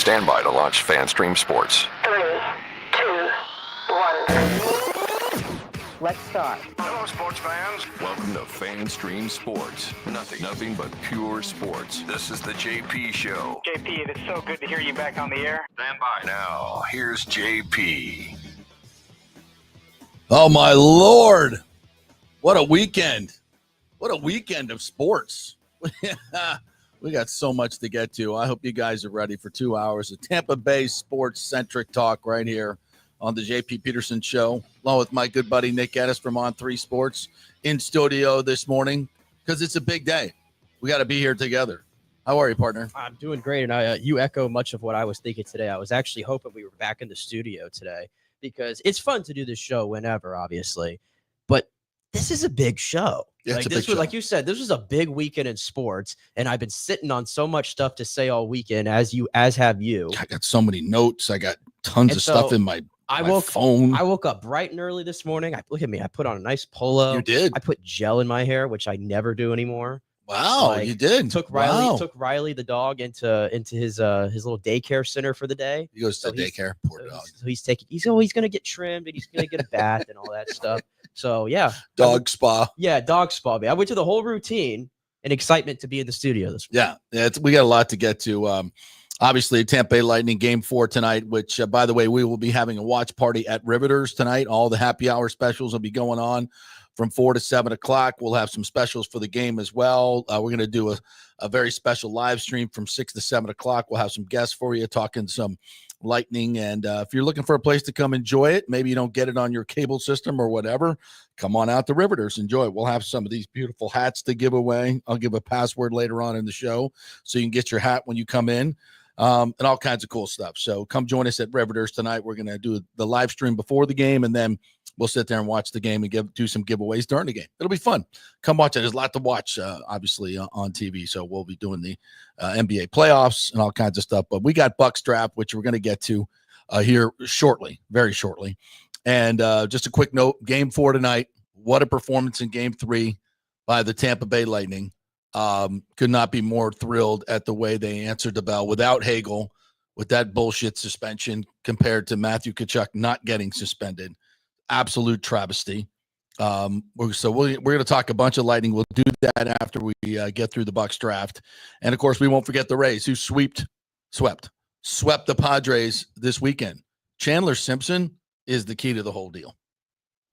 Stand by to launch FanStream Sports. 3, 2, 1. Let's start. Hello, sports fans. Welcome to FanStream Sports. Nothing but pure sports. This is the JP Show. JP, it's so good to hear you back on the air. Stand by. Now, here's JP. Oh, my Lord. What a weekend. What a weekend of sports. We got so much to get to. I hope you guys are ready for 2 hours of Tampa Bay sports-centric talk right here on the JP Peterson Show, along with my good buddy Nick Geddes from On3 Sports in studio this morning because it's a big day. We got to be here together. How are you, partner? I'm doing great, and you echo much of what I was thinking today. I was actually hoping we were back in the studio today because it's fun to do this show whenever, obviously, but this is a big show. Yeah, like it's a this big was, show. like you said, this was a big weekend in sports, and I've been sitting on so much stuff to say all weekend, as have you. I got so many notes. I got tons of stuff in my phone. I woke up bright and early this morning. Look at me. I put on a nice polo. You did? I put gel in my hair, which I never do anymore. Wow, you did. Took Riley the dog into his little daycare center for the day. He goes to daycare. Poor dog. So he's gonna get trimmed and he's gonna get a bath and all that stuff. So yeah, dog spa. Yeah, dog spa. I went through the whole routine and excitement to be in the studio this morning. Yeah, we got a lot to get to. Obviously, Tampa Bay Lightning Game 4 tonight, which, by the way, we will be having a watch party at Riveters tonight. All the happy hour specials will be going on from 4 to 7 o'clock. We'll have some specials for the game as well. We're going to do a very special live stream from 6 to 7 o'clock. We'll have some guests for you talking some Lightning. And if you're looking for a place to come enjoy it, maybe you don't get it on your cable system or whatever, come on out to Riveters. Enjoy it. We'll have some of these beautiful hats to give away. I'll give a password later on in the show so you can get your hat when you come in. And all kinds of cool stuff. So come join us at Riveters tonight. We're going to do the live stream before the game, and then we'll sit there and watch the game and do some giveaways during the game. It'll be fun. Come watch it. There's a lot to watch, obviously, on TV. So we'll be doing the NBA playoffs and all kinds of stuff. But we got Bucs draft, which we're going to get to here shortly, very shortly. And just a quick note, Game 4 tonight. What a performance in Game 3 by the Tampa Bay Lightning. Could not be more thrilled at the way they answered the bell without Hagel, with that bullshit suspension compared to Matthew Tkachuk not getting suspended. Absolute travesty. We're going to talk a bunch of Lightning. We'll do that after we get through the Bucs draft. And, of course, we won't forget the Rays, who swept the Padres this weekend. Chandler Simpson is the key to the whole deal.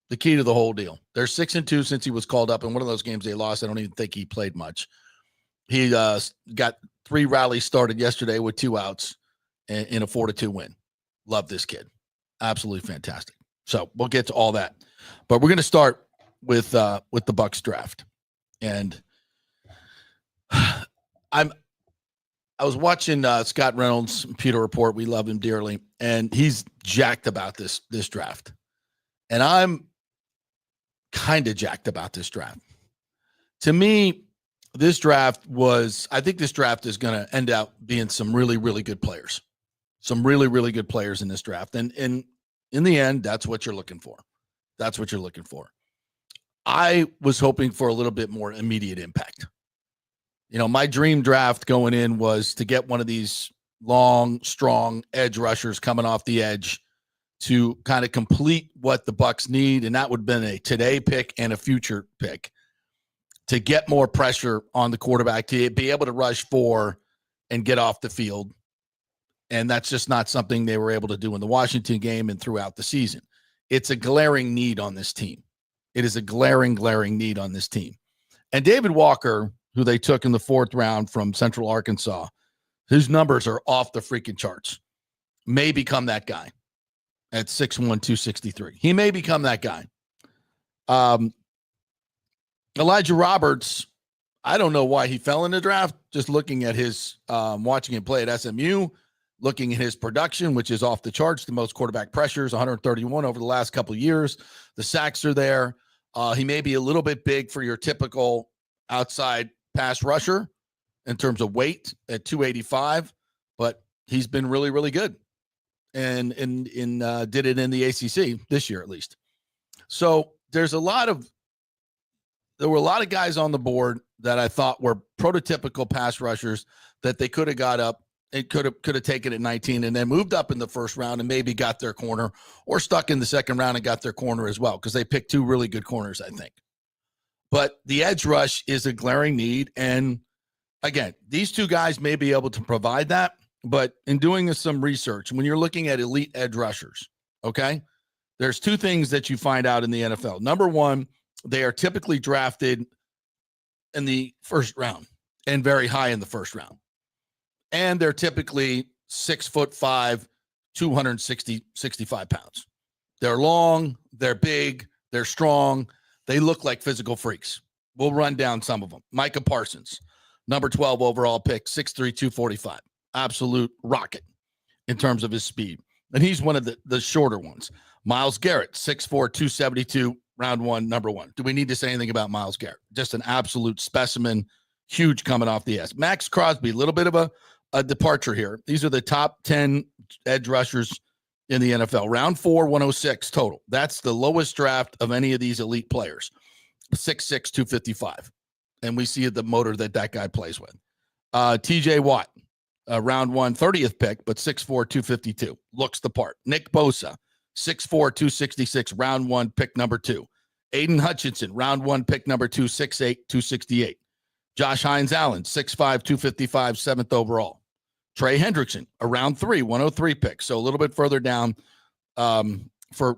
The key to the whole deal. They're 6-2 since he was called up. In one of those games they lost, I don't even think he played much. He got 3 rallies started yesterday with 2 outs in a 4-2 win. Love this kid. Absolutely fantastic. So we'll get to all that. But we're going to start with the Bucs draft. And I was watching Scott Reynolds' Pewter Report. We love him dearly. And he's jacked about this draft. And I'm kind of jacked about this draft. To me, I think this draft is going to end up being some really, really good players. Some really, really good players in this draft. And in the end, that's what you're looking for. That's what you're looking for. I was hoping for a little bit more immediate impact. You know, my dream draft going in was to get one of these long, strong edge rushers coming off the edge to kind of complete what the Bucs need, and that would have been a today pick and a future pick to get more pressure on the quarterback, to be able to rush 4 and get off the field. And that's just not something they were able to do in the Washington game and throughout the season. It's a glaring need on this team. It is a glaring need on this team. And David Walker, who they took in the 4th round from Central Arkansas, whose numbers are off the freaking charts, may become that guy. At 6'1", 263. He may become that guy. Elijah Roberts, I don't know why he fell in the draft. Just looking at his, watching him play at SMU, looking at his production, which is off the charts, the most quarterback pressures, 131 over the last couple of years. The sacks are there. He may be a little bit big for your typical outside pass rusher in terms of weight at 285, but he's been really, really good. And did it in the ACC this year, at least. So there were a lot of guys on the board that I thought were prototypical pass rushers that they could have got up It could have taken it 19 and then moved up in the first round and maybe got their corner, or stuck in the second round and got their corner as well, because they picked two really good corners, I think. But the edge rush is a glaring need. And again, these two guys may be able to provide that. But in doing some research, when you're looking at elite edge rushers, okay, there's two things that you find out in the NFL. Number one, they are typically drafted in the first round and very high in the first round. And they're typically 6'5", 65 pounds. They're long, they're big, they're strong. They look like physical freaks. We'll run down some of them. Micah Parsons, number 12 overall pick, 6'3", 245. Absolute rocket in terms of his speed. And he's one of the shorter ones. Myles Garrett, 6'4", 272, round one, number one. Do we need to say anything about Myles Garrett? Just an absolute specimen, huge coming off the S. Max Crosby, a little bit of a departure here. These are the top 10 edge rushers in the NFL. Round 4, 106 total. That's the lowest draft of any of these elite players. 6'6", 255. And we see the motor that guy plays with. TJ Watt, round 1, 30th pick, but 6'4", 252. Looks the part. Nick Bosa, 6'4", 266, round 1, pick number 2. Aiden Hutchinson, round 1, pick number 2, 6'8", 268. Josh Hines-Allen, 6'5", 255, 7th overall. Trey Hendrickson, a round 3, 103 pick. So a little bit further down for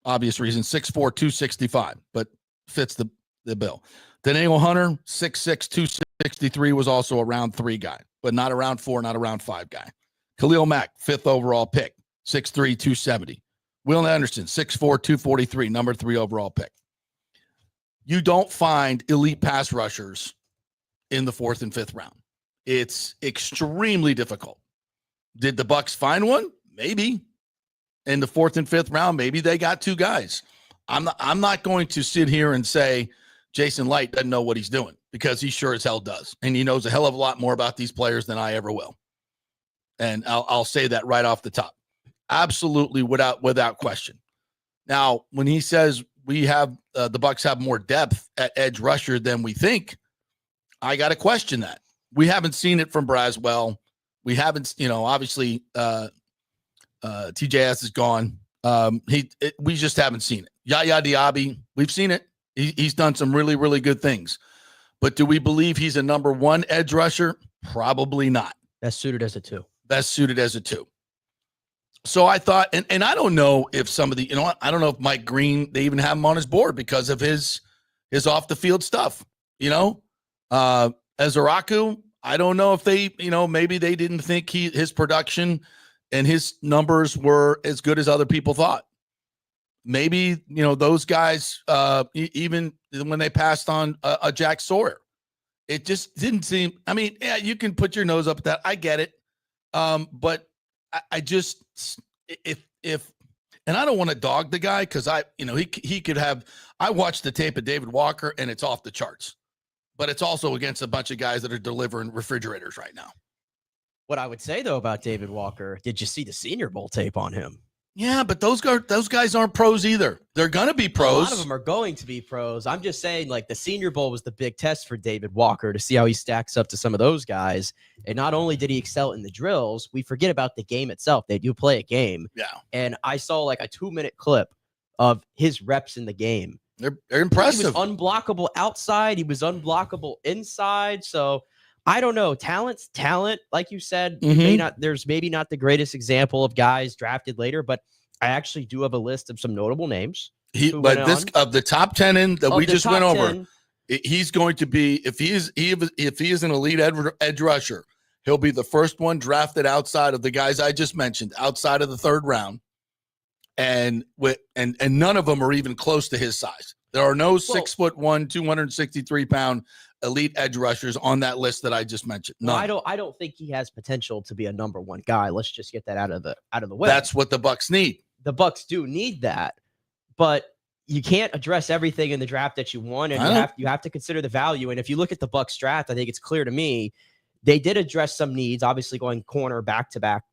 obvious reasons, 6'4", 265, but fits the bill. Daniel Hunter, 6'6", 263, was also a round 3 guy, but not a round 4, not a round 5 guy. Khalil Mack, 5th overall pick, 6'3", 270. Will Anderson, 6'4", 243, number 3 overall pick. You don't find elite pass rushers in the 4th and 5th round. It's extremely difficult. Did the Bucs find one? Maybe. In the 4th and 5th round, maybe they got 2 guys. I'm not going to sit here and say Jason Light doesn't know what he's doing, because he sure as hell does. And he knows a hell of a lot more about these players than I ever will. And I'll say that right off the top. Absolutely, without question. Now, when he says we have the Bucs have more depth at edge rusher than we think, I got to question that. We haven't seen it from Braswell. We haven't, obviously TJS is gone. We just haven't seen it. Yaya Diaby, we've seen it. He's done some really, really good things. But do we believe he's a number 1 edge rusher? Probably not. Best suited as a 2. Best suited as a 2. So I thought, and I don't know if some of the, I don't know if Mike Green, they even have him on his board because of his off the field stuff, Azaraku, I don't know if they, maybe they didn't think his production and his numbers were as good as other people thought. Maybe, those guys, even when they passed on a Jack Sawyer, it just didn't seem, yeah, you can put your nose up at that. I get it. But I just, and I don't want to dog the guy, because he could have, I watched the tape of David Walker and it's off the charts. But it's also against a bunch of guys that are delivering refrigerators right now. What I would say, though, about David Walker, did you see the Senior Bowl tape on him? Yeah, but those guys aren't pros either. They're going to be pros. A lot of them are going to be pros. I'm just saying, the Senior Bowl was the big test for David Walker to see how he stacks up to some of those guys. And not only did he excel in the drills, we forget about the game itself. They do play a game. Yeah. And I saw a 2-minute clip of his reps in the game. They're impressive. He was unblockable outside. He was unblockable inside. So I don't know. Talent's talent. Like you said, there's maybe not the greatest example of guys drafted later, but I actually do have a list of some notable names. Of the top 10 that we just went over, he's going to be, if he is an elite edge rusher, he'll be the first one drafted outside of the guys I just mentioned, outside of the 3rd round. And none of them are even close to his size. There are no 6'1", 263-pound elite edge rushers on that list that I just mentioned. No, I don't think he has potential to be a number 1 guy. Let's just get that out of the way. That's what the Bucs need. The Bucs do need that, but you can't address everything in the draft that you want, and you have to consider the value. And if you look at the Bucs draft, I think it's clear to me they did address some needs, obviously going corner back to back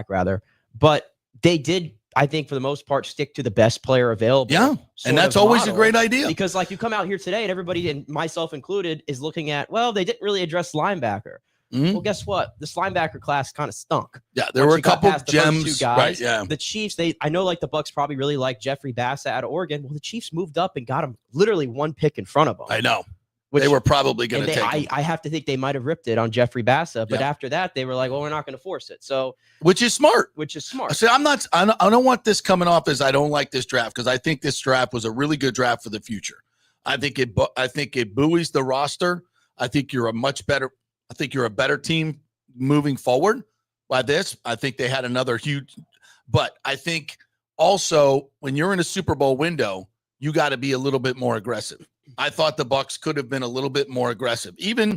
rather, but they did, I think, for the most part, stick to the best player available. Yeah, and that's always a great idea. Because, you come out here today and everybody, and myself included, is looking at, well, they didn't really address linebacker. Well, guess what? This linebacker class kind of stunk. Yeah, there were a couple gems. Guys. Right, yeah. The Chiefs, I know like the Bucs probably really like Jeffrey Bassett out of Oregon. Well, the Chiefs moved up and got him literally one pick in front of them. I know. They were probably going to take him. I have to think they might have ripped it on Jeffrey Bassett, but after that, they were like, well, we're not going to force it. So, which is smart. See, I don't want this coming off as I don't like this draft, because I think this draft was a really good draft for the future. I think it buoys the roster. I think you're a better team moving forward by this. I think they had another huge, but I think also when you're in a Super Bowl window, you got to be a little bit more aggressive. I thought the Bucs could have been a little bit more aggressive, even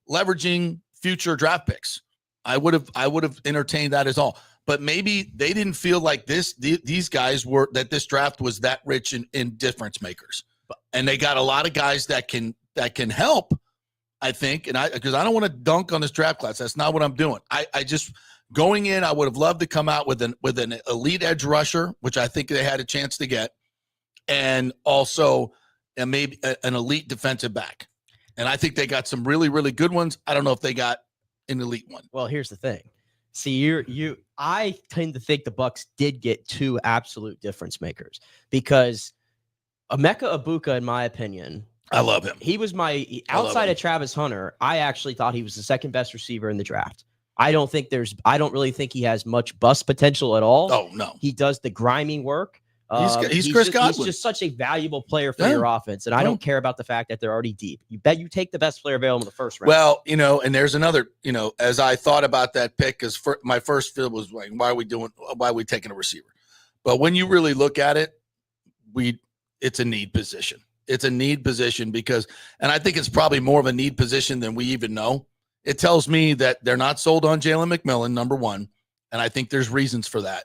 leveraging future draft picks. I would have entertained that as all. But maybe they didn't feel like these guys were, that this draft was that rich in difference makers. And they got a lot of guys that can help, I think. And because I don't want to dunk on this draft class. That's not what I'm doing. I just going in, I would have loved to come out with an elite edge rusher, which I think they had a chance to get, and also maybe an elite defensive back. And I think they got some really, really good ones. I don't know if they got an elite one. Well, here's the thing. See, I tend to think the Bucs did get two absolute difference makers, because Emeka Egbuka, in my opinion, I love him. He was outside of Travis Hunter. I actually thought he was the second best receiver in the draft. I don't really think he has much bust potential at all. Oh, no. He does the grinding work. He's Chris Godwin. He's just such a valuable player for your offense, and I don't care about the fact that they're already deep. You bet you take the best player available in the first round. Well, and there's another, as I thought about that pick, because my first feel was like, why are we taking a receiver? But when you really look at it, it's a need position. It's a need position and I think it's probably more of a need position than we even know. It tells me that they're not sold on Jalen McMillan, number one, and I think there's reasons for that.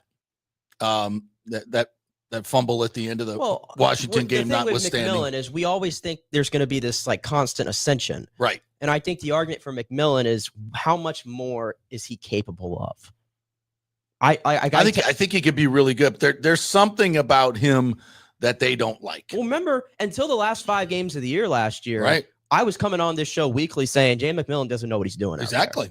That fumble at the end of the Washington game, notwithstanding. McMillan is we always think there's going to be this like constant ascension, right? And I think the argument for McMillan is how much more is he capable of? I think he could be really good. But there's something about him that they don't like. Well, remember, until the last 5 games of the year last year, right? I was coming on this show weekly saying Jay McMillan doesn't know what he's doing. Exactly.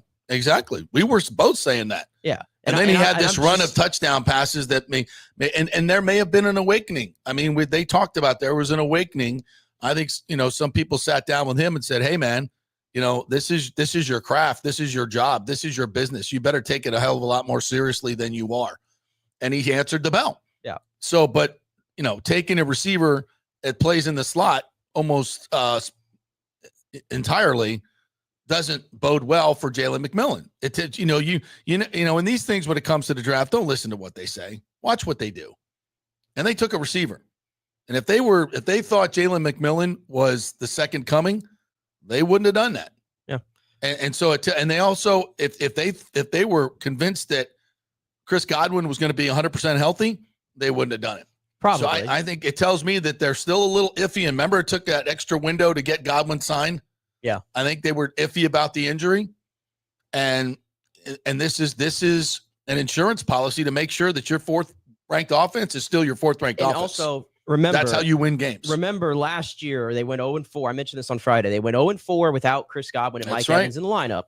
We were both saying that. Yeah. And then he had this run of touchdown passes that and there may have been an awakening. I mean, they talked about there was an awakening. I think, some people sat down with him and said, hey, man, this is your craft. This is your job. This is your business. You better take it a hell of a lot more seriously than you are. And he answered the bell. Yeah. So, but, taking a receiver that plays in the slot almost entirely doesn't bode well for Jalen McMillan. In these things, when it comes to the draft, don't listen to what they say. Watch what they do. And they took a receiver. And if they thought Jalen McMillan was the second coming, they wouldn't have done that. Yeah. And so they also, if they were convinced that Chris Godwin was going to be 100% healthy, they wouldn't have done it. Probably. So I think it tells me that they're still a little iffy. And remember, it took that extra window to get Godwin signed. Yeah. I think they were iffy about the injury. And this is an insurance policy to make sure that your fourth ranked offense is still your fourth ranked offense. And also remember, that's how you win games. Remember last year they went 0-4. I mentioned this on Friday. They went 0-4 without Chris Godwin and Mike Evans in the lineup.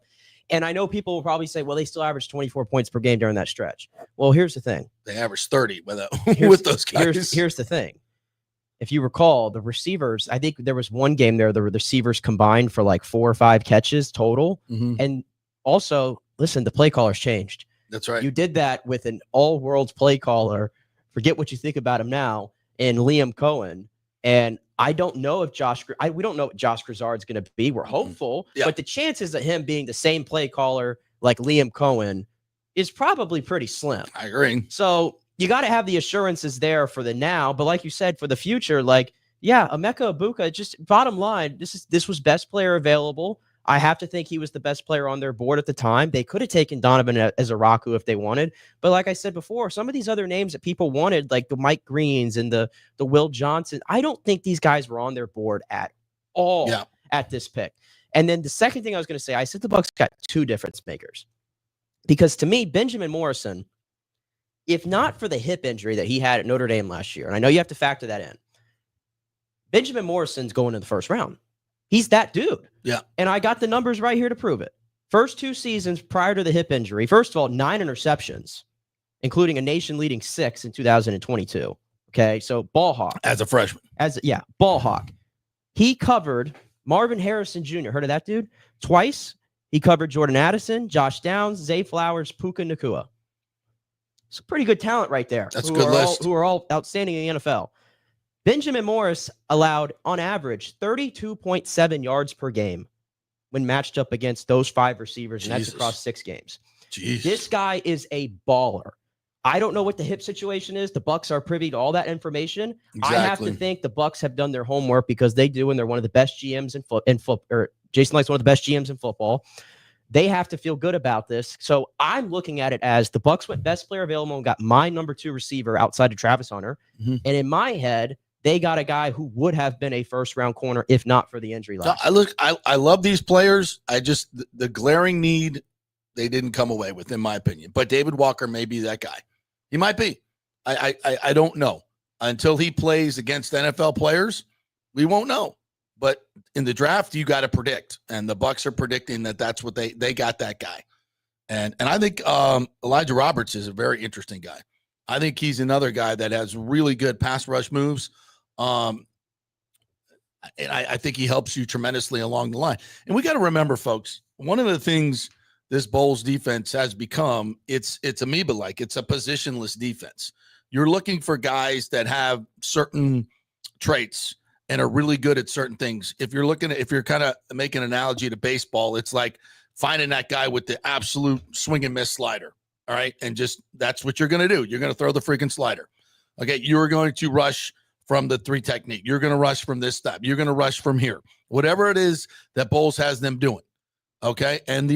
And I know people will probably say, well, they still averaged 24 points per game during that stretch. Well, here's the thing. They averaged 30 with those guys. Here's the thing. If you recall, the receivers, I think there was one game there, the receivers combined for like 4 or 5 catches total. Mm-hmm. And also, listen, the play callers changed. That's right. You did that with an all-world play caller. Forget what you think about him now, and Liam Cohen. And I don't know if we don't know what Josh Grizzard's going to be. We're hopeful, but the chances of him being the same play caller like Liam Cohen is probably pretty slim. I agree. So you got to have the assurances there for the now, but like you said, for the future, Emeka Egbuka, just bottom line, this was best player available. I have to think he was the best player on their board at the time. They could have taken Donovan Ezeraku if they wanted. But like I said before, some of these other names that people wanted, like the Mike Greens and the Will Johnson, I don't think these guys were on their board at all at this pick. And then the second thing I was going to say, I said the Bucs got 2 difference makers. Because to me, Benjamin Morrison, if not for the hip injury that he had at Notre Dame last year, and I know you have to factor that in, Benjamin Morrison's going in the first round. He's that dude. Yeah. And I got the numbers right here to prove it. First 2 seasons prior to the hip injury, first of all, 9 interceptions, including a nation-leading 6 in 2022. Okay, so ball hawk. As a freshman. Ball hawk. He covered Marvin Harrison Jr. Heard of that dude? Twice. He covered Jordan Addison, Josh Downs, Zay Flowers, Puka Nacua. It's a pretty good talent right there. That's a good list. Who are all outstanding in the NFL. Benjamin Morris allowed, on average, 32.7 yards per game when matched up against those 5 receivers, and that's across 6 games. Jeez. This guy is a baller. I don't know what the hip situation is. The Bucs are privy to all that information. Exactly. I have to think the Bucs have done their homework because they do, and they're one of the best GMs in football. Or Jason Licht's one of the best GMs in football. They have to feel good about this. So I'm looking at it as the Bucs went best player available and got my number 2 receiver outside of Travis Hunter. Mm-hmm. And in my head, they got a guy who would have been a first-round corner if not for the injury last year. I love these players. The glaring need they didn't come away with, in my opinion. But David Walker may be that guy. He might be. I don't know. Until he plays against NFL players, we won't know. But in the draft, you got to predict. And the Bucs are predicting that that's what they got that guy. And I think Elijah Roberts is a very interesting guy. I think he's another guy that has really good pass rush moves. And I think he helps you tremendously along the line. And we got to remember, folks, one of the things this Bulls defense has become, it's amoeba-like. It's a positionless defense. You're looking for guys that have certain traits and are really good at certain things. If you're kind of making an analogy to baseball, it's like finding that guy with the absolute swing and miss slider. All right. And just, that's what you're going to do. You're going to throw the freaking slider. Okay. You're going to rush from the 3 technique. You're going to rush from this step. You're going to rush from here. Whatever it is that Bulls has them doing. Okay. And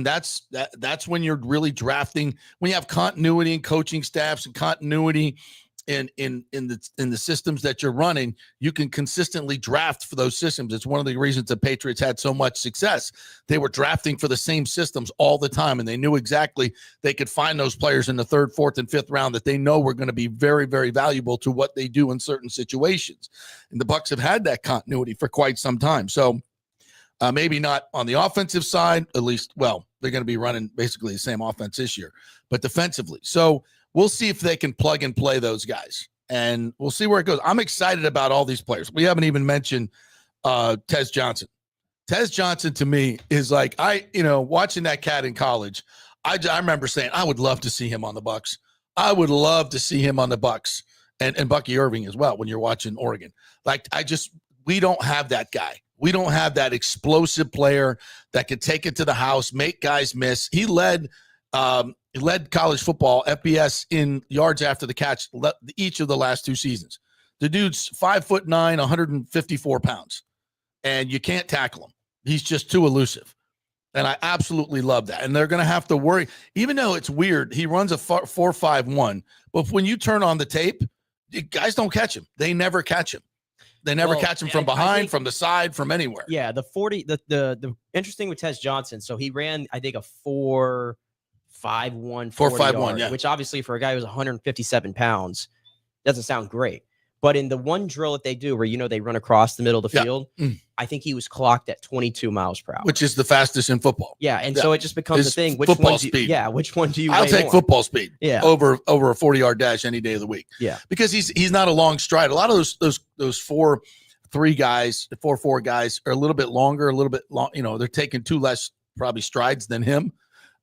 that's when you're really drafting, when you have continuity in coaching staffs and continuity in the systems that you're running, you can consistently draft for those systems. It's one of the reasons the Patriots had so much success. They were drafting for the same systems all the time, and they knew exactly they could find those players in the 3rd, 4th, and 5th round that they know were going to be very, very valuable to what they do in certain situations. And the Bucs have had that continuity for quite some time. So maybe not on the offensive side, at least, well, they're going to be running basically the same offense this year, but defensively. So we'll see if they can plug and play those guys, and we'll see where it goes. I'm excited about all these players. We haven't even mentioned Tez Johnson. Tez Johnson, to me, is like, watching that cat in college, I remember saying, I would love to see him on the Bucs. I would love to see him on the Bucs, and Bucky Irving as well when you're watching Oregon. Like, we don't have that guy. We don't have that explosive player that could take it to the house, make guys miss. He led college football FBS in yards after the catch each of the last 2 seasons. The dude's 5'9", 154 pounds, and you can't tackle him. He's just too elusive. And I absolutely love that. And they're going to have to worry, even though it's weird. He runs a 4.51, but when you turn on the tape, guys don't catch him. They never catch him. They never catch him from behind, from the side, from anywhere. Yeah, the interesting with Tez Johnson, so he ran, I think, a 4.51, 4.51, yeah. Which obviously for a guy who's 157 pounds doesn't sound great. But in the one drill that they do where, they run across the middle of the field, I think he was clocked at 22 miles per hour. Which is the fastest in football. Yeah, and so it just becomes a thing. Which football one speed. Which one do you I'll take more? football speed over a 40-yard dash any day of the week. Yeah. Because he's not a long stride. A lot of those 4.3 guys, 4.4 guys are a little bit longer, a little bit long. They're taking 2 less probably strides than him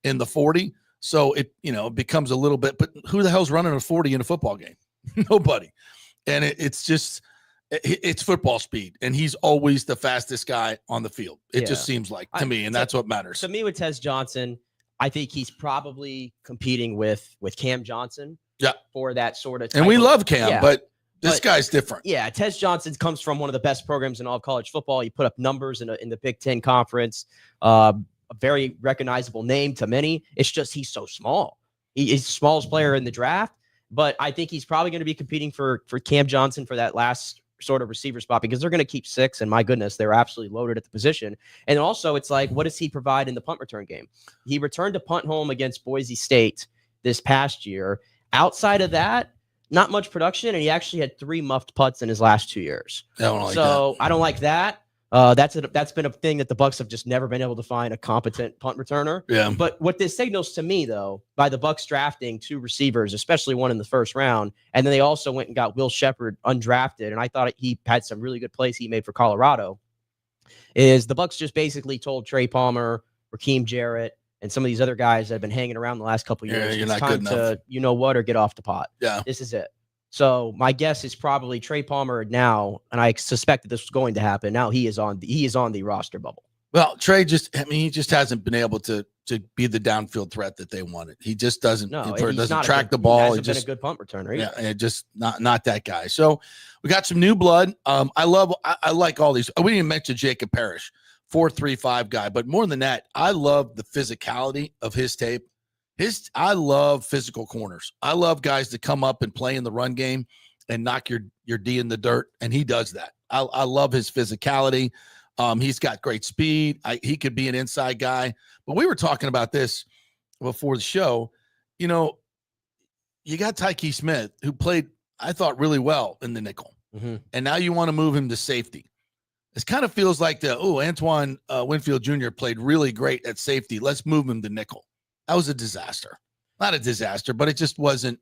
in the 40. So it becomes a little bit, but who the hell's running a 40 in a football game? Nobody. And it's football speed, and he's always the fastest guy on the field. It just seems like to me, and that's what matters. To me, with Tez Johnson, I think he's probably competing with Cam Johnson. Yeah, for that sort of. And we love Cam, but this guy's different. Yeah, Tez Johnson comes from one of the best programs in all of college football. He put up numbers in the Big Ten Conference. A very recognizable name to many. It's just he's so small. He's the smallest player in the draft. But I think he's probably going to be competing for Cam Johnson for that last sort of receiver spot because they're going to keep 6. And my goodness, they're absolutely loaded at the position. And also it's like, what does he provide in the punt return game? He returned a punt home against Boise State this past year. Outside of that, not much production. And he actually had 3 muffed putts in his last 2 years. I don't like that. I don't like that. That's been a thing that the Bucs have just never been able to find a competent punt returner. Yeah. But what this signals to me, though, by the Bucs drafting 2 receivers, especially one in the first round, and then they also went and got Will Shepherd undrafted, and I thought he had some really good plays he made for Colorado, is the Bucs just basically told Trey Palmer, Raheem Jarrett, and some of these other guys that have been hanging around the last couple of years, you're it's not time good enough. to, or get off the pot. Yeah. This is it. So my guess is probably Trey Palmer now, and I suspect that this was going to happen. Now he is on the roster bubble. Well, Trey he just hasn't been able to be the downfield threat that they wanted. He just doesn't. No, he doesn't track the He ball. hasn't been a good punt returner. Yeah, and just not that guy. So we got some new blood. I like all these. We didn't even mention Jacob Parrish, 4.35 guy, but more than that, I love the physicality of his tape. I love physical corners. I love guys that come up and play in the run game and knock your D in the dirt, and he does that. I love his physicality. He's got great speed. He could be an inside guy. But we were talking about this before the show. You know, you got Tyke Smith, who played, I thought, really well in the nickel. Mm-hmm. And now you want to move him to safety. This kind of feels like Antoine Winfield Jr. played really great at safety. Let's move him to nickel. That was a disaster. Not a disaster, but it just wasn't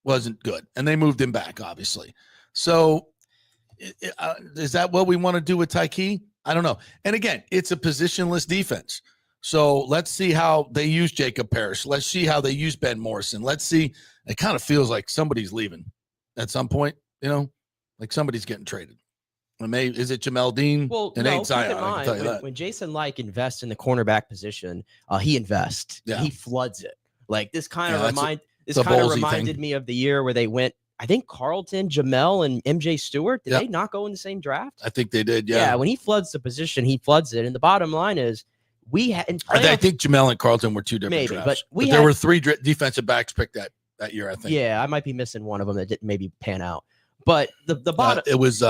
good. And they moved him back, obviously. So is that what we want to do with Tyke? I don't know. And again, it's a positionless defense. So let's see how they use Jacob Parrish. Let's see how they use Ben Morrison. Let's see. It kind of feels like somebody's leaving at some point, like somebody's getting traded. Is it Jamel Dean? Well, it ain't Zion, I can tell you that. When Jason Licht invests in the cornerback position, he invests. Yeah. He floods it. Like this kind of ballsy reminded thing. me of the year where they went, I think Carlton, Jamel, and MJ Stewart. Did they not go in the same draft? I think they did, yeah. Yeah, when he floods the position, he floods it. And the bottom line is I think Jamel and Carlton were 2 different drafts. But there were 3 defensive backs picked that year, I think. Yeah, I might be missing one of them that didn't maybe pan out. But the bottom it was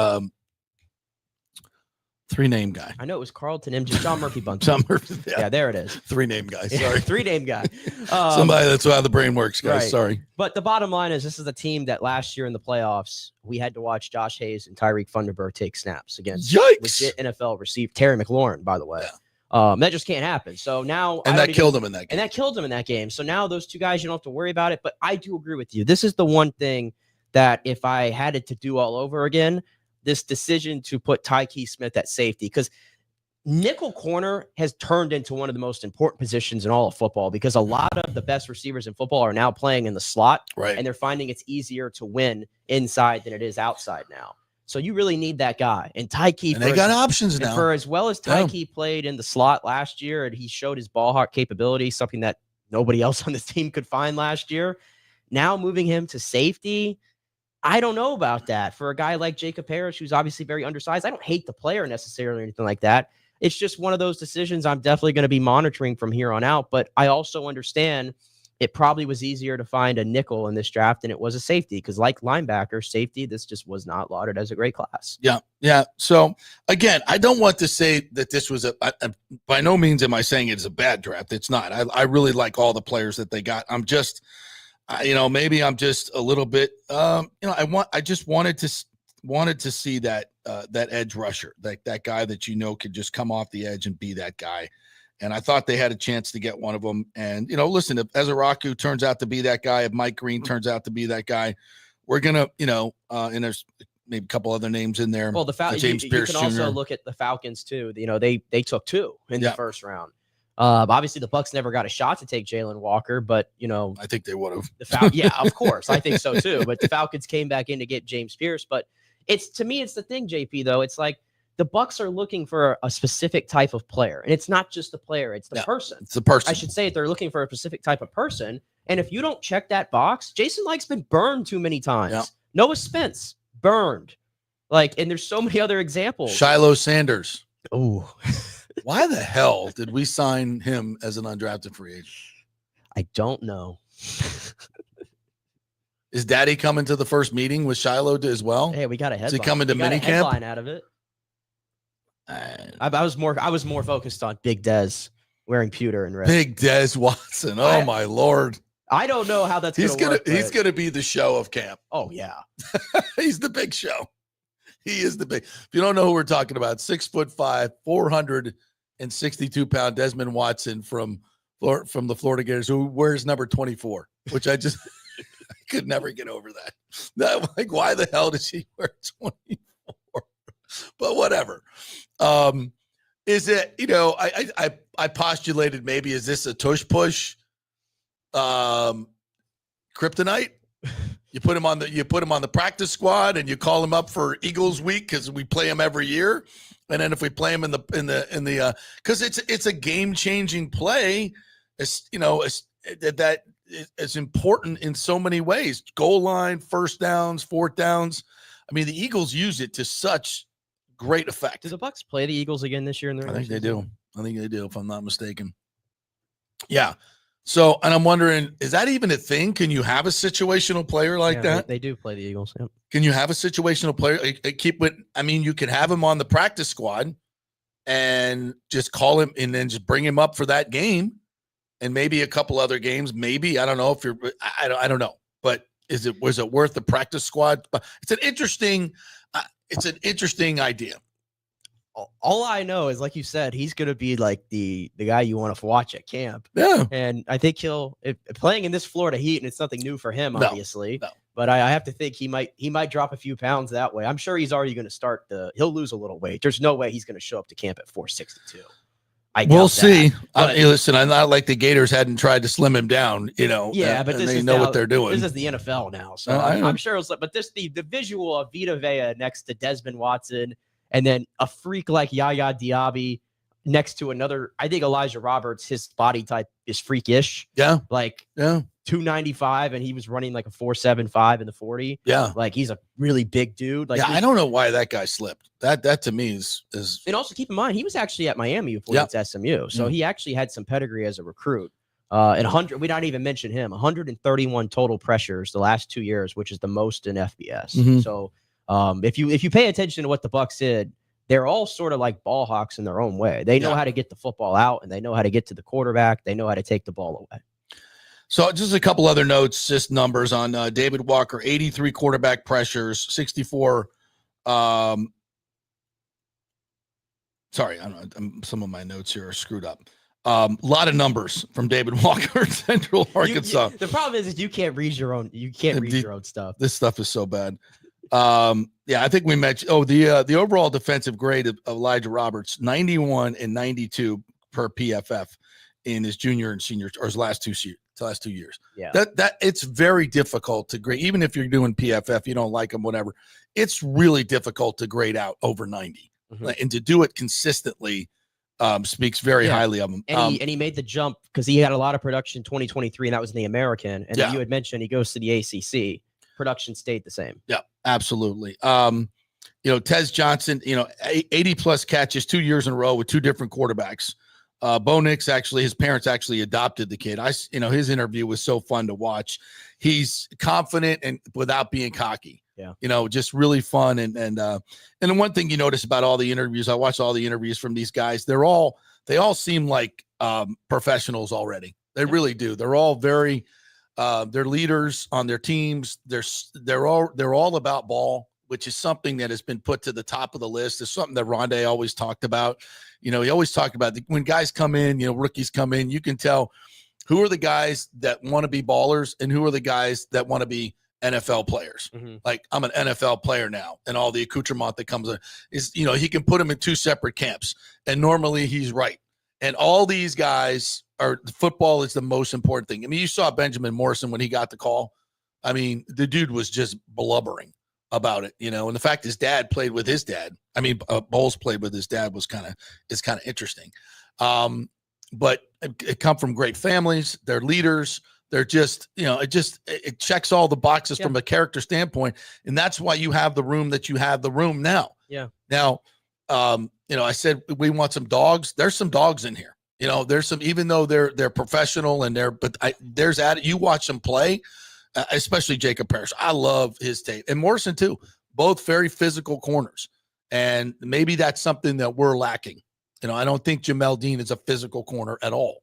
3-name guy. I know it was Carlton, MJ, John Murphy Bunting. John Murphy. Yeah, there it is. 3-name guy. Sorry. 3-name guy. Somebody, that's how the brain works, guys. Right. Sorry. But the bottom line is this is a team that last year in the playoffs, we had to watch Josh Hayes and Tyreek Thunderbird take snaps against legit NFL receiver Terry McLaurin, by the way. Yeah. That just can't happen. So now that killed him in that game. And that killed him in that game. So now those 2 guys, you don't have to worry about it. But I do agree with you. This is the one thing that if I had it to do all over again, this decision to put Tyke Smith at safety, because nickel corner has turned into one of the most important positions in all of football, because a lot of the best receivers in football are now playing in the slot, right? And they're finding it's easier to win inside than it is outside now. So you really need that guy. And Tyke, and they got options now. For as well as Tyke played in the slot last year, and he showed his ball hawk capability, something that nobody else on this team could find last year. Now moving him to safety, I don't know about that. For a guy like Jacob Parrish, who's obviously very undersized, I don't hate the player necessarily or anything like that. It's just one of those decisions I'm definitely going to be monitoring from here on out. But I also understand it probably was easier to find a nickel in this draft than it was a safety, because like linebacker, safety, this just was not lauded as a great class. Yeah. So again, I don't want to say that this was by no means am I saying it's a bad draft. It's not. I really like all the players that they got. I'm just, maybe I'm just a little bit, I just wanted to see that edge rusher, that guy that could just come off the edge and be that guy. And I thought they had a chance to get one of them. And, listen, if Ezeraku turns out to be that guy, if Mike Green turns out to be that guy, we're going to, and there's maybe a couple other names in there. Well, the Falcons, James Pierce you can Jr. also look at the Falcons too. They took 2 in the first round. Obviously the Bucs never got a shot to take Jalen Walker, but I think they would have. Yeah, of course. I think so too. But the Falcons came back in to get James Pierce. But to me, it's the thing, JP, though. It's like the Bucs are looking for a specific type of player. And it's not just the player, it's the person. It's the person. I should say they're looking for a specific type of person. And if you don't check that box, Jason Licht's been burned too many times. Yeah. Noah Spence, burned. And there's so many other examples. Shiloh Sanders. Oh. Why the hell did we sign him as an undrafted free agent? I don't know. Is Daddy coming to the first meeting with Shiloh as well? Hey, we got a headline. Is he coming to minicamp? minicamp? Out of it. I was more focused on Big Dez wearing pewter and red. Big Dez Watson. Oh my Lord. I don't know how that's going to work. He's going to be the show of camp. Oh yeah. He's the big show. He is the big. If you don't know who we're talking about, 6'5", 462-pound Desmond Watson from the Florida Gators, who wears number 24, which I could never get over that. Like, why the hell does he wear 24? But whatever. Is it, I postulated maybe, is this a tush push kryptonite? You put him on the practice squad and you call him up for Eagles week because we play him every year. And then if we play him in the because it's a game changing play, it's important in so many ways. Goal line, first downs, fourth downs. I mean, the Eagles use it to such great effect. Do the Bucs play the Eagles again this year? I think they do. If I'm not mistaken. Yeah. So, and I'm wondering, is that even a thing? Can you have a situational player like that? They do play the Eagles. Yep. Can you have a situational player? You could have him on the practice squad and just call him and then just bring him up for that game and maybe a couple other games. Maybe, I don't know if I don't know, but was it worth the practice squad? It's an interesting idea. All I know is, like you said, he's going to be like the guy you want to watch at camp. Yeah. And I think playing in this Florida heat, and it's nothing new for him, obviously. No. But I have to think he might drop a few pounds that way. I'm sure he's already going to start he'll lose a little weight. There's no way he's going to show up to camp at 462. We'll see. Listen, I'm not like the Gators hadn't tried to slim him down, Yeah, but they know what they're doing. This is the NFL now, so I'm sure it's. But the visual of Vita Vea next to Desmond Watson, and then a freak like Yaya Diaby next to another. I think Elijah Roberts, his body type is freakish. Yeah, 295, and he was running like a 4.75 in the 40. Yeah, like he's a really big dude. Like, I don't know why that guy slipped. That to me is. And also keep in mind, he was actually at Miami before he went to SMU, so he actually had some pedigree as a recruit. And 100, we don't even mention him. 131 total pressures the last 2 years, which is the most in FBS. Mm-hmm. So, if you pay attention to what the Bucs did, they're all sort of like ball hawks in their own way. They know how to get the football out, and they know how to get to the quarterback. They know how to take the ball away. So just a couple other notes, just numbers on David Walker: 83 quarterback pressures, 64. Sorry, I don't know. Some of my notes here are screwed up. A lot of numbers from David Walker in Central Arkansas. The problem is you can't read your own. You can't read your own stuff. This stuff is so bad. I think we mentioned. The overall defensive grade of Elijah Roberts, 91 and 92 per PFF in his junior and senior, or his last two years. Yeah, that it's very difficult to grade. Even if you're doing PFF, you don't like them, whatever. It's really difficult to grade out over 90, and to do it consistently speaks very highly of him. And he made the jump because he had a lot of production in 2023, and that was in the American. And you had mentioned he goes to the ACC. Production stayed the same. Yeah, absolutely. Tez Johnson, 80 plus catches 2 years in a row with two different quarterbacks. Bo Nix, his parents actually adopted the kid. His interview was so fun to watch. He's confident and without being cocky. Yeah. Just really fun. And the one thing you notice about all the interviews, I watched all the interviews from these guys. They all seem like professionals already. They really do. They're all very, they're leaders on their teams. They're all about ball, which is something that has been put to the top of the list. It's something that Rondé always talked about. He always talked about when guys come in, rookies come in, you can tell who are the guys that want to be ballers and who are the guys that want to be NFL players. Mm-hmm. Like, I'm an NFL player now, and all the accoutrement that comes in is, he can put them in two separate camps, and normally he's right. And all these guys football is the most important thing. I mean, you saw Benjamin Morrison when he got the call. I mean, the dude was just blubbering about it, and the fact his dad played with his dad. I mean, Bowles played with his dad is kind of interesting. But it come from great families. They're leaders. They're just, it checks all the boxes from a character standpoint. And that's why you have the room that you have the room now. Yeah. Now, I said, we want some dogs. There's some dogs in here. There's some, even though they're professional and there's you watch them play, especially Jacob Parrish. I love his tape, and Morrison too, both very physical corners. And maybe that's something that we're lacking. I don't think Jamel Dean is a physical corner at all.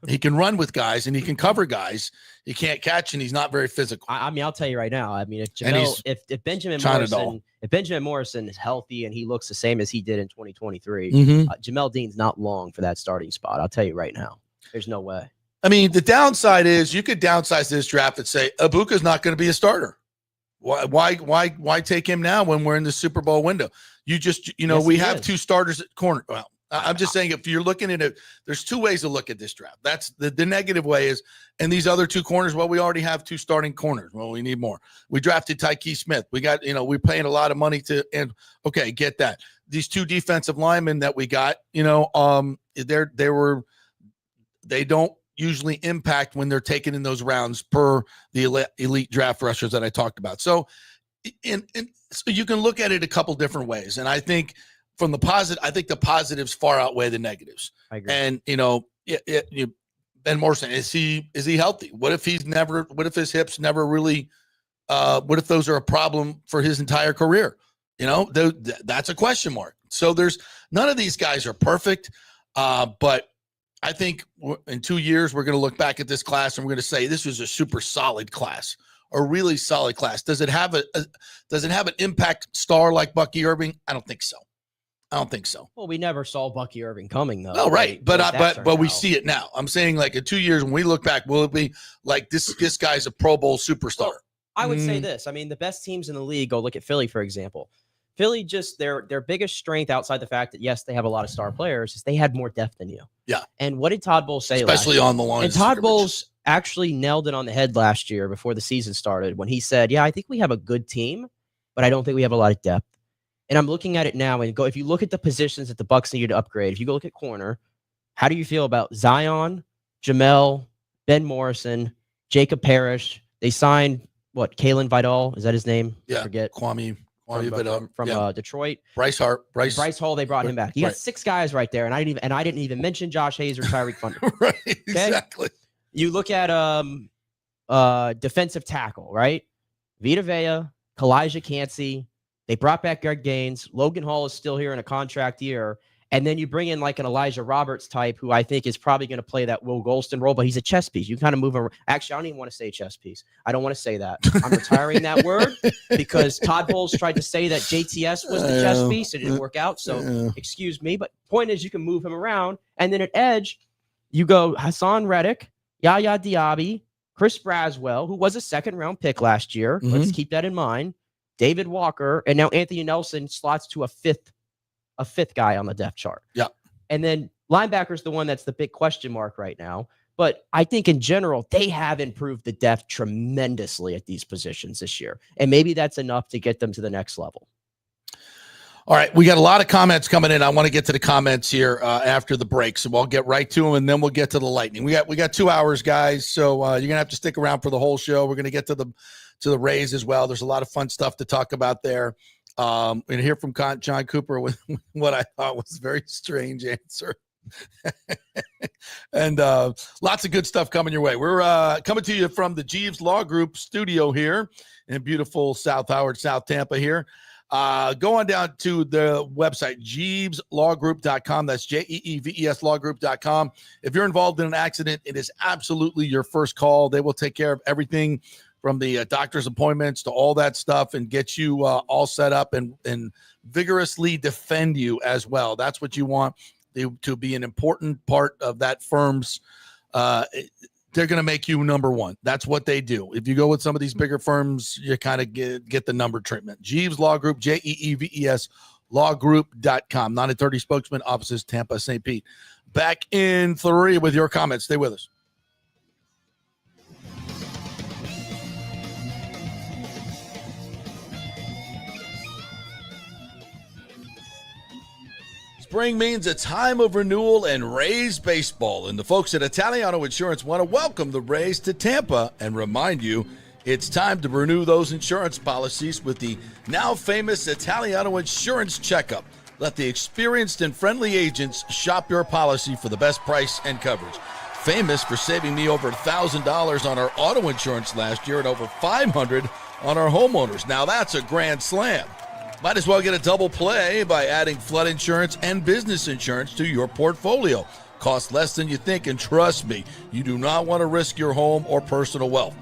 He can run with guys and he can cover guys. He can't catch and he's not very physical. I mean, I'll tell you right now. I mean, if Benjamin Morrison is healthy and he looks the same as he did in 2023, Jamel Dean's not long for that starting spot. I'll tell you right now. There's no way. I mean, the downside is you could downsize this draft and say Ibuka's not going to be a starter. Why take him now when we're in the Super Bowl window? We have two starters at corner. Well, I'm just saying if you're looking at it, there's two ways to look at this draft. That's the negative way is, and these other two corners, well, we already have two starting corners. Well, we need more. We drafted Tyke Smith. We got, we're paying a lot of money okay, get that. These two defensive linemen that we got, they don't usually impact when they're taken in those rounds per the elite draft rushers that I talked about. So, so you can look at it a couple different ways. And I think from the positive, I think the positives far outweigh the negatives. I agree. And, Ben Morrison, is he healthy? What if his hips never really, what if those are a problem for his entire career? That's a question mark. So none of these guys are perfect. But I think in 2 years, we're going to look back at this class and we're going to say this was a super solid class, a really solid class. Does it have an impact star like Bucky Irving? I don't think so. Well, we never saw Bucky Irving coming, though. No, right. But we see it now. I'm saying like in 2 years, when we look back, will it be like this guy's a Pro Bowl superstar? Well, I would say this. I mean, the best teams in the league, go look at Philly, for example. Philly, just their biggest strength outside the fact that, yes, they have a lot of star players, is they had more depth than you. Yeah. And what did Todd Bowles say especially on the line? And Todd Bowles actually nailed it on the head last year before the season started when he said, yeah, I think we have a good team, but I don't think we have a lot of depth. And I'm looking at it now and if you look at the positions that the Bucs needed to upgrade, if you go look at corner, how do you feel about Zion, Jamel, Ben Morrison, Jacob Parrish? They signed Kalen Vidal, is that his name? Yeah. I forget. Kwame from Detroit. Bryce Hall, they brought him back. You got 6 guys right there, and I didn't even mention Josh Hayes or Tyreek Thunder. Right, exactly. You look at defensive tackle, right? Vita Vea, Kalijah Cansey. They brought back Greg Gaines. Logan Hall is still here in a contract year. And then you bring in like an Elijah Roberts type, who I think is probably going to play that Will Golston role, but he's a chess piece. You kind of move him. Actually, I don't even want to say chess piece. I don't want to say that. I'm retiring that word because Todd Bowles tried to say that JTS was the chess piece. It didn't work out. So excuse me. But point is, you can move him around. And then at edge, you go Hassan Reddick, Yaya Diaby, Chris Braswell, who was a second-round pick last year. Let's keep that in mind. David Walker, and now Anthony Nelson slots to a fifth guy on the depth chart. Yeah. And then linebacker's the one that's the big question mark right now. But I think in general, they have improved the depth tremendously at these positions this year. And maybe that's enough to get them to the next level. All right. We got a lot of comments coming in. I want to get to the comments here after the break. So we'll get right to them and then we'll get to the lightning. We got 2 hours, guys. So you're going to have to stick around for the whole show. We're going to get to the Rays as well. There's a lot of fun stuff to talk about there. And hear from John Cooper with what I thought was a very strange answer. And lots of good stuff coming your way. We're coming to you from the Jeeves Law Group studio here in beautiful South Howard, South Tampa here. Go on down to the website, JeevesLawGroup.com. That's JEEVES Lawgroup.com. If you're involved in an accident, it is absolutely your first call. They will take care of everything from the doctor's appointments to all that stuff and get you all set up and vigorously defend you as well. That's what you want to be an important part of that firm's. They're going to make you number one. That's what they do. If you go with some of these bigger firms, you kind of get the number treatment. Jeeves Law Group, JEEVES Lawgroup.com. 930 spokesman, offices, Tampa, St. Pete. Back in 3 with your comments. Stay with us. Spring means a time of renewal and Rays baseball, and the folks at Italiano Insurance want to welcome the Rays to Tampa and remind you it's time to renew those insurance policies with the now famous Italiano Insurance Checkup. Let the experienced and friendly agents shop your policy for the best price and coverage. Famous for saving me over $1,000 on our auto insurance last year and over $500 on our homeowners. Now that's a grand slam. Might as well get a double play by adding flood insurance and business insurance to your portfolio. Costs less than you think, and trust me, you do not want to risk your home or personal wealth.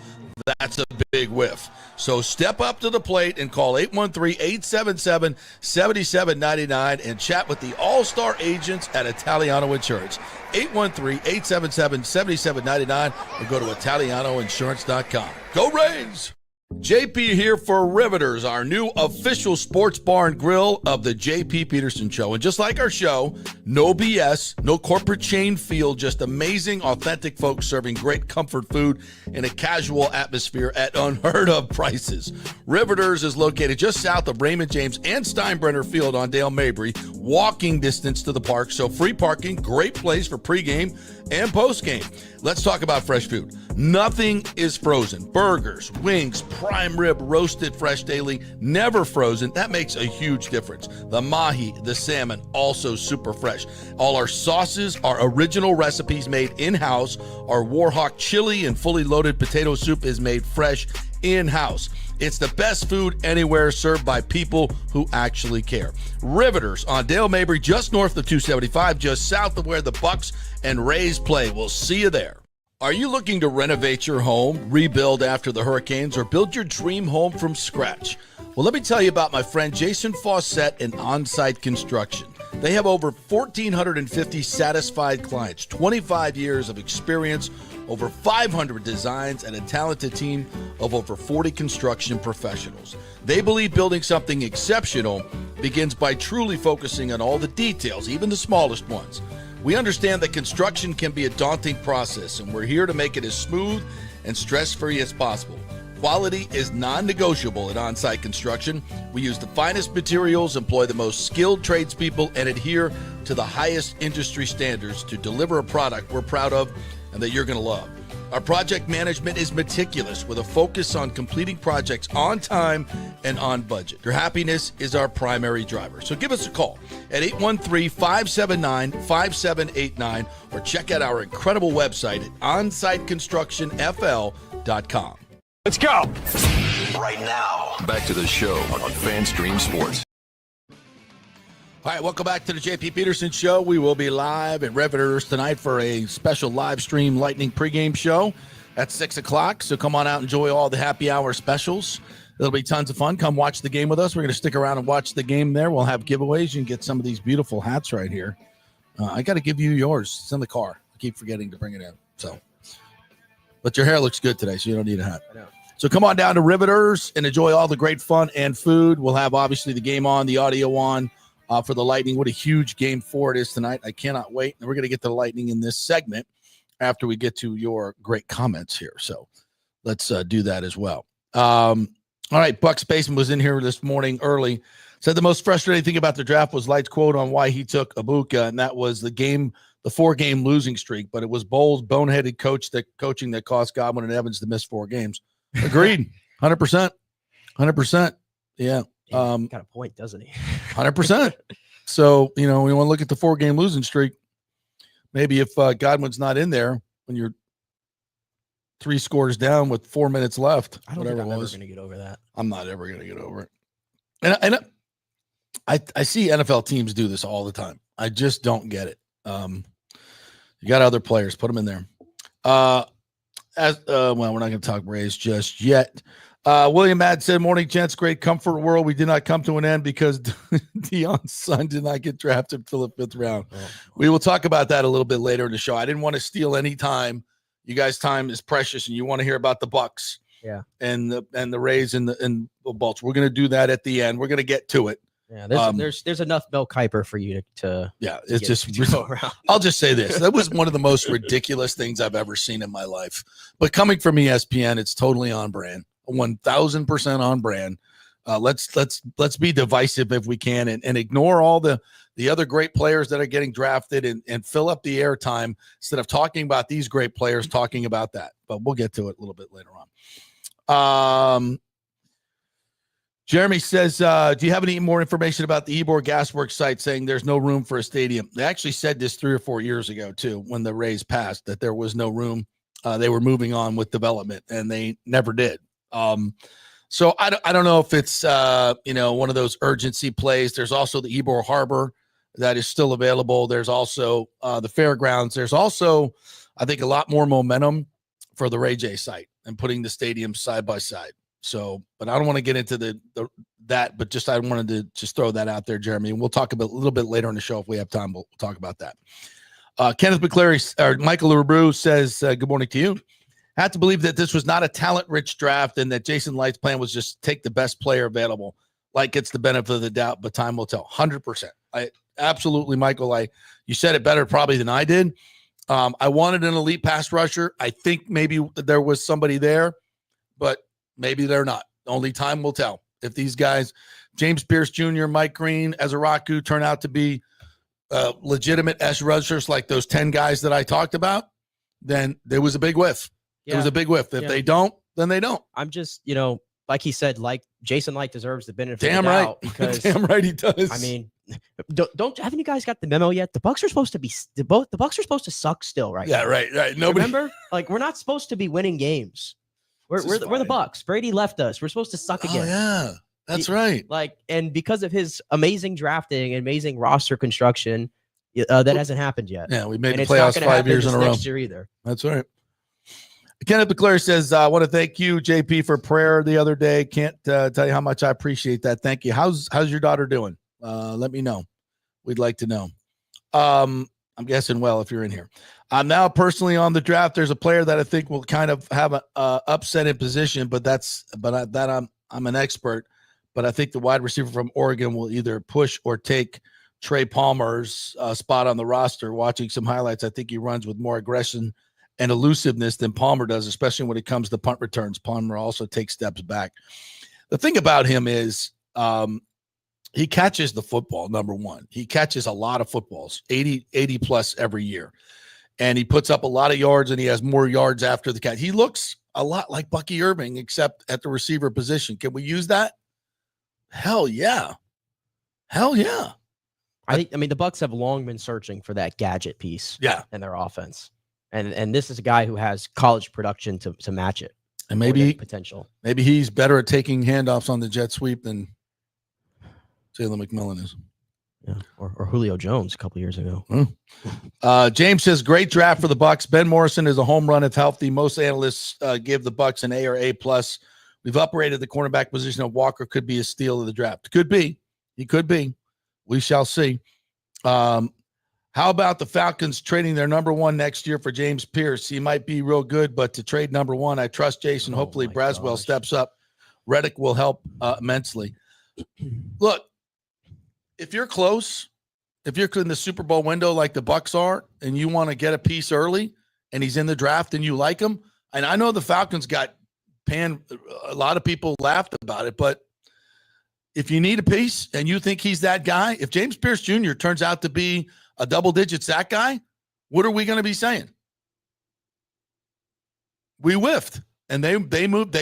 That's a big whiff. So step up to the plate and call 813-877-7799 and chat with the all-star agents at Italiano Insurance. 813-877-7799 or go to italianoinsurance.com. Go Rays! JP here for Riveters, our new official sports bar and grill of the JP Peterson Show. And just like our show, no BS, no corporate chain feel, just amazing, authentic folks serving great comfort food in a casual atmosphere at unheard of prices. Riveters is located just south of Raymond James and Steinbrenner Field on Dale Mabry, walking distance to the park, so free parking, great place for pregame and postgame. Let's talk about fresh food. Nothing is frozen. Burgers, wings, prime rib, roasted fresh daily, never frozen. That makes a huge difference. The mahi, the salmon, also super fresh. All our sauces are original recipes made in-house. Our Warhawk chili and fully loaded potato soup is made fresh in-house. It's the best food anywhere, served by people who actually care. Riveters on Dale Mabry, just north of 275, just south of where the Bucs and Rays play. We'll see you there. Are you looking to renovate your home, rebuild after the hurricanes, or build your dream home from scratch? Well, let me tell you about my friend Jason Fawcett and On-Site Construction. They have over 1,450 satisfied clients, 25 years of experience, over 500 designs, and a talented team of over 40 construction professionals. They believe building something exceptional begins by truly focusing on all the details, even the smallest ones. We understand that construction can be a daunting process, and we're here to make it as smooth and stress-free as possible. Quality is non-negotiable at On-Site Construction. We use the finest materials, employ the most skilled tradespeople, and adhere to the highest industry standards to deliver a product we're proud of and that you're going to love. Our project management is meticulous with a focus on completing projects on time and on budget. Your happiness is our primary driver. So give us a call at 813-579-5789 or check out our incredible website at onsiteconstructionfl.com. Let's go. Right now, back to the show on FanStream Sports. All right, welcome back to the JP Peterson Show. We will be live at Riveters tonight for a special live stream Lightning pregame show at 6 o'clock. So come on out and enjoy all the happy hour specials. It'll be tons of fun. Come watch the game with us. We're going to stick around and watch the game there. We'll have giveaways. You can get some of these beautiful hats right here. I got to give you yours. It's in the car. I keep forgetting to bring it in. But your hair looks good today, so you don't need a hat. So come on down to Riveters and enjoy all the great fun and food. We'll have, obviously, the game on, the audio on. For the Lightning. What a huge game 4 it is tonight. I cannot wait. And we're going to get to the Lightning in this segment after we get to your great comments here. So let's do that as well. All right. Bucs Baseman was in here this morning early. Said the most frustrating thing about the draft was Light's quote on why he took Ibuka, and that was the 4-game losing streak. But it was Bowles' boneheaded coaching that cost Godwin and Evans to miss 4 games. Agreed. 100%. 100%. Yeah. Got a point, doesn't he? 100%. So, we want to look at the 4-game losing streak. Maybe if Godwin's not in there when you're 3 scores down with 4 minutes left, I don't think I'm ever going to get over that. I'm not ever going to get over it. And I see NFL teams do this all the time. I just don't get it. You got other players, put them in there. Well, we're not going to talk Rays just yet. William Mad said, morning, gents, great comfort world. We did not come to an end because Deion's son did not get drafted till the 5th round. We will talk about that a little bit later in the show. I didn't want to steal any time. You guys' time is precious, and you want to hear about the Bucs and the Rays and the Bucs. We're going to do that at the end. We're going to get to it. Yeah, there's enough Mel Kiper for you to it's just go around. I'll just say this. That was one of the most ridiculous things I've ever seen in my life. But coming from ESPN, it's totally on brand. 1,000% on brand. Let's be divisive if we can and ignore all the other great players that are getting drafted and fill up the airtime instead of talking about these great players, talking about that. But we'll get to it a little bit later on. Jeremy says, do you have any more information about the Ybor Gasworks site saying there's no room for a stadium? They actually said this 3 or 4 years ago, too, when the Rays passed, that there was no room. They were moving on with development, and they never did. So I don't know if it's, one of those urgency plays. There's also the Ybor Harbor that is still available. There's also the fairgrounds. There's also, I think, a lot more momentum for the Ray J site and putting the stadiums side by side. So, but I don't want to get into that, but just I wanted to just throw that out there, Jeremy. And we'll talk about a little bit later in the show if we have time. We'll talk about that. Kenneth McClary or Michael LeBrew says, good morning to you. I have to believe that this was not a talent-rich draft and that Jason Light's plan was just take the best player available. Light gets the benefit of the doubt, but time will tell. 100%. Absolutely, Michael. You said it better probably than I did. I wanted an elite pass rusher. I think maybe there was somebody there, but maybe they're not. Only time will tell. If these guys, James Pierce Jr., Mike Green, Ezaraku, turn out to be legitimate edge rushers like those 10 guys that I talked about, then there was a big whiff. Yeah. It was a big whiff. If they don't, then they don't. I'm just, like he said, like Jason Light deserves the benefit of the doubt because damn right he does. I mean, haven't you guys got the memo yet? The Bucs are supposed to be the Bucs are supposed to suck still, right? Yeah, now. right. Nobody remember, like we're not supposed to be winning games. We're the Bucs. Brady left us. We're supposed to suck again. Oh, yeah, that's right. And because of his amazing drafting and amazing roster construction, that hasn't happened yet. Yeah, we made the playoffs 5 years in a row. Next year either. That's right. Kenneth McClure says, I want to thank you, JP, for prayer the other day. Can't tell you how much I appreciate that. Thank you. How's your daughter doing? Let me know. We'd like to know. I'm guessing well if you're in here. I'm now personally on the draft. There's a player that I think will kind of have an upset in position, but I'm an expert. But I think the wide receiver from Oregon will either push or take Trey Palmer's spot on the roster. Watching some highlights, I think he runs with more aggression and elusiveness than Palmer does, especially when it comes to punt returns. Palmer also takes steps back. The thing about him is he catches the football, number one. He catches a lot of footballs, 80 plus every year. And he puts up a lot of yards, and he has more yards after the catch. He looks a lot like Bucky Irving, except at the receiver position. Can we use that? Hell yeah. I mean, the Bucs have long been searching for that gadget piece in their offense. And this is a guy who has college production to match it. And maybe potential. Maybe he's better at taking handoffs on the jet sweep than Jalen McMillan is. Yeah, or Julio Jones a couple years ago. James says, great draft for the Bucs. Ben Morrison is a home run if healthy. Most analysts give the Bucs an A or A+. We've upgraded the cornerback position of Walker. Could be a steal of the draft. Could be. He could be. We shall see. How about the Falcons trading their number one next year for James Pierce? He might be real good, but to trade number one, I trust Jason. Hopefully Braswell steps up. Reddick will help immensely. Look, if you're close, if you're in the Super Bowl window like the Bucs are, and you want to get a piece early, and he's in the draft and you like him, and I know the Falcons got panned. A lot of people laughed about it, but if you need a piece and you think he's that guy, if James Pierce Jr. turns out to be a double-digit sack guy, what are we going to be saying? We whiffed, and they moved.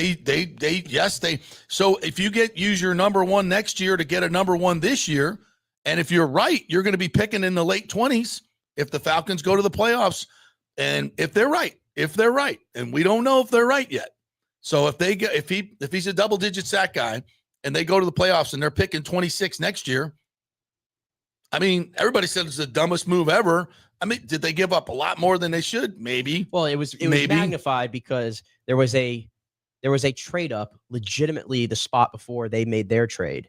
So if you use your number one next year to get a number one this year, and if you're right, you're going to be picking in the late 20s if the Falcons go to the playoffs, and if they're right, and we don't know if they're right yet. So if he's a double-digit sack guy and they go to the playoffs and they're picking 26 next year, I mean, everybody said it's the dumbest move ever. I mean, did they give up a lot more than they should? Maybe. Well, it was magnified because there was a trade up, legitimately the spot before they made their trade,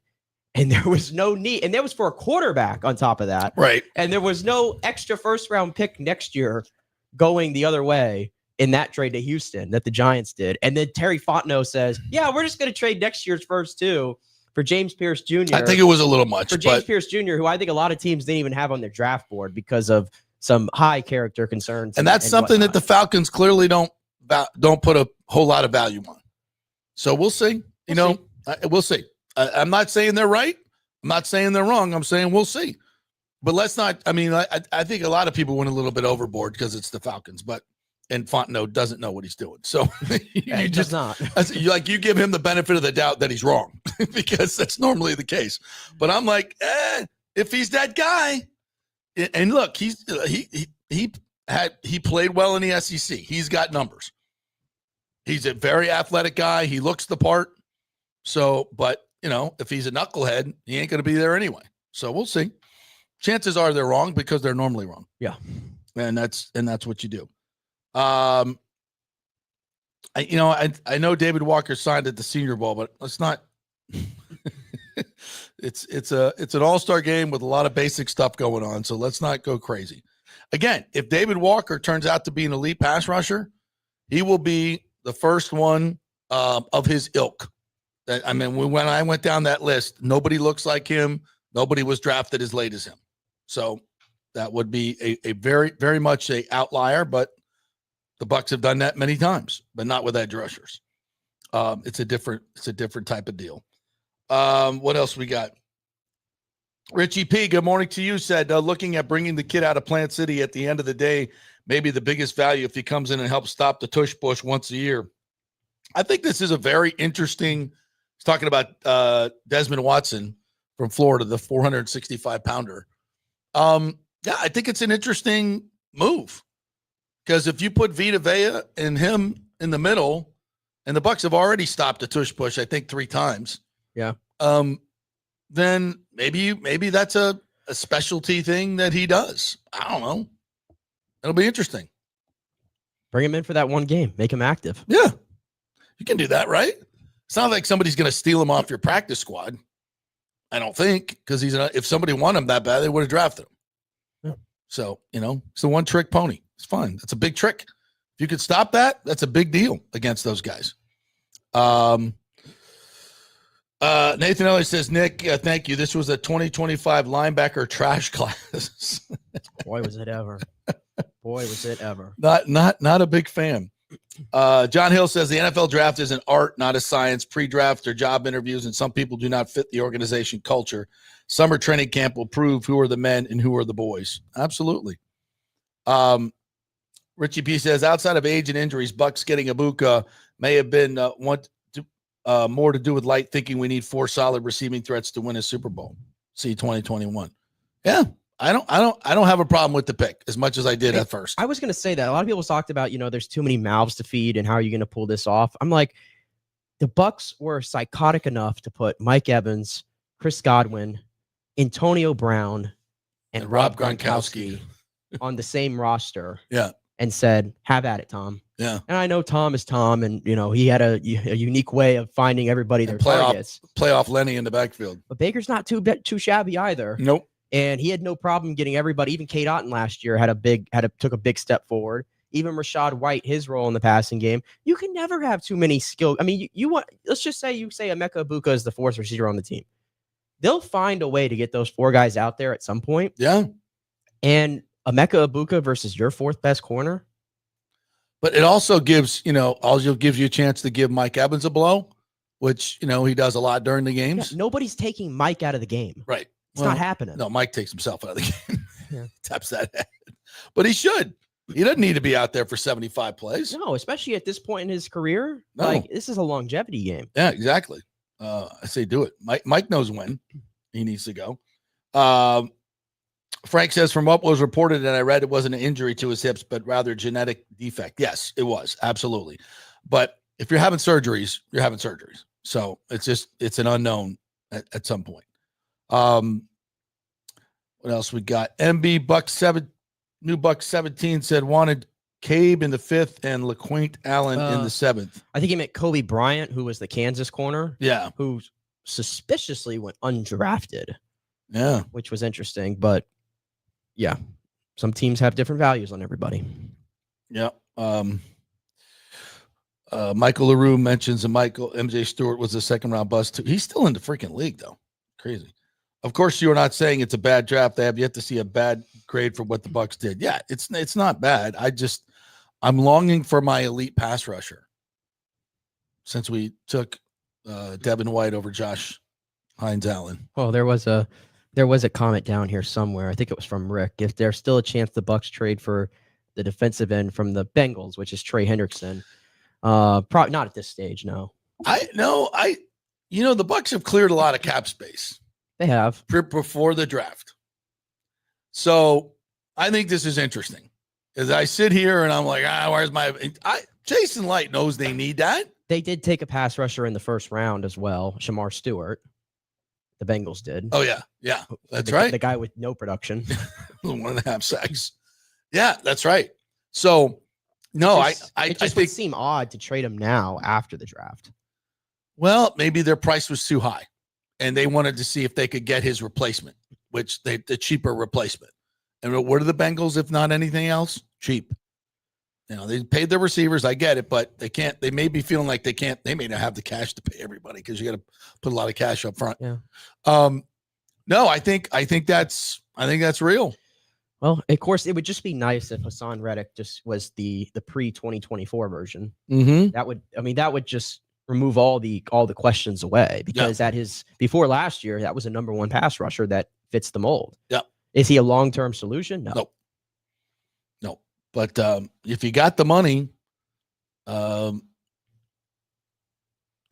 and there was no need, and that was for a quarterback on top of that, right? And there was no extra first round pick next year going the other way in that trade to Houston that the Giants did, and then Terry Fontenot says, "Yeah, we're just going to trade next year's first two." For James Pierce Jr. I think it was a little much. For James Pierce Jr., who I think a lot of teams didn't even have on their draft board because of some high character concerns. And that's something that the Falcons clearly don't put a whole lot of value on. So we'll see. We'll see. I'm not saying they're right. I'm not saying they're wrong. I'm saying we'll see. But let's not. I mean, I think a lot of people went a little bit overboard because it's the Falcons, and Fontenot doesn't know what he's doing. So he does not. You give him the benefit of the doubt that he's wrong because that's normally the case. But I'm like, if he's that guy, and look, he played well in the SEC. He's got numbers. He's a very athletic guy. He looks the part. So, but if he's a knucklehead, he ain't going to be there anyway. So we'll see. chances are they're wrong because they're normally wrong. Yeah. And that's what you do. I know David Walker signed at the Senior Bowl, but let's not. It's an all-star game with a lot of basic stuff going on, so let's not go crazy. Again, if David Walker turns out to be an elite pass rusher, he will be the first one of his ilk. I mean, when I went down that list, nobody looks like him. Nobody was drafted as late as him. So that would be a very, very much a outlier, but the Bucs have done that many times, but not with edge rushers. It's a different type of deal. What else we got? Richie P, good morning to you, said, looking at bringing the kid out of Plant City at the end of the day, maybe the biggest value if he comes in and helps stop the tush push once a year. I think this is a very interesting. He's talking about Desmond Watson from Florida, the 465-pounder. Yeah, I think it's an interesting move because if you put Vita Vea and him in the middle, and the Bucs have already stopped a tush push, I think 3 times. Yeah. Then maybe that's a specialty thing that he does. I don't know. It'll be interesting. Bring him in for that one game. Make him active. Yeah. You can do that, right? It's not like somebody's going to steal him off your practice squad. I don't think, because if somebody wanted him that bad, they would have drafted him. Yeah. So, it's a one-trick pony. It's fine. That's a big trick. If you could stop that, that's a big deal against those guys. Nathan Ellis says, Nick, thank you. This was a 2025 linebacker trash class. Boy, was it ever. Boy, was it ever. Not a big fan. John Hill says the NFL draft is an art, not a science. Pre-draft or job interviews, and some people do not fit the organization culture. Summer training camp will prove who are the men and who are the boys. Absolutely. Richie P says, outside of age and injuries, Bucs getting Ibuka may have been more to do with light thinking we need 4 solid receiving threats to win a Super Bowl. See 2021. Yeah. I don't have a problem with the pick as much as I did at first. I was going to say that a lot of people talked about, there's too many mouths to feed and how are you going to pull this off? I'm like, the Bucs were psychotic enough to put Mike Evans, Chris Godwin, Antonio Brown, and Rob Gronkowski on the same roster. Yeah. And said, have at it, Tom. Yeah. And I know Tom is Tom, and, he had a unique way of finding everybody their targets. Playoff Lenny in the backfield. But Baker's not too shabby either. Nope. And he had no problem getting everybody. Even Kate Otten last year took a big step forward. Even Rashad White, his role in the passing game. You can never have too many skill. I mean, let's just say you say Emeka Ibuka is the 4th receiver on the team. They'll find a way to get those 4 guys out there at some point. Yeah. And Emeka Ibuka versus your 4th best corner. But it also gives, also gives you a chance to give Mike Evans a blow, which, he does a lot during the games. Yeah, nobody's taking Mike out of the game. Right. It's not happening. No, Mike takes himself out of the game. Yeah. Taps that head. But he should. He doesn't need to be out there for 75 plays. No, especially at this point in his career. No. Like, this is a longevity game. Yeah, exactly. I say do it. Mike knows when he needs to go. Frank says, from what was reported and I read, it wasn't an injury to his hips, but rather genetic defect. Yes, it was. Absolutely. But if you're having surgeries, you're having surgeries. So it's an unknown at some point. What else we got? MB Buck 7, new Buck 17 said wanted Cabe in the 5th and LaQuint Allen in the 7th. I think he meant Kobe Bryant, who was the Kansas corner. Yeah. Who suspiciously went undrafted. Yeah. Which was interesting. But yeah, some teams have different values on everybody. Yeah. Michael LaRue mentions that MJ Stewart was a 2nd-round bust too. He's still in the freaking league, though. Crazy. Of course, you are not saying it's a bad draft. They have yet to see a bad grade for what the Bucs did. Yeah, it's not bad. I'm longing for my elite pass rusher since we took Devin White over Josh Hines Allen. Well, there was a comment down here somewhere. I think it was from Rick. If there's still a chance the Bucs trade for the defensive end from the Bengals, which is Trey Hendrickson, probably not at this stage. No. The Bucs have cleared a lot of cap space. They have before the draft. So I think this is interesting. As I sit here and I'm like, where's Jason Light knows they need that. They did take a pass rusher in the 1st round as well, Shamar Stewart. The Bengals did. Oh, yeah. Yeah, that's the, right. The guy with no production. 1.5 sacks. Yeah, that's right. So, no, I think would seem odd to trade him now after the draft. Well, maybe their price was too high, and they wanted to see if they could get his replacement, which the cheaper replacement. And what are the Bengals, if not anything else? Cheap. They paid their receivers. I get it, but they can't. They may be feeling like they can't. They may not have the cash to pay everybody because you got to put a lot of cash up front. Yeah. No, I think that's real. Well, of course, it would just be nice if Hassan Reddick just was the pre-2024 version. Mm-hmm. That would just remove all the questions away, because before last year, that was a number one pass rusher that fits the mold. Yeah. Is he a long-term solution? No. But if you got the money, and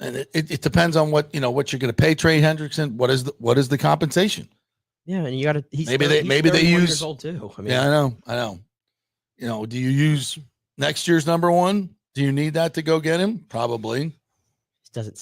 it depends on what you're going to pay Trey Hendrickson. What is the compensation? Yeah, and you got to. Maybe they use. Years old too. I know. Do you use next year's number one? Do you need that to go get him? Probably. It doesn't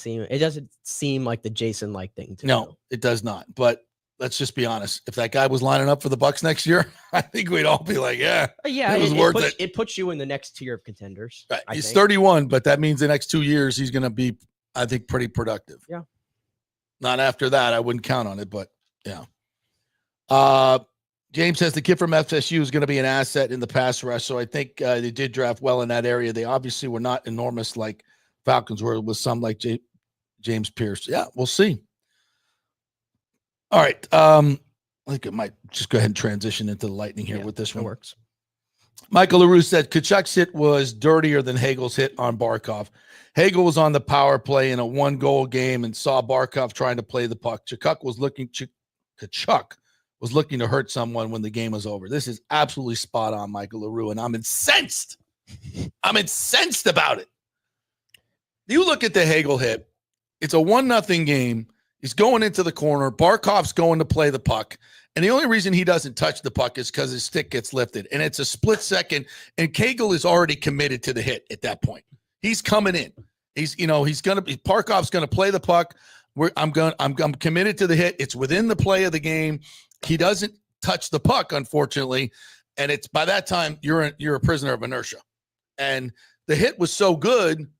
seem like the Jason-like thing to No, do. it does not. But let's just be honest. If that guy was lining up for the Bucs next year, I think we'd all be like, yeah, it was worth it. It puts you in the next tier of contenders. Right. He's 31, but that means the next 2 years he's going to be, I think, pretty productive. Yeah. Not after that. I wouldn't count on it, but yeah. James says the kid from FSU is going to be an asset in the pass rush. So I think they did draft well in that area. They obviously were not enormous like Falcons were with some like James Pierce. Yeah, we'll see. All right. I think I might just go ahead and transition into the Lightning here with this one. Works. Michael LaRue said Tkachuk's hit was dirtier than Hagel's hit on Barkov. Hagel was on the power play in a 1-goal game and saw Barkov trying to play the puck. Tkachuk was looking to hurt someone when the game was over. This is absolutely spot on, Michael LaRue, and I'm incensed. I'm incensed about it. You look at the Hagel hit. It's a 1-0 game. He's going into the corner. Barkov's going to play the puck. And the only reason he doesn't touch the puck is because his stick gets lifted. And it's a split second. And Hagel is already committed to the hit at that point. He's coming in. Barkov's going to play the puck. I'm committed to the hit. It's within the play of the game. He doesn't touch the puck, unfortunately. And it's by that time you're a prisoner of inertia. And the hit was so good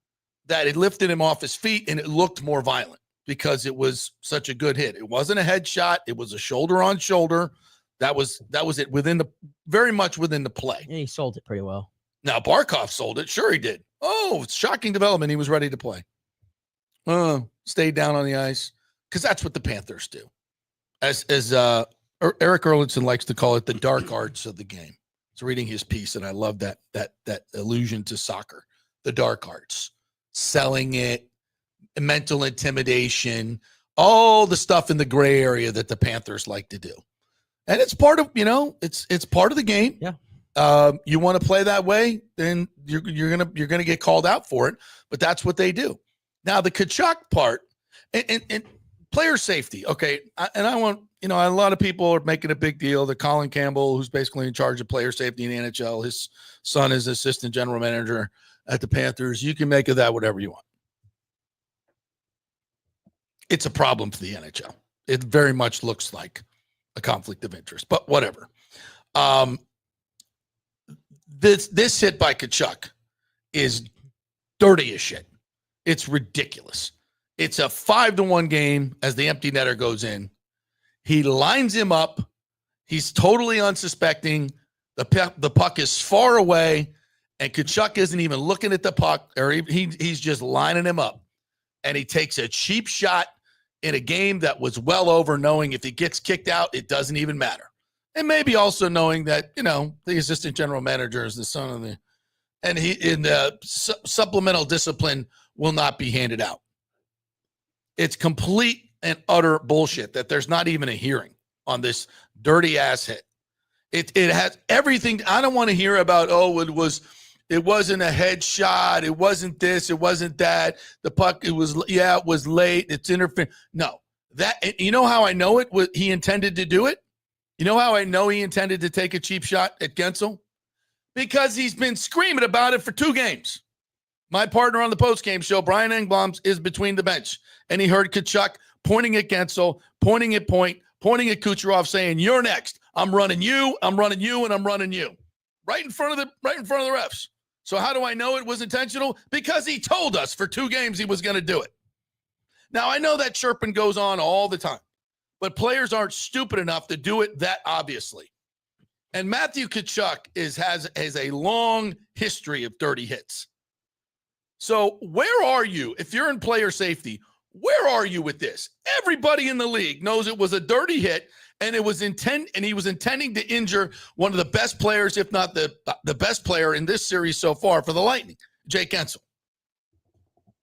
that it lifted him off his feet and it looked more violent because it was such a good hit. It wasn't a headshot. It was a shoulder on shoulder. That was it very much within the play. Yeah, he sold it pretty well. Now Barkov sold it. Sure he did. Oh, shocking development. He was ready to play. Stayed down on the ice because that's what the Panthers do. As Eric Erlinson likes to call it, the dark arts of the game. I was reading his piece, and I love that allusion to soccer. The dark arts, selling it, mental intimidation, all the stuff in the gray area that the Panthers like to do. And it's part of, it's part of the game. Yeah. You want to play that way, then you're gonna get called out for it. But that's what they do. Now the Tkachuk part and player safety. Okay, I want a lot of people are making a big deal that Colin Campbell, who's basically in charge of player safety in the NHL, his son is assistant general manager at the Panthers. You can make of that whatever you want. It's a problem for the NHL. It very much looks like a conflict of interest, but whatever. This hit by Tkachuk is dirty as shit. It's ridiculous. It's a 5-1 game as the empty netter goes in. He lines him up. He's totally unsuspecting. The puck is far away, and Tkachuk isn't even looking at the puck, or he's just lining him up. And he takes a cheap shot in a game that was well over, knowing if he gets kicked out, it doesn't even matter. And maybe also knowing that, the assistant general manager is the son of and he in the supplemental discipline will not be handed out. It's complete and utter bullshit that there's not even a hearing on this dirty ass hit. It has everything. I don't want to hear about, it wasn't a headshot. It wasn't this. It wasn't that. The puck, it was late. It's interference. No, you know how I know he intended to do it? You know how I know he intended to take a cheap shot at Gensel? Because he's been screaming about it for 2 games. My partner on the postgame show, Brian Engblom, is between the bench, and he heard Tkachuk pointing at Gensel, pointing at Kucherov, saying, "You're next. I'm running you, and I'm running you." Right in front of the refs. So how do I know it was intentional? Because he told us for 2 games he was going to do it. Now, I know that chirping goes on all the time, but players aren't stupid enough to do it that obviously. And Matthew Tkachuk has a long history of dirty hits. So where are you? If you're in player safety, where are you with this? Everybody in the league knows it was a dirty hit, and he was intending to injure one of the best players, if not the best player in this series so far for the Lightning, Jake Gensel.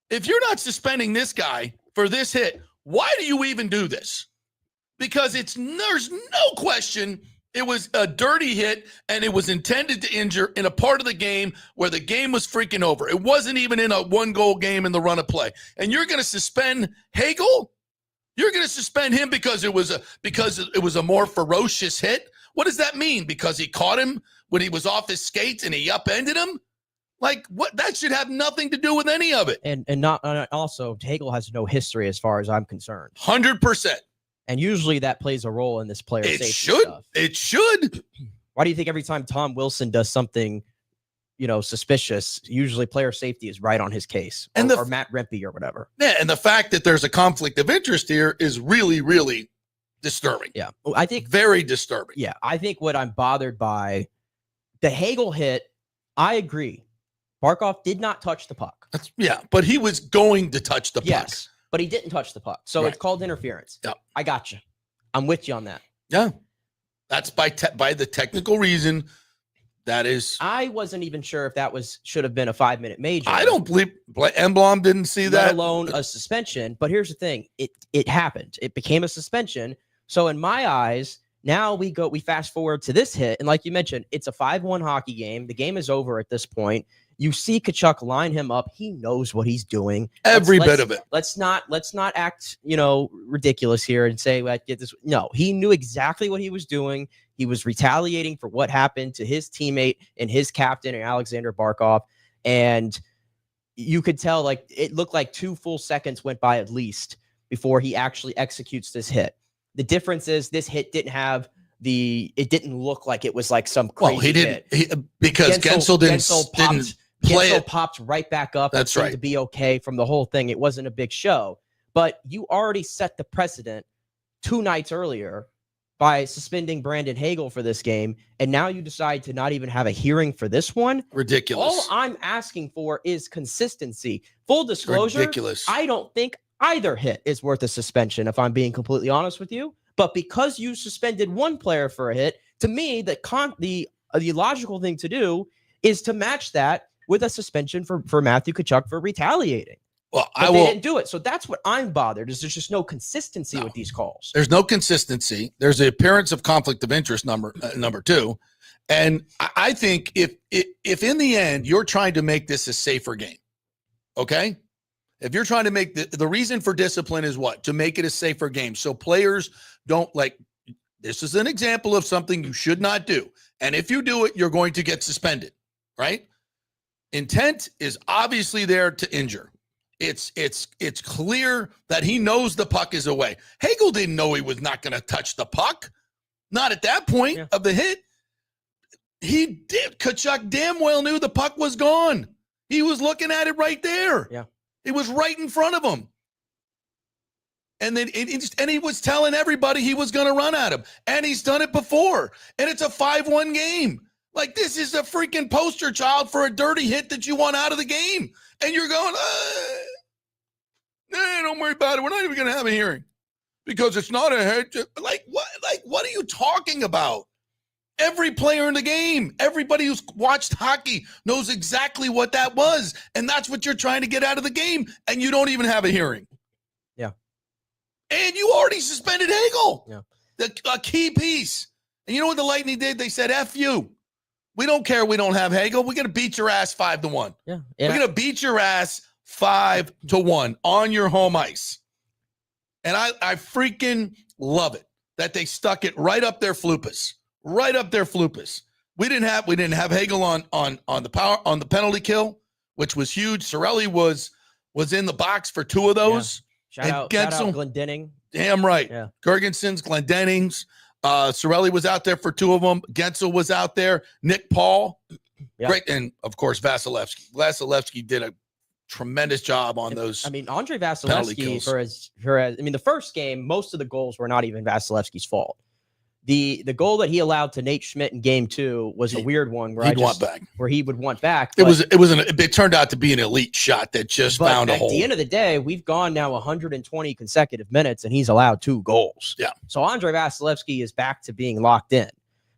If you're not suspending this guy for this hit, why do you even do this? Because there's no question it was a dirty hit, and it was intended to injure in a part of the game where the game was freaking over. It wasn't even in a 1-goal game in the run of play. And you're going to suspend Hagel? You're going to suspend him because it was a more ferocious hit? What does that mean? Because he caught him when he was off his skates and he upended him? Like, what? That should have nothing to do with any of it. And also, Hagel has no history as far as I'm concerned. 100%. And usually that plays a role in this player safety stuff. It should. Why do you think every time Tom Wilson does something, suspicious, usually player safety is right on his case, or Matt Rempe or whatever? Yeah, and the fact that there's a conflict of interest here is really, really disturbing. Yeah, I think very disturbing. Yeah, I think what I'm bothered by, the Hagel hit, I agree. Barkov did not touch the puck. But he was going to touch the puck. Yes. But he didn't touch the puck. So It's called interference. Yeah. I got you. I'm with you on that. Yeah. That's by the technical reason that is. I wasn't even sure if that should have been a 5-minute major. I don't believe Emblom didn't see that. Let alone a suspension. But here's the thing. It happened. It became a suspension. So in my eyes, now we fast forward to this hit. And like you mentioned, it's a 5-1 hockey game. The game is over at this point. You see Tkachuk line him up. He knows what he's doing. Every bit of it. Let's not act, ridiculous here and say, "Well, get this." No, he knew exactly what he was doing. He was retaliating for what happened to his teammate and his captain, and Alexander Barkov. And you could tell, like, it looked like 2 full seconds went by at least before he actually executes this hit. The difference is this hit didn't have it didn't look like it was like some crazy he didn't hit. Because Gensel didn't play it. Popped right back up. That's right. To be okay from the whole thing. It wasn't a big show, but you already set the precedent 2 nights earlier by suspending Brandon Hagel for this game, and now you decide to not even have a hearing for this one. Ridiculous. All I'm asking for is consistency. Full disclosure. Ridiculous. I don't think either hit is worth a suspension, if I'm being completely honest with you. But because you suspended one player for a hit, to me, the logical thing to do is to match that with a suspension for Matthew Tkachuk for retaliating. Well, they didn't do it. So that's what I'm bothered, is there's just no consistency with these calls. There's no consistency. There's the appearance of conflict of interest, number 2. And I think if in the end you're trying to make this a safer game, okay? If you're trying to make the reason for discipline is what? To make it a safer game. So players don't this is an example of something you should not do. And if you do it, you're going to get suspended, right? Intent is obviously there to injure. It's clear that he knows the puck is away. Hagel didn't know he was not going to touch the puck. Not at that point of the hit. He did. Tkachuk damn well knew the puck was gone. He was looking at it right there. Yeah. It was right in front of him. And then he was telling everybody he was going to run at him. And he's done it before. And it's a 5-1 game. Like, this is a freaking poster child for a dirty hit that you want out of the game. And you're going, don't worry about it. We're not even going to have a hearing because it's not a hit. Like, what? Like, what are you talking about? Every player in the game, everybody who's watched hockey knows exactly what that was. And that's what you're trying to get out of the game. And you don't even have a hearing. Yeah. And you already suspended Hagel. Yeah. A key piece. And you know what the Lightning did? They said, F you. We don't care. We don't have Hagel. We're going to beat your ass 5-1. Yeah. We're going to beat your ass 5-1 on your home ice. And I freaking love it that they stuck it right up their flupus. Right up their flupus. We didn't have Hagel on the penalty kill, which was huge. Cirelli was in the box for 2 of those. Shout out Glendenning. Damn right. Yeah. Gergensons, Glendennings. Cirelli was out there for 2 of them. Gensel was out there. Nick Paul. Yep. Great. And, of course, Vasilevsky. Vasilevsky did a tremendous job on those. I mean, Andre penalty Vasilevsky, kills. the first game, most of the goals were not even Vasilevsky's fault. The goal that he allowed to Nate Schmidt in game 2 was a weird one where he would want back. It turned out to be an elite shot that just found a hole. At the end of the day, we've gone now 120 consecutive minutes and he's allowed 2 goals. Yeah. So Andre Vasilevsky is back to being locked in.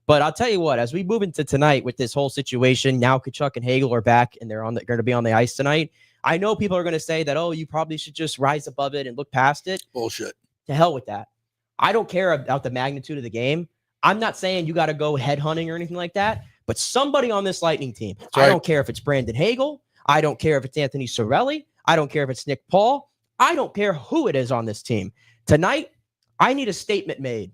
But I'll tell you what, as we move into tonight with this whole situation, now Tkachuk and Hagel are back and they're going to be on the ice tonight. I know people are going to say that, oh, you probably should just rise above it and look past it. Bullshit. To hell with that. I don't care about the magnitude of the game. I'm not saying you got to go headhunting or anything like that, but somebody on this Lightning team, I don't care if it's Brandon Hagel. I don't care if it's Anthony Cirelli. I don't care if it's Nick Paul. I don't care who it is on this team. Tonight, I need a statement made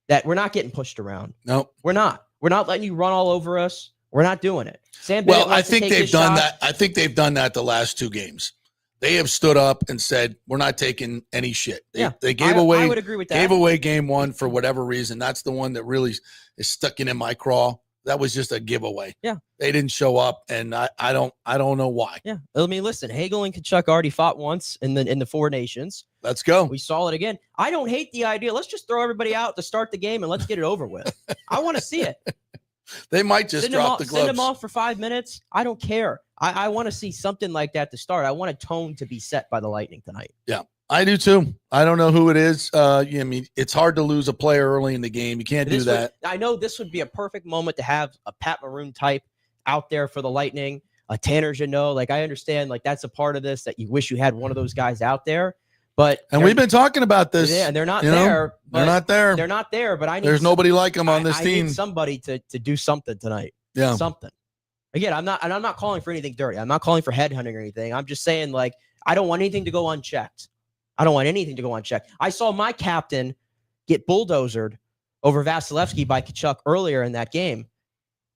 that we're not getting pushed around. No, we're not. We're not letting you run all over us. We're not doing it. I think they've done that. I think they've done that the last 2 games. They have stood up and said, we're not taking any shit. They gave away. I would agree with that. Gave away game 1 for whatever reason. That's the one that really is stuck in my craw. That was just a giveaway. Yeah. They didn't show up, and I don't know why. Yeah. I mean, listen, Hagel and Tkachuk already fought once in the 4 nations. Let's go. We saw it again. I don't hate the idea. Let's just throw everybody out to start the game and let's get it over with. I want to see it. They might just drop the gloves. Send them off for 5 minutes. I don't care. I want to see something like that to start. I want a tone to be set by the Lightning tonight. Yeah, I do too. I don't know who it is. I mean, it's hard to lose a player early in the game. You can't do that. I know this would be a perfect moment to have a Pat Maroon type out there for the Lightning, a Tanner Jeannot. Like, I understand, like, that's a part of this that you wish you had one of those guys out there. And we've been talking about this. Yeah, and they're not there. They're not there. They're not there, but there's nobody like them on this team. I need somebody to do something tonight. Yeah. Something. Again, I'm not calling for anything dirty. I'm not calling for headhunting or anything. I'm just saying, like, I don't want anything to go unchecked. I don't want anything to go unchecked. I saw my captain get bulldozered over Vasilevsky by Tkachuk earlier in that game.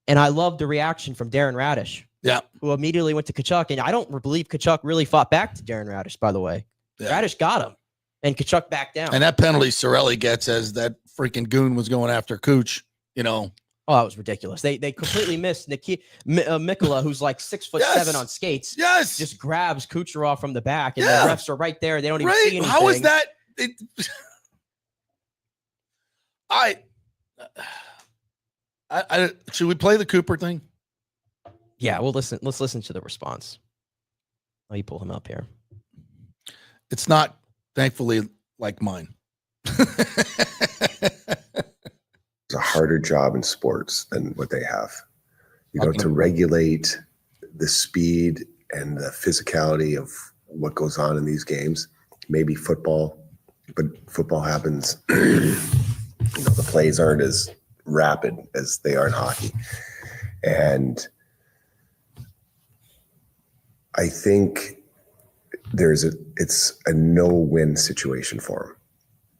And I loved the reaction from Darren Radish. Yeah. Who immediately went to Tkachuk. And I don't believe Tkachuk really fought back to Darren Radish, by the way. Yeah. Radish got him. And Tkachuk backed down. And that penalty Cirelli gets as that freaking goon was going after Cooch, Oh, that was ridiculous. They completely missed Mikkola, who's like 6'7" on skates. Yes. Just grabs Kucherov from the back, and the refs are right there. They don't even see anything. How is that? Should we play the Cooper thing? Yeah, let's listen to the response. Let me pull him up here. It's not, thankfully, like mine. It's a harder job in sports than what they have. To regulate the speed and the physicality of what goes on in these games. Maybe football, but football happens. The plays aren't as rapid as they are in hockey. And I think it's a no-win situation for them,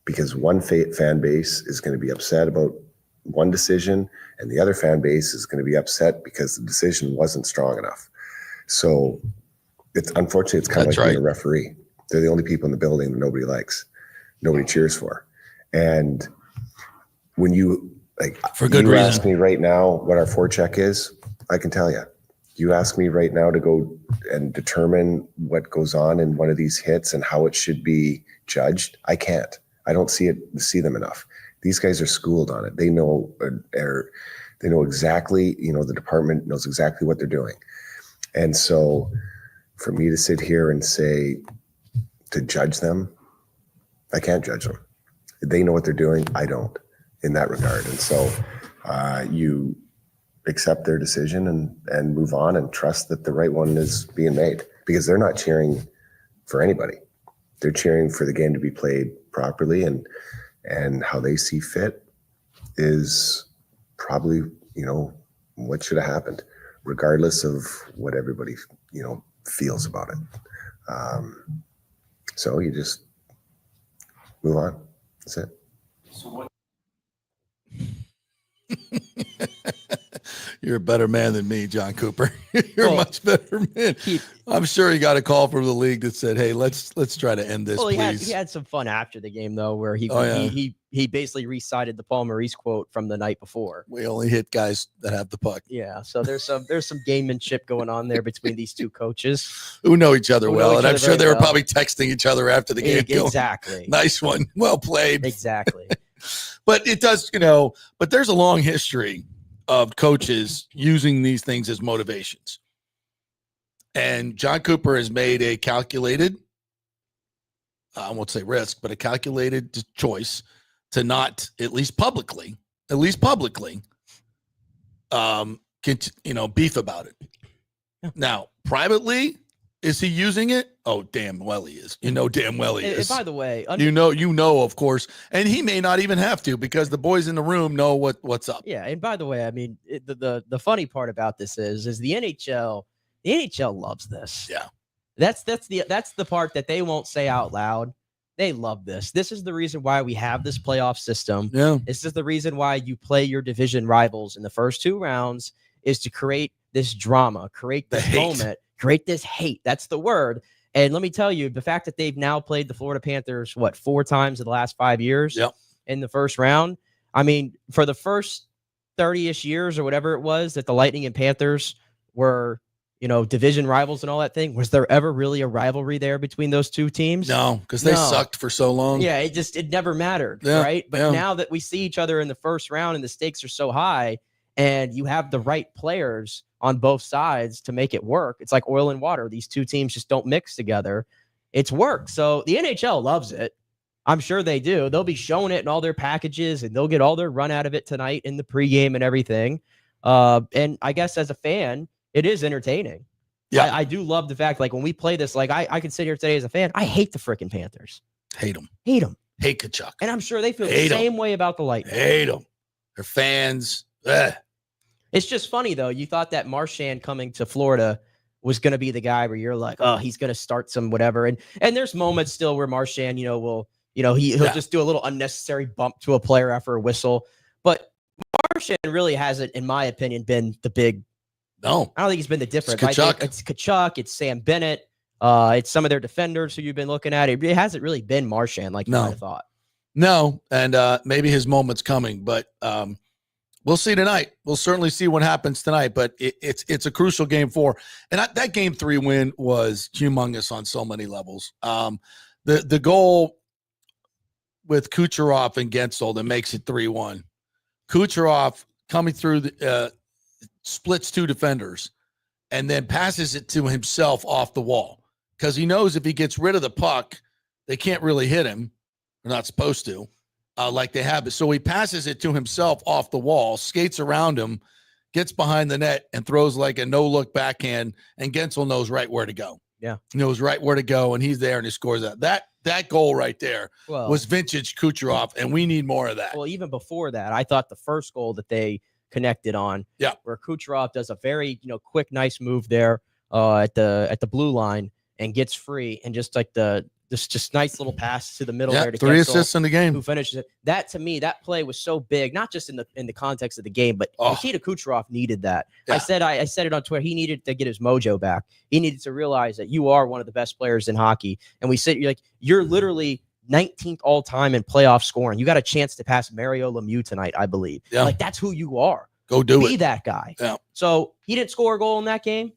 because one fan base is going to be upset about one decision, and the other fan base is going to be upset because the decision wasn't strong enough. So unfortunately, it's kind of like being a referee. They're the only people in the building that nobody likes, nobody cheers for. And when you ask me right now what our forecheck is, I can tell you. You ask me right now to go and determine what goes on in one of these hits and how it should be judged. I can't. I don't see them enough. These guys are schooled on it. They know, they know exactly, the department knows exactly what they're doing. And so for me to sit here and say, to judge them, I can't judge them. They know what they're doing. I don't, in that regard. And so you accept their decision and move on and trust that the right one is being made, because they're not cheering for anybody. They're cheering for the game to be played properly, and how they see fit is probably, what should have happened, regardless of what everybody, feels about it. So you just move on. That's it. You're a better man than me, John Cooper. You're a Well, much better man. I'm sure he got a call from the league that said, "Hey, let's try to end this, Well, please." he had some fun after the game though, where he basically recited the Paul Maurice quote from the night before. We only hit guys that have the puck. Yeah, so there's some gamemanship going on there between these two coaches Who know each other well, and I'm sure they were well. probably texting each other after the game. Exactly. Nice one. Well played. Exactly. But it does, but there's a long history of coaches using these things as motivations. And John Cooper has made a calculated, I won't say risk, but a calculated choice to not, at least publicly, beef about it. Yeah. Now, privately, is he using it? Oh, damn well he is. Damn well he is. And by the way, you know, of course, and he may not even have to because the boys in the room know what's up. Yeah, and by the way, I mean the funny part about this is the NHL. The NHL loves this. Yeah, that's the part that they won't say out loud. They love this. This is the reason why we have this playoff system. Yeah, this is the reason why you play your division rivals in the first 2 rounds is to create this drama, create this moment, create this hate. That's the word. And let me tell you, the fact that they've now played the Florida Panthers, 4 times in the last 5 years in the first round. I mean, for the first 30-ish years or whatever it was that the Lightning and Panthers were, division rivals and all that thing, was there ever really a rivalry there between those two teams? No, because they sucked for so long. Yeah, it never mattered, right? But now that we see each other in the first round and the stakes are so high and you have the right players on both sides to make it work. It's like oil and water. These two teams just don't mix together. It's work. So the NHL loves it. I'm sure they do. They'll be showing it in all their packages and they'll get all their run out of it tonight in the pregame and everything. And I guess as a fan, it is entertaining. Yeah. I do love the fact, like when we play this, like I can sit here today as a fan. I hate the freaking Panthers. Hate them. Hate them. Hate Tkachuk. And I'm sure they feel the same way about the Lightning. Hate them. They're fans. Ugh. It's just funny, though. You thought that Marchand coming to Florida was going to be the guy where you're like, oh, he's going to start some whatever. And there's moments still where Marchand, he'll just do a little unnecessary bump to a player after a whistle. But Marchand really hasn't, in my opinion, been the big. No. I don't think he's been the difference. It's Tkachuk. It's Tkachuk. It's Sam Bennett. It's some of their defenders who you've been looking at. It hasn't really been Marchand like you might have thought. No, and maybe his moment's coming, but we'll see tonight. We'll certainly see what happens tonight, but it's a crucial game 4. And that game 3 win was humongous on so many levels. The goal with Kucherov and Gensel that makes it 3-1. Kucherov coming through the splits 2 defenders and then passes it to himself off the wall because he knows if he gets rid of the puck, they can't really hit him. They're not supposed to. Like they have. So he passes it to himself off the wall, skates around him, gets behind the net, and throws like a no-look backhand, and Gensel knows right where to go. Yeah. He knows right where to go, and he's there, and he scores that. That goal right there was vintage Kucherov, and we need more of that. Well, even before that, I thought the first goal that they connected on, where Kucherov does a very, quick, nice move there at the blue line and gets free, and just like just nice little pass to the middle there to 3 Gensel, assists in the game. Who finishes it. That, to me, that play was so big, not just in the context of the game, but Nikita Kucherov needed that. Yeah. I said it on Twitter. He needed to get his mojo back. He needed to realize that you are one of the best players in hockey. And you're literally 19th all time in playoff scoring. You got a chance to pass Mario Lemieux tonight, I believe. Yeah. Like that's who you are. Go do it. Be that guy. Yeah. So he didn't score a goal in that game.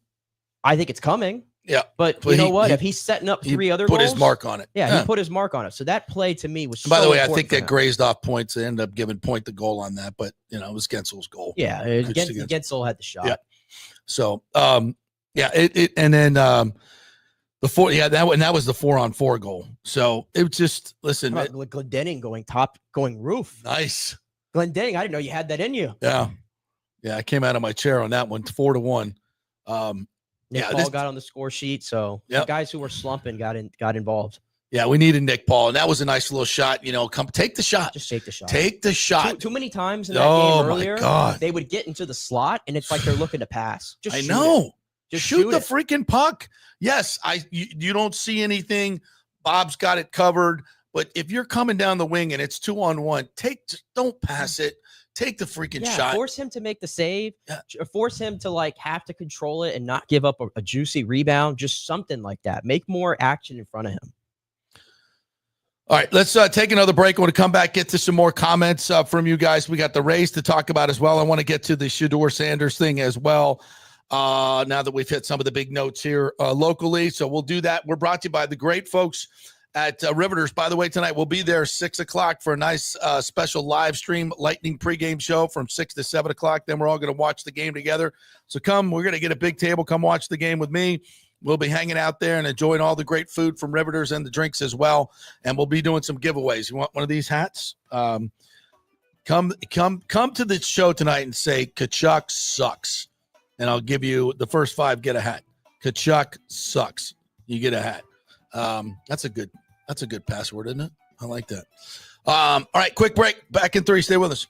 I think it's coming. Yeah. But you know what? If he's setting up 3 other goals. Put his mark on it. Yeah, he put his mark on it. So that play to me was By the way, I think that grazed off points. They ended up giving point the goal on that, but it was Gensel's goal. Yeah, Gensel had the shot. Yeah. So and then the 4, that was the 4-on-4 goal. So it was just listen. Glendening going roof. Nice. Glendening, I didn't know you had that in you. Yeah. Yeah, I came out of my chair on that one, 4-1. Nick Paul got on the score sheet, so the guys who were slumping got involved. Yeah, we needed Nick Paul, and that was a nice little shot. Come take the shot. Just take the shot. Take the shot. Too many times in that game earlier, my God. They would get into the slot, and it's like they're looking to pass. Just shoot the freaking puck. Yes, you don't see anything. Bob's got it covered, but if you're coming down the wing and it's 2-on-1, don't pass it. Take the freaking shot. Force him to make the save. Yeah. Force him to like have to control it and not give up a juicy rebound. Just something like that. Make more action in front of him. All right, let's take another break. I want to come back, get to some more comments from you guys. We got the Rays to talk about as well. I want to get to the Shedeur Sanders thing as well. Now that we've hit some of the big notes here locally. So we'll do that. We're brought to you by the great folks at Riveters. By the way, tonight we'll be there 6 o'clock for a nice special live stream Lightning pregame show from 6 to 7 o'clock. Then we're all going to watch the game together. So come, we're going to get a big table. Come watch the game with me. We'll be hanging out there and enjoying all the great food from Riveters and the drinks as well. And we'll be doing some giveaways. You want one of these hats? Come to the show tonight and say Tkachuk sucks. And I'll give you the first 5 get a hat. Tkachuk sucks. You get a hat. That's a good password, isn't it? I like that. All right, quick break. Back in 3. Stay with us.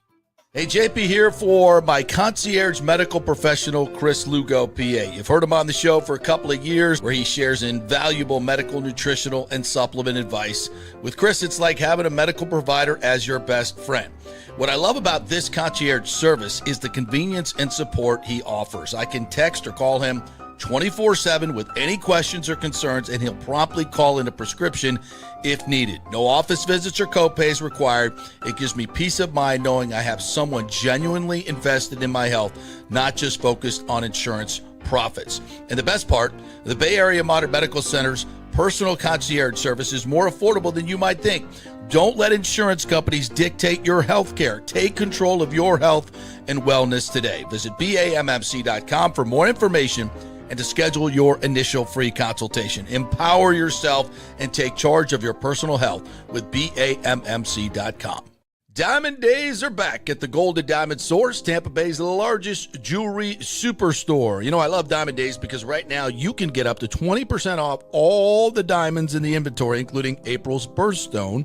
Hey, JP here for my concierge medical professional, Chris Lugo, PA. You've heard him on the show for a couple of years where he shares invaluable medical, nutritional, and supplement advice. With Chris, it's like having a medical provider as your best friend. What I love about this concierge service is the convenience and support he offers. I can text or call him 24/7 with any questions or concerns, and he'll promptly call in a prescription if needed. No office visits or copays required. It gives me peace of mind knowing I have someone genuinely invested in my health, not just focused on insurance profits. And the best part, the Bay Area Modern Medical Center's personal concierge service is more affordable than you might think. Don't let insurance companies dictate your health care. Take control of your health and wellness today. Visit BAMMC.com for more information and to schedule your initial free consultation. Empower yourself and take charge of your personal health with BAMMC.com. Diamond Days are back at the Golden Diamond Source, Tampa Bay's largest jewelry superstore. You know, I love Diamond Days because right now you can get up to 20% off all the diamonds in the inventory, including April's birthstone.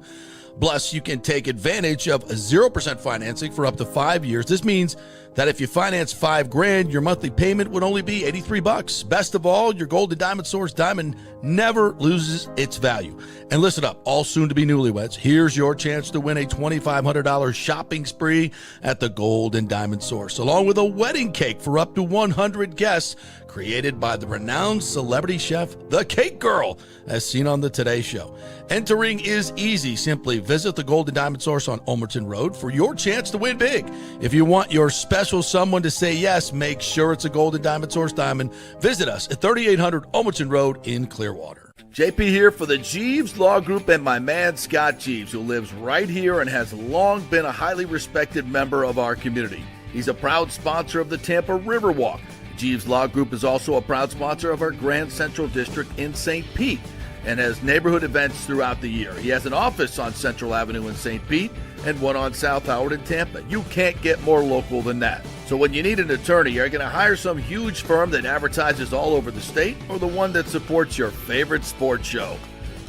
Plus, you can take advantage of 0% financing for up to 5 years. This means that if you finance $5,000, your monthly payment would only be $83. Best of all, your Golden Diamond Source diamond never loses its value. And listen up, all soon-to-be newlyweds, here's your chance to win a $2,500 shopping spree at the Golden Diamond Source, along with a wedding cake for up to 100 guests, created by the renowned celebrity chef, The Cake Girl, as seen on the Today Show. Entering is easy. Simply visit the Golden Diamond Source on Ulmerton Road for your chance to win big. If you want your special someone to say yes, make sure it's a Golden Diamond Source diamond. Visit us at 3800 Ulmerton Road in Clearwater. JP here for the Jeeves Law Group and my man Scott Jeeves, who lives right here and has long been a highly respected member of our community. He's a proud sponsor of the Tampa Riverwalk. Jeeves Law Group is also a proud sponsor of our Grand Central District in St. Pete and has neighborhood events throughout the year. He has an office on Central Avenue in St. Pete and one on South Howard in Tampa. You can't get more local than that. So when you need an attorney, you're going to hire some huge firm that advertises all over the state or the one that supports your favorite sports show.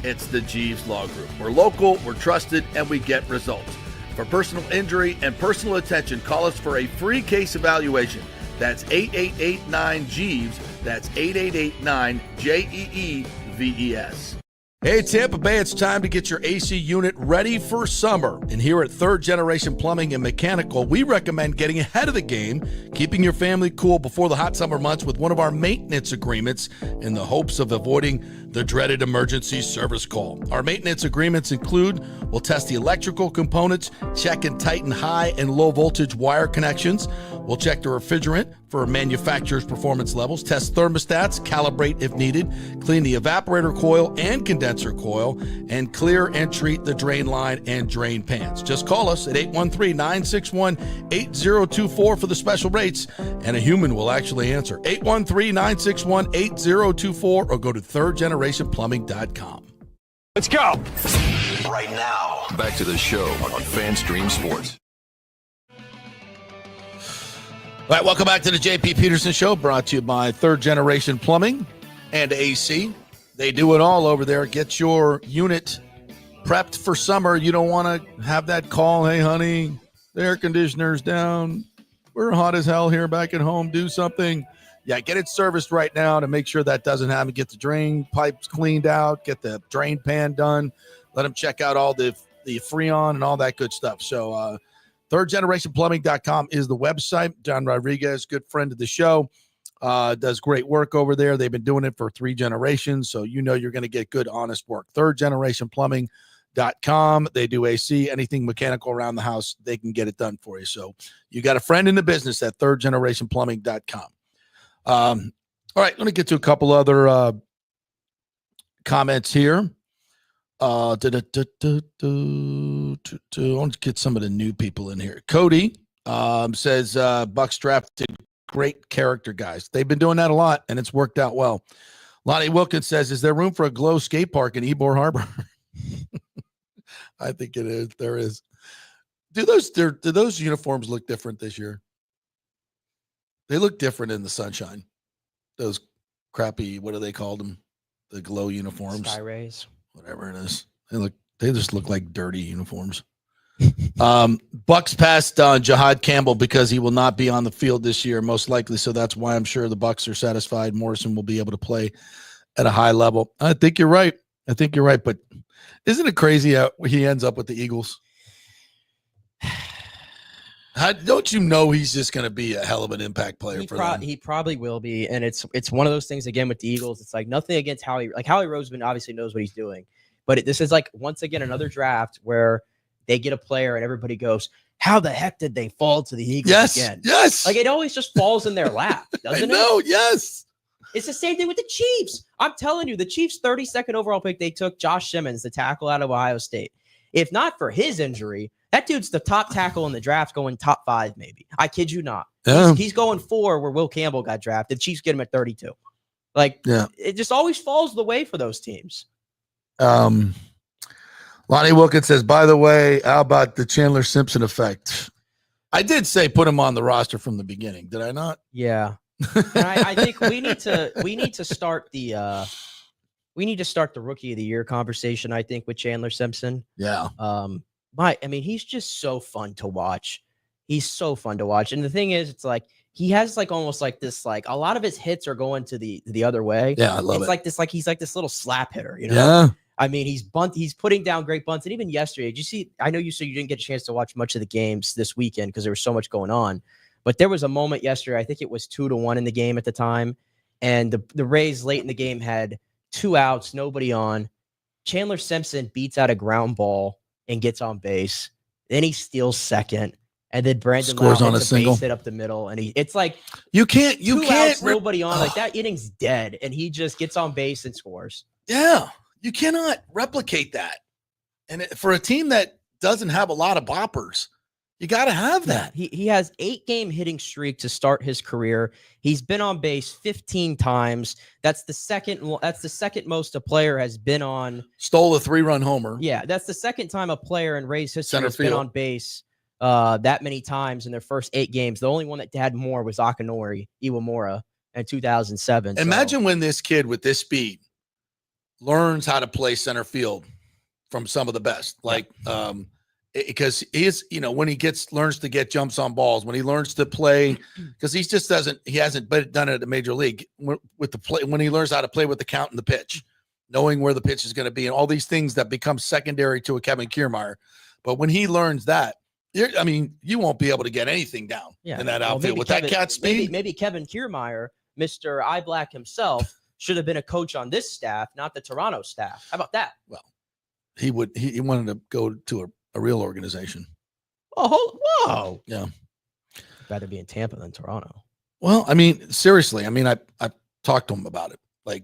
It's the Jeeves Law Group. We're local, we're trusted, and we get results. For personal injury and personal attention, call us for a free case evaluation. That's 8889-JEEVES. That's 8889-JEEVES. Hey, Tampa Bay, it's time to get your AC unit ready for summer. And here at Third Generation Plumbing and Mechanical, we recommend getting ahead of the game, keeping your family cool before the hot summer months with one of our maintenance agreements in the hopes of avoiding the dreaded emergency service call. Our maintenance agreements include, we'll test the electrical components, check and tighten high and low voltage wire connections. We'll check the refrigerant for manufacturer's performance levels, test thermostats, calibrate if needed, clean the evaporator coil and condenser coil, and clear and treat the drain line and drain pans. Just call us at 813-961-8024 for the special rates, and a human will actually answer. 813-961-8024 or go to thirdgenerationplumbing.com. Let's go. Right now, back to the show on FanStream Sports. All right, welcome back to the JP Peterson Show, brought to you by Third Generation Plumbing and AC. They do it all over there. Get your unit prepped for summer. You don't want to have that call, hey, honey, the air conditioner's down. We're hot as hell here back at home. Do something. Yeah, get it serviced right now to make sure that doesn't happen. Get the drain pipes cleaned out. Get the drain pan done. Let them check out all the Freon and all that good stuff. So, thirdgenerationplumbing.com is the website. John Rodriguez, good friend of the show, does great work over there. They've been doing it for 3 generations, so you know you're going to get good, honest work. thirdgenerationplumbing.com. They do AC, anything mechanical around the house, they can get it done for you. So you got a friend in the business at thirdgenerationplumbing.com. All right, let me get to a couple other comments here. I want to get some of the new people in here. Cody says Bucs drafted great character guys. They've been doing that a lot, and it's worked out well. Lonnie Wilkins says, is there room for a glow skate park in Ybor Harbor? I think it is. There is. Do those uniforms look different this year? They look different in the sunshine. Those crappy, what do they call them? The glow uniforms. Sky Rays. Whatever it is. They just look like dirty uniforms. Bucs passed on Jihad Campbell because he will not be on the field this year, most likely. So that's why I'm sure the Bucs are satisfied Morrison will be able to play at a high level. I think you're right. But isn't it crazy how he ends up with the Eagles? Don't you know he's just going to be a hell of an impact player for them? He probably will be, and it's one of those things again with the Eagles. It's like nothing against Howie. Like Howie Roseman obviously knows what he's doing, but this is like once again another draft where they get a player and everybody goes, "How the heck did they fall to the Eagles again?" Yes, like it always just falls in their lap, doesn't it? No, yes. It's the same thing with the Chiefs. I'm telling you, the Chiefs' 32nd overall pick, they took Josh Simmons, the tackle out of Ohio State. If not for his injury, that dude's the top tackle in the draft, going top 5, maybe. I kid you not. Yeah. He's going 4 where Will Campbell got drafted. Chiefs get him at 32. It just always falls the way for those teams. Lonnie Wilkins says, by the way, how about the Chandler Simpson effect? I did say put him on the roster from the beginning. Did I not? Yeah. And I think we need to start the rookie of the year conversation, I think, with Chandler Simpson. Yeah. He's just so fun to watch. He's so fun to watch. And the thing is, it's like he has like almost like this, like a lot of his hits are going to the other way. Yeah, I love it. It's like this, like he's like this little slap hitter, you know? Yeah. I mean, he's putting down great bunts. And even yesterday, did you see? I know you said you didn't get a chance to watch much of the games this weekend because there was so much going on. But there was a moment yesterday, I think it was 2-1 in the game at the time. And the Rays late in the game had 2 outs, nobody on. Chandler Simpson beats out a ground ball and gets on base. Then he steals second. And then Brandon scores Lau on a single base hit up the middle. And it's like you can't outs, nobody on. Like that inning's dead. And he just gets on base and scores. Yeah. You cannot replicate that. And for a team that doesn't have a lot of boppers, you got to have that. He has 8-game hitting streak to start his career. He's been on base 15 times. That's the second most a player has been on. Stole a 3-run homer. Yeah, that's the second time a player in Rays history has been on base that many times in their first 8 games. The only one that had more was Akinori Iwamura in 2007. Imagine when this kid with this speed learns how to play center field from some of the best. Because he is, when he learns to get jumps on balls, when he learns to play, because he hasn't done it at a major league with the play, when he learns how to play with the count and the pitch, knowing where the pitch is going to be, and all these things that become secondary to a Kevin Kiermaier. But when he learns that, you won't be able to get anything down in that outfield with that cat speed. Maybe Kevin Kiermaier, Mr. Eye Black himself, should have been a coach on this staff, not the Toronto staff. How about that? Well, he wanted to go to a real organization. Oh, whoa. Yeah. Rather be in Tampa than Toronto. Well, seriously, I talked to him about it. Like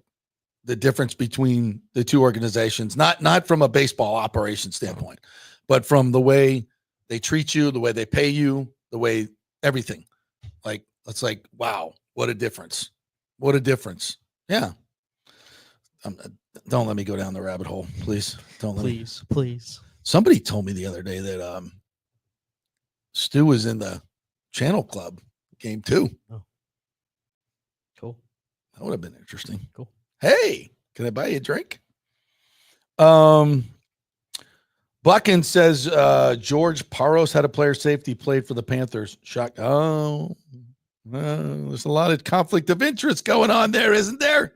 the difference between the two organizations, not from a baseball operation standpoint, but from the way they treat you, the way they pay you, the way everything. Like, it's like, wow, what a difference. What a difference. Yeah. Don't let me go down the rabbit hole, please. Please. Somebody told me the other day that Stu was in the Channel Club game 2. Oh, cool. That would have been interesting. Cool. Hey, can I buy you a drink? Buckin says George Paros had a player safety, played for the Panthers. Shock. Oh, there's a lot of conflict of interest going on there, isn't there?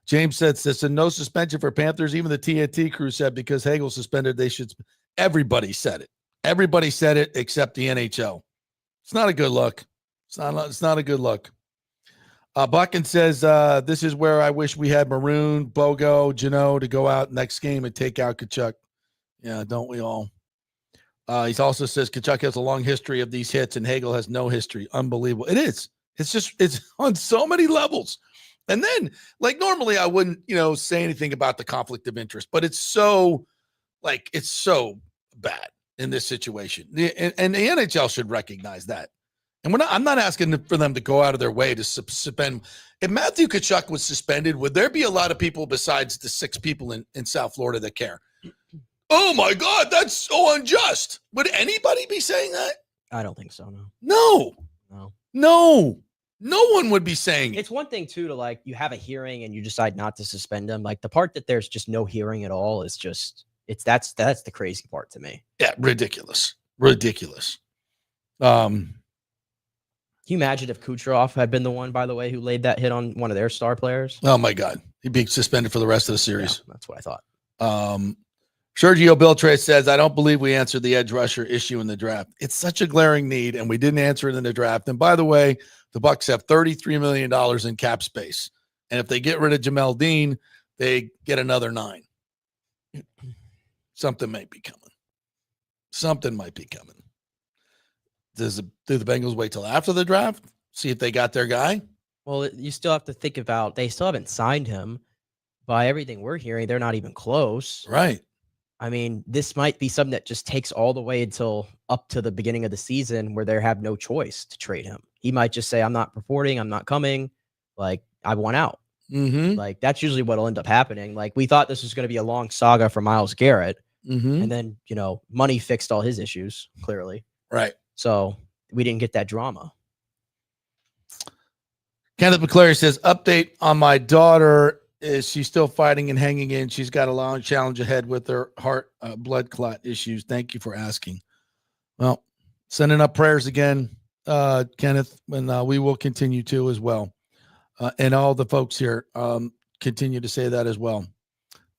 James said, no suspension for Panthers. Even the TNT crew said because Hagel suspended, they should. Everybody said it. Everybody said it except the NHL. It's not a good look. It's not a good look. Buckin says, this is where I wish we had Maroon, Bogo, Janot to go out next game and take out Tkachuk. Yeah, don't we all? He also says Tkachuk has a long history of these hits and Hagel has no history. Unbelievable. It is. It's on so many levels. And then, like, normally I wouldn't, say anything about the conflict of interest, but it's so bad in this situation. And the NHL should recognize that. And I'm not asking for them to go out of their way to suspend. If Matthew Tkachuk was suspended, would there be a lot of people besides the 6 people in South Florida that care? Oh my God, that's so unjust. Would anybody be saying that? I don't think so. No. No one would be saying it. It's one thing too to you have a hearing and you decide not to suspend them. Like the part that there's just no hearing at all is just that's the crazy part to me. Yeah, ridiculous. Can you imagine if Kucherov had been the one, by the way, who laid that hit on one of their star players? Oh my God, he'd be suspended for the rest of the series. Yeah, that's what I thought. Sergio Biltre says, I don't believe we answered the edge rusher issue in the draft. It's such a glaring need, and we didn't answer it in the draft. And by the way, the Bucs have $33 million in cap space. And if they get rid of Jamel Dean, they get another 9. Something might be coming. Do the Bengals wait till after the draft? See if they got their guy? Well, you still have to think about, they still haven't signed him. By everything we're hearing, they're not even close. Right. I mean, this might be something that just takes all the way until up to the beginning of the season where they have no choice to trade him. He might just say, I'm not reporting. I'm not coming. I want out. Mm-hmm. That's usually what will end up happening. We thought this was going to be a long saga for Myles Garrett. Mm-hmm. And then, money fixed all his issues, clearly. Right. So we didn't get that drama. Kenneth McClary says, update on my daughter. Is she still fighting and hanging in? She's got a long challenge ahead with her heart blood clot issues. Thank you for asking. Well, sending up prayers again, Kenneth, and we will continue to as well. And all the folks here continue to say that as well.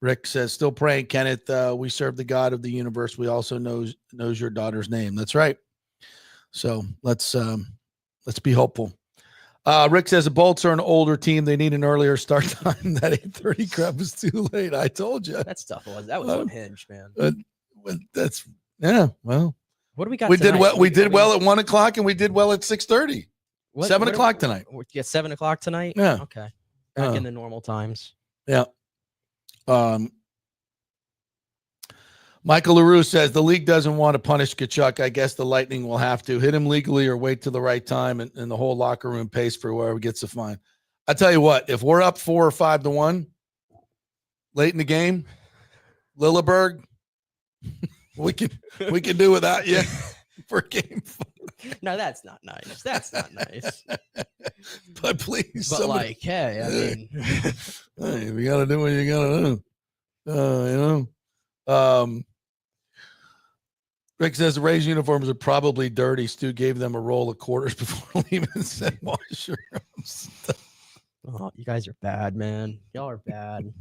Rick says, still praying, Kenneth. We serve the God of the universe. We also knows your daughter's name. That's right. So let's be hopeful. Rick says the Bolts are an older team. They need an earlier start time. That 8:30 crap was too late. I told you. That's tough. That was unhinged, man. Well, what do we got? We tonight? did well. We did well at 1:00, and we did well at 6:30. 7 o'clock tonight. Yeah, 7 o'clock tonight. Yeah. Okay. Back in the normal times. Yeah. Michael LaRue says the league doesn't want to punish Tkachuk. I guess the Lightning will have to hit him legally or wait till the right time, and the whole locker room pays for whoever gets the fine. I tell you what, if we're up 4 or 5-1 late in the game, Lilleberg, we can do without you for game 4. No, that's not nice. That's not nice. But please, but hey, I mean, hey, we gotta do what you gotta do. Rick says the Rays uniforms are probably dirty. Stu gave them a roll of quarters before leaving, said wash your own stuff. Oh, you guys are bad, man. Y'all are bad.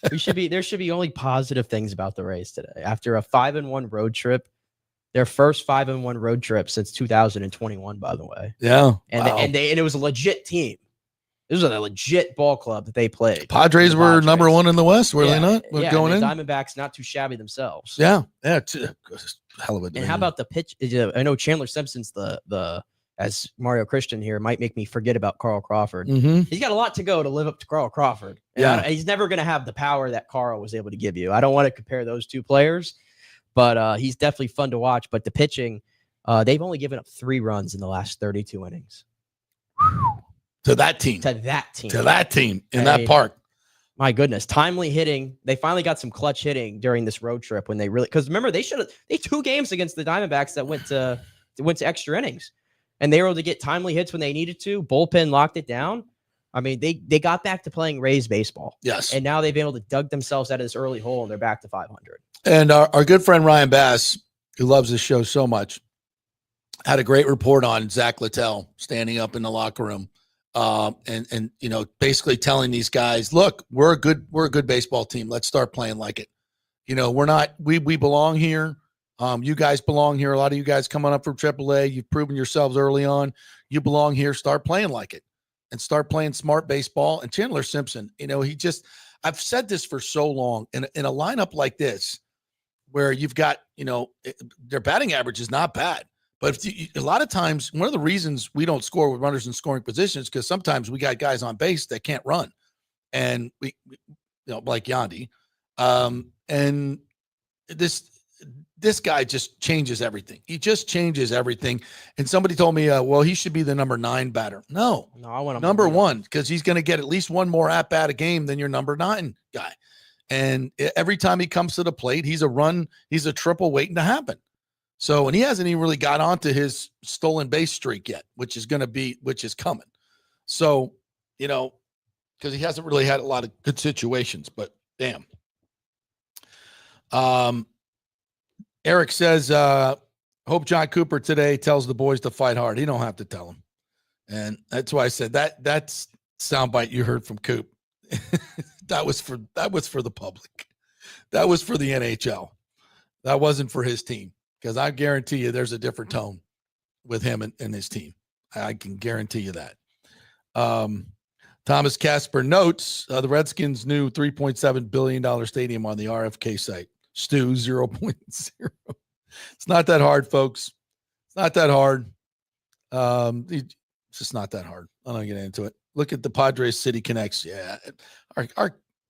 There should be only positive things about the Rays today. After a 5-1 road trip, their first 5-1 road trip since 2021, by the way. Yeah. And it was a legit team. This was a legit ball club that they played. Padres were number 1 in the West, were they not? Going in? Diamondbacks not too shabby themselves. Yeah. Hell of a day. And how about the pitch? I know Chandler Simpson's the as Mario Christian here might make me forget about Carl Crawford. Mm-hmm. He's got a lot to go to live up to Carl Crawford. And he's never going to have the power that Carl was able to give you. I don't want to compare those two players, but he's definitely fun to watch. But the pitching, they've only given up 3 runs in the last 32 innings. To that team in that park. My goodness. Timely hitting. They finally got some clutch hitting during this road trip when because remember, they 2 games against the Diamondbacks that went to extra innings, and they were able to get timely hits when they needed to. Bullpen locked it down. I mean, they got back to playing Rays baseball. Yes. And now they've been able to dug themselves out of this early hole, and they're back to 500. And our good friend Ryan Bass, who loves this show so much, had a great report on Zach Littell standing up in the locker room. And basically telling these guys, look, we're a good baseball team. Let's start playing like it. We belong here. You guys belong here. A lot of you guys coming up from AAA, you've proven yourselves early on. You belong here. Start playing like it and start playing smart baseball. And Chandler Simpson, I've said this for so long. In a lineup like this, where you've got, their batting average is not bad. But a lot of times, one of the reasons we don't score with runners in scoring positions is because sometimes we got guys on base that can't run. And we like Yandy. And this guy just changes everything. He just changes everything. And somebody told me, well, he should be the number 9 batter. No, I want him number 1, because he's going to get at least one more at bat a game than your number 9 guy. And every time he comes to the plate, he's a triple waiting to happen. So, and he hasn't even really got onto his stolen base streak yet, which is coming. So, because he hasn't really had a lot of good situations, but damn. Eric says, hope John Cooper today tells the boys to fight hard. He don't have to tell them. And that's why I said that's soundbite you heard from Coop. that was for the public. That was for the NHL. That wasn't for his team, because I guarantee you there's a different tone with him and his team. I can guarantee you that. Thomas Casper notes the Redskins' new $3.7 billion stadium on the RFK site. Stu 0.0. It's not that hard, folks. It's not that hard. It's just not that hard. I'm not going to get into it. Look at the Padres City Connects. Yeah,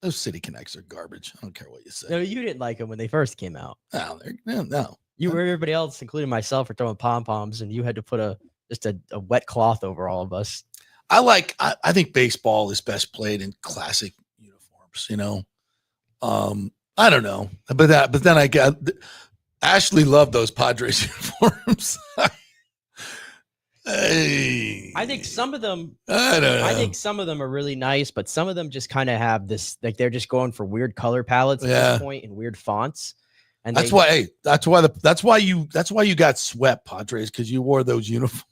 those City Connects are garbage. I don't care what you say. No, you didn't like them when they first came out. No. You were everybody else, including myself, were throwing pom-poms, and you had to put just a wet cloth over all of us. I think baseball is best played in classic uniforms, I don't know, but then I got Ashley loved those Padres uniforms. Hey, I think some of them. I don't know. I think some of them are really nice, but some of them just kind of have this, like they're just going for weird color palettes at this point and weird fonts. And that's why you got swept, Padres, because you wore those uniforms.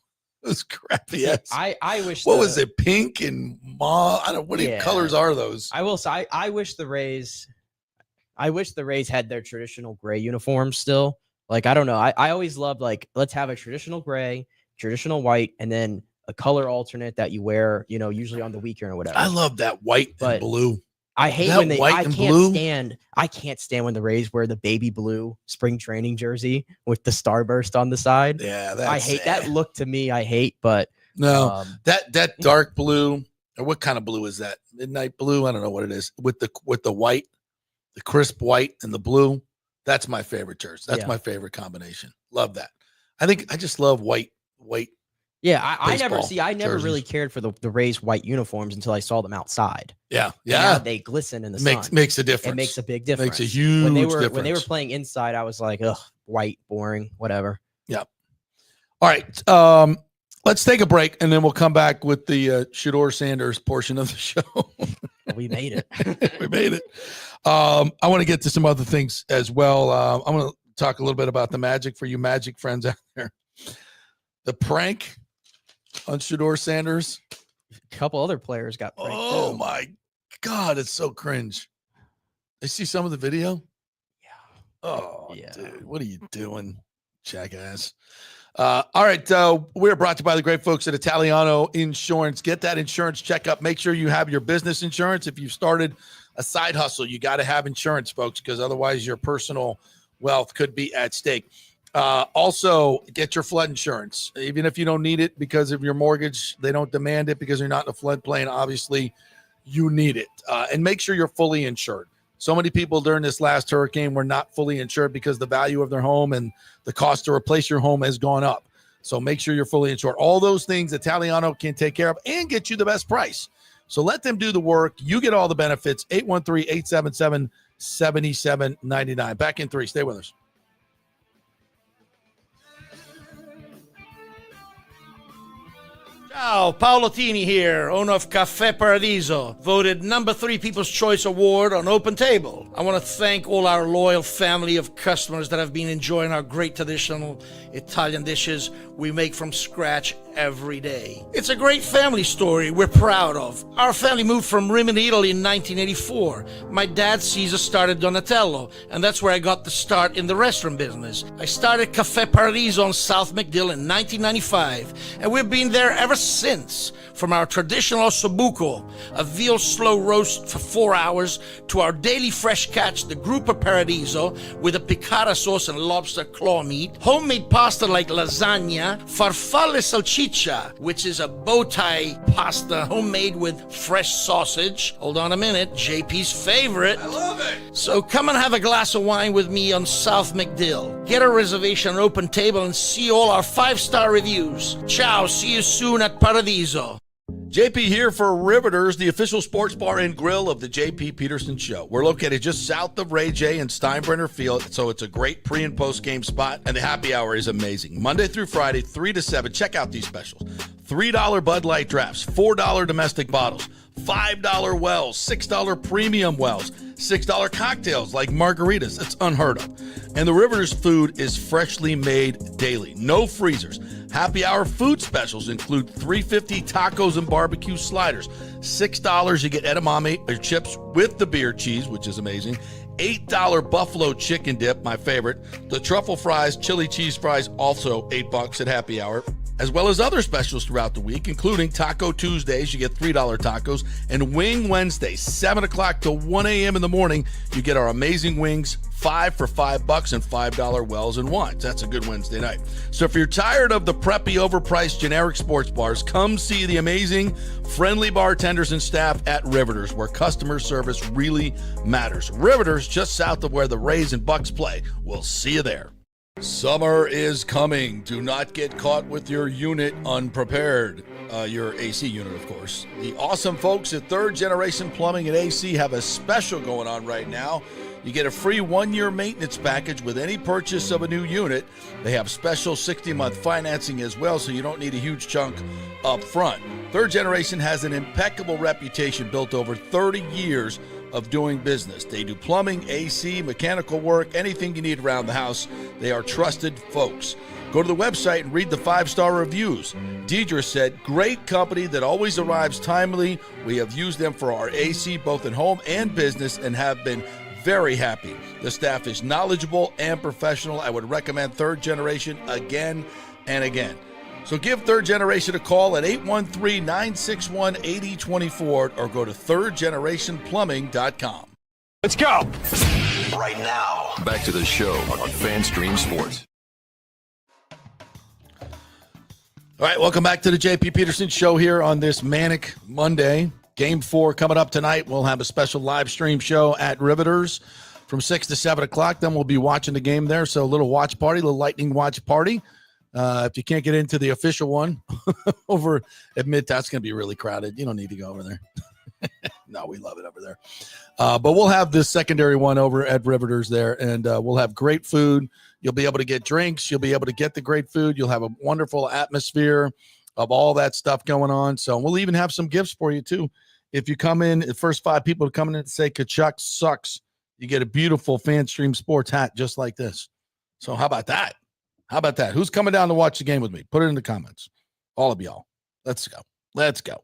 Those crappy ass. I wish. What was it? Pink and mauve. I don't. What colors are those? I will say. I wish the Rays. I wish the Rays had their traditional gray uniforms still. Like, I don't know. I always loved, like, let's have a traditional gray, traditional white, and then a color alternate that you wear, usually on the weekend or whatever. I love that white and blue. I hate that when they. White and blue? I can't stand when the Rays wear the baby blue spring training jersey with the starburst on the side. Yeah, I hate that look. To me, I hate. But no, that dark blue, or what kind of blue is that? Midnight blue. I don't know what it is. With the white. The crisp white and the blue, that's my favorite jersey. That's my favorite combination. Love that. I just love white. Yeah, I never really cared for the Rays white uniforms until I saw them outside. Yeah. They glisten in the sun. Makes a difference. It makes a big difference. Makes a huge difference. When they were playing inside, I was like, ugh, white, boring, whatever. Yeah. All right. Let's take a break, and then we'll come back with the Shedeur Sanders portion of the show. We made it. We made it. I want to get to some other things as well. I'm going to talk a little bit about the Magic for you Magic friends out there. The prank on Shedeur Sanders. A couple other players got pranked. Oh, my God. It's so cringe. I see some of the video. Yeah. Oh, yeah. Dude, what are you doing, jackass? All right. We're brought to you by the great folks at Italiano Insurance. Get that insurance checkup. Make sure you have your business insurance. If you've started a side hustle, you got to have insurance, folks, because otherwise your personal wealth could be at stake. Also, get your flood insurance, even if you don't need it because of your mortgage. They don't demand it because you're not in a floodplain. Obviously, you need it. And make sure you're fully insured. So many people during this last hurricane were not fully insured because the value of their home and the cost to replace your home has gone up. So make sure you're fully insured. All those things Italiano can take care of and get you the best price. So let them do the work. You get all the benefits. 813-877-7799. Back in 3. Stay with us. Ciao, Paolo Tini here, owner of Caffè Paradiso, voted number 3 People's Choice Award on Open Table. I want to thank all our loyal family of customers that have been enjoying our great traditional Italian dishes we make from scratch every day. It's a great family story we're proud of. Our family moved from Rimini, Italy in 1984. My dad, Caesar, started Donatello, and that's where I got the start in the restaurant business. I started Caffè Paradiso on South McDill in 1995, and we've been there ever since. From our traditional ossobuco, a veal slow roast for 4 hours, to our daily fresh catch, the Gruppo Paradiso, with a piccata sauce and lobster claw meat, homemade pasta like lasagna, farfalle salchicha, which is a bow tie pasta homemade with fresh sausage. Hold on a minute, JP's favorite. I love it. So come and have a glass of wine with me on South McDill. Get a reservation on Open Table and see all our 5-star reviews. Ciao, see you soon at Paradiso. JP here for Riveters, the official sports bar and grill of the JP Peterson Show. We're located just south of Ray J and Steinbrenner Field, so it's a great pre- and post-game spot, and the happy hour is amazing. Monday through Friday, 3 to 7. Check out these specials. $3 Bud Light drafts, $4 domestic bottles, $5 wells, $6 premium wells, $6 cocktails like margaritas. That's unheard of. And the Riveters food is freshly made daily. No freezers. Happy hour food specials include $3.50 tacos and barbecue sliders. $6 you get edamame or chips with the beer cheese, which is amazing. $8 buffalo chicken dip, my favorite. The truffle fries, chili cheese fries, also $8 at happy hour. As well as other specials throughout the week, including Taco Tuesdays, you get $3 tacos, and Wing Wednesdays, 7 o'clock to 1 a.m. in the morning, you get our amazing wings, 5 for $5 and $5 wells and wines. That's a good Wednesday night. So if you're tired of the preppy, overpriced, generic sports bars, come see the amazing, friendly bartenders and staff at Riveters, where customer service really matters. Riveters, just south of where the Rays and Bucs play. We'll see you there. Summer is coming. Do not get caught with your unit unprepared. Your AC unit, of course. The awesome folks at Third Generation Plumbing and AC have a special going on right now. You get a free 1-year maintenance package with any purchase of a new unit. They have special 60-month financing as well, so you don't need a huge chunk up front. Third Generation has an impeccable reputation built over 30 years of doing business. They do plumbing, AC, mechanical work, anything you need around the house. They are trusted folks. Go to the website and read the 5-star reviews. Deidre said, great company that always arrives timely. We have used them for our AC both in home and business and have been very happy. The staff is knowledgeable and professional. I would recommend Third Generation again and again. So give Third Generation a call at 813-961-8024 or go to thirdgenerationplumbing.com. Let's go. Right now, back to the show on FanStream Sports. All right, welcome back to the JP Peterson Show here on this manic Monday. Game 4 coming up tonight. We'll have a special live stream show at Riveters from 6 to 7 o'clock. Then we'll be watching the game there. So a little watch party, a little lightning watch party. If you can't get into the official one over at Midtown, it's going to be really crowded. You don't need to go over there. No, we love it over there. But we'll have this secondary one over at Riveters there, and we'll have great food. You'll be able to get drinks. You'll be able to get the great food. You'll have a wonderful atmosphere of all that stuff going on. So we'll even have some gifts for you, too. If you come in, the first 5 people to come in and say Tkachuk sucks, you get a beautiful FanStream Sports hat just like this. So how about that? How about that? Who's coming down to watch the game with me? Put it in the comments. All of y'all. Let's go. Let's go.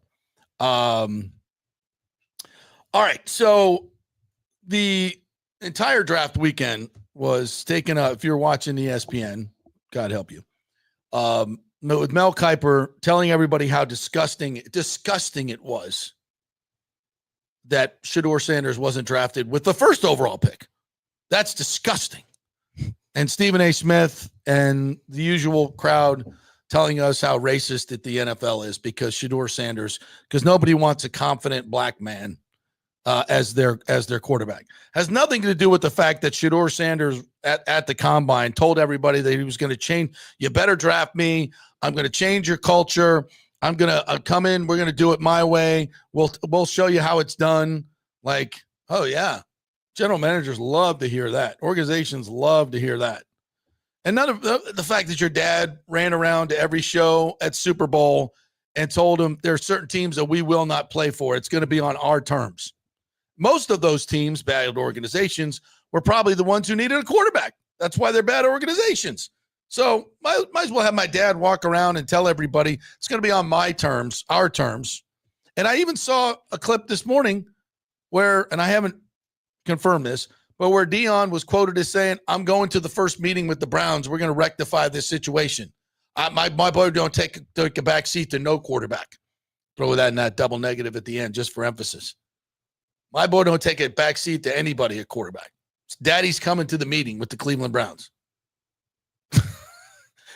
All right. So the entire draft weekend was taken up. If you're watching ESPN, God help you. With Mel Kiper telling everybody how disgusting it was that Shedeur Sanders wasn't drafted with the first overall pick. That's disgusting. And Stephen A. Smith and the usual crowd telling us how racist that the NFL is because Shedeur Sanders, because nobody wants a confident black man as their quarterback. Has nothing to do with the fact that Shedeur Sanders at the combine told everybody that he was going to change. You better draft me. I'm going to change your culture. I'm going to come in. We're going to do it my way. We'll show you how it's done. Like, oh, yeah. General managers love to hear that. Organizations love to hear that. And none of the fact that your dad ran around to every show at Super Bowl and told him there are certain teams that we will not play for. It's going to be on our terms. Most of those teams, bad organizations, were probably the ones who needed a quarterback. That's why they're bad organizations. So might as well have my dad walk around and tell everybody it's going to be on my terms, our terms. And I even saw a clip this morning where, and I haven't confirmed this, but where Dion was quoted as saying, I'm going to the first meeting with the Browns. We're going to rectify this situation. My boy don't take a back seat to no quarterback. Throw that in that double negative at the end just for emphasis. My boy don't take a back seat to anybody at quarterback. Daddy's coming to the meeting with the Cleveland Browns.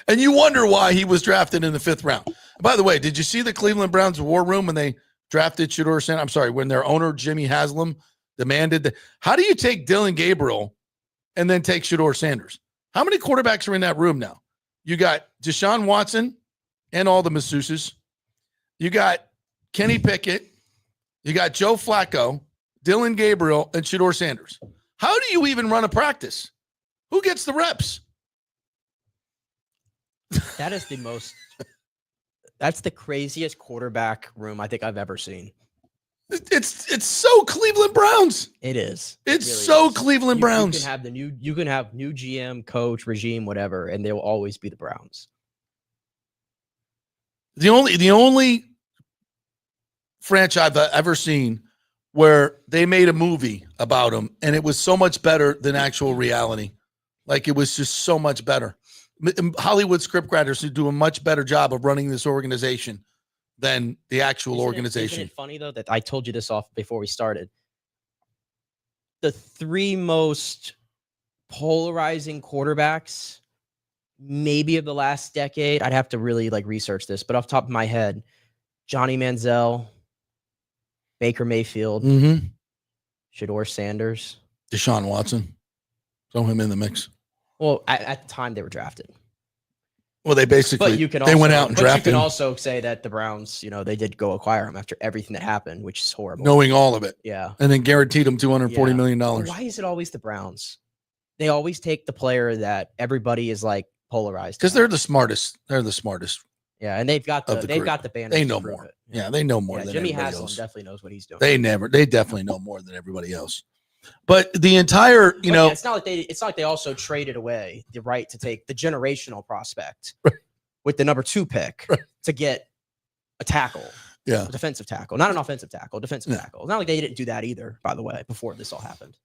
And you wonder why he was drafted in the 5th round. By the way, did you see the Cleveland Browns war room when they drafted Shedeur Sanders? I'm sorry, when their owner, Jimmy Haslam, demanded that. How do you take Dylan Gabriel and then take Shedeur Sanders? How many quarterbacks are in that room now? You got Deshaun Watson and all the masseuses. You got Kenny Pickett. You got Joe Flacco, Dylan Gabriel, and Shedeur Sanders. How do you even run a practice? Who gets the reps? That is that's the craziest quarterback room I think I've ever seen. It's so Cleveland Browns. It is. It's really so is. Cleveland Browns. You can have new GM, coach, regime, whatever, and they will always be the Browns. The only franchise I've ever seen where they made a movie about them and it was so much better than actual reality. Like it was just so much better. Hollywood scriptwriters who do a much better job of running this organization than the actual organization. Isn't it funny, though, that I told you this off before we started? The 3 most polarizing quarterbacks, maybe of the last decade, I'd have to really research this, but off the top of my head, Johnny Manziel, Baker Mayfield, Shedeur Sanders, Deshaun Watson. Throw him in the mix. Well, at the time they were drafted. Well, they basically they went out and drafted. You can also say that the Browns, they did go acquire him after everything that happened, which is horrible. Knowing all of it. Yeah. And then guaranteed him $240 million. Why is it always the Browns? They always take the player that everybody is polarized. Because they're the smartest. They're the smartest. Yeah, and they've got the banners. They know more. Yeah, they know more than Jimmy everybody Haslam else. definitely knows what he's doing. They definitely know more than everybody else. But the entire, it's not like they also traded away the right to take the generational prospect with the number 2 pick to get a tackle. Yeah. A defensive tackle, not an offensive tackle, defensive tackle. It's not like they didn't do that either, by the way, before this all happened.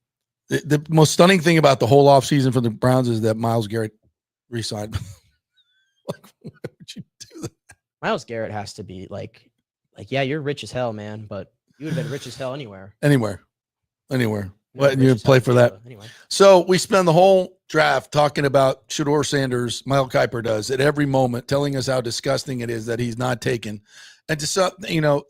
The most stunning thing about the whole offseason for the Browns is that Myles Garrett re-signed. Why would you do that? Myles Garrett has to be yeah, you're rich as hell, man, but you would have been rich as hell anywhere. Anywhere. What you play for that? Anyway. So we spend the whole draft talking about Shedeur Sanders. Mile Kiper does at every moment, telling us how disgusting it is that he's not taken. And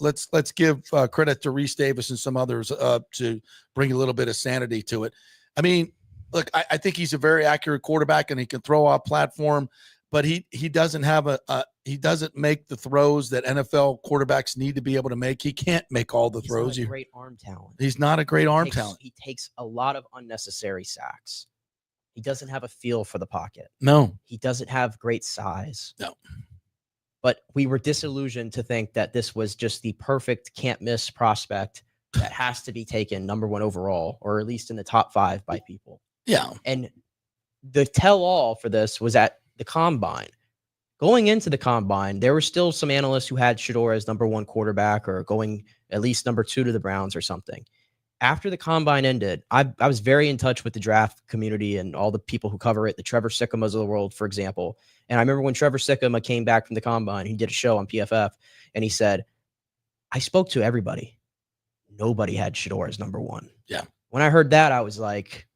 let's give credit to Reese Davis and some others to bring a little bit of sanity to it. I mean, look, I think he's a very accurate quarterback and he can throw off platform, but he doesn't have he doesn't make the throws that NFL quarterbacks need to be able to make. He can't make all the throws. He's not a great arm talent. He's not a great arm talent. He takes a lot of unnecessary sacks. He doesn't have a feel for the pocket. No. He doesn't have great size. No. But we were disillusioned to think that this was just the perfect can't miss prospect that has to be taken number 1 overall, or at least in the top 5 by people. Yeah. And the tell-all for this was at the Combine. Going into the Combine, there were still some analysts who had Shedeur as number 1 quarterback or going at least number 2 to the Browns or something. After the Combine ended, I was very in touch with the draft community and all the people who cover it, the Trevor Sickamas of the world, for example. And I remember when Trevor Sikkema came back from the Combine, he did a show on PFF, and he said, I spoke to everybody. Nobody had Shedeur as number 1. Yeah. When I heard that, I was like,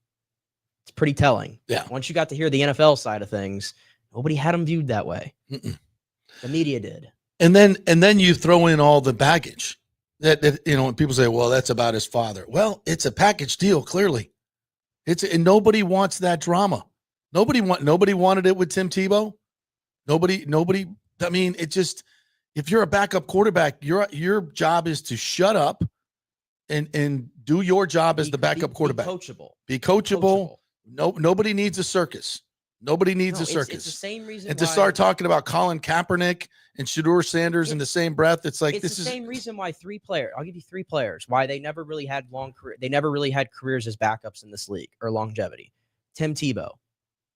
it's pretty telling. Yeah. Once you got to hear the NFL side of things, nobody had him viewed that way. Mm-mm. The media did. And then you throw in all the baggage that when people say, well, that's about his father. Well, it's a package deal, clearly. And nobody wants that drama. Nobody wanted it with Tim Tebow. Nobody. I mean, it just, if you're a backup quarterback, your job is to shut up and do your job as the backup quarterback. Be coachable. No, nobody needs a circus. Nobody needs a circus. It's the same reason. And to start talking about Colin Kaepernick and Shedeur Sanders in the same breath, it's like it's the same reason why 3 players. I'll give you 3 players why they never really had long career. They never really had careers as backups in this league or longevity. Tim Tebow,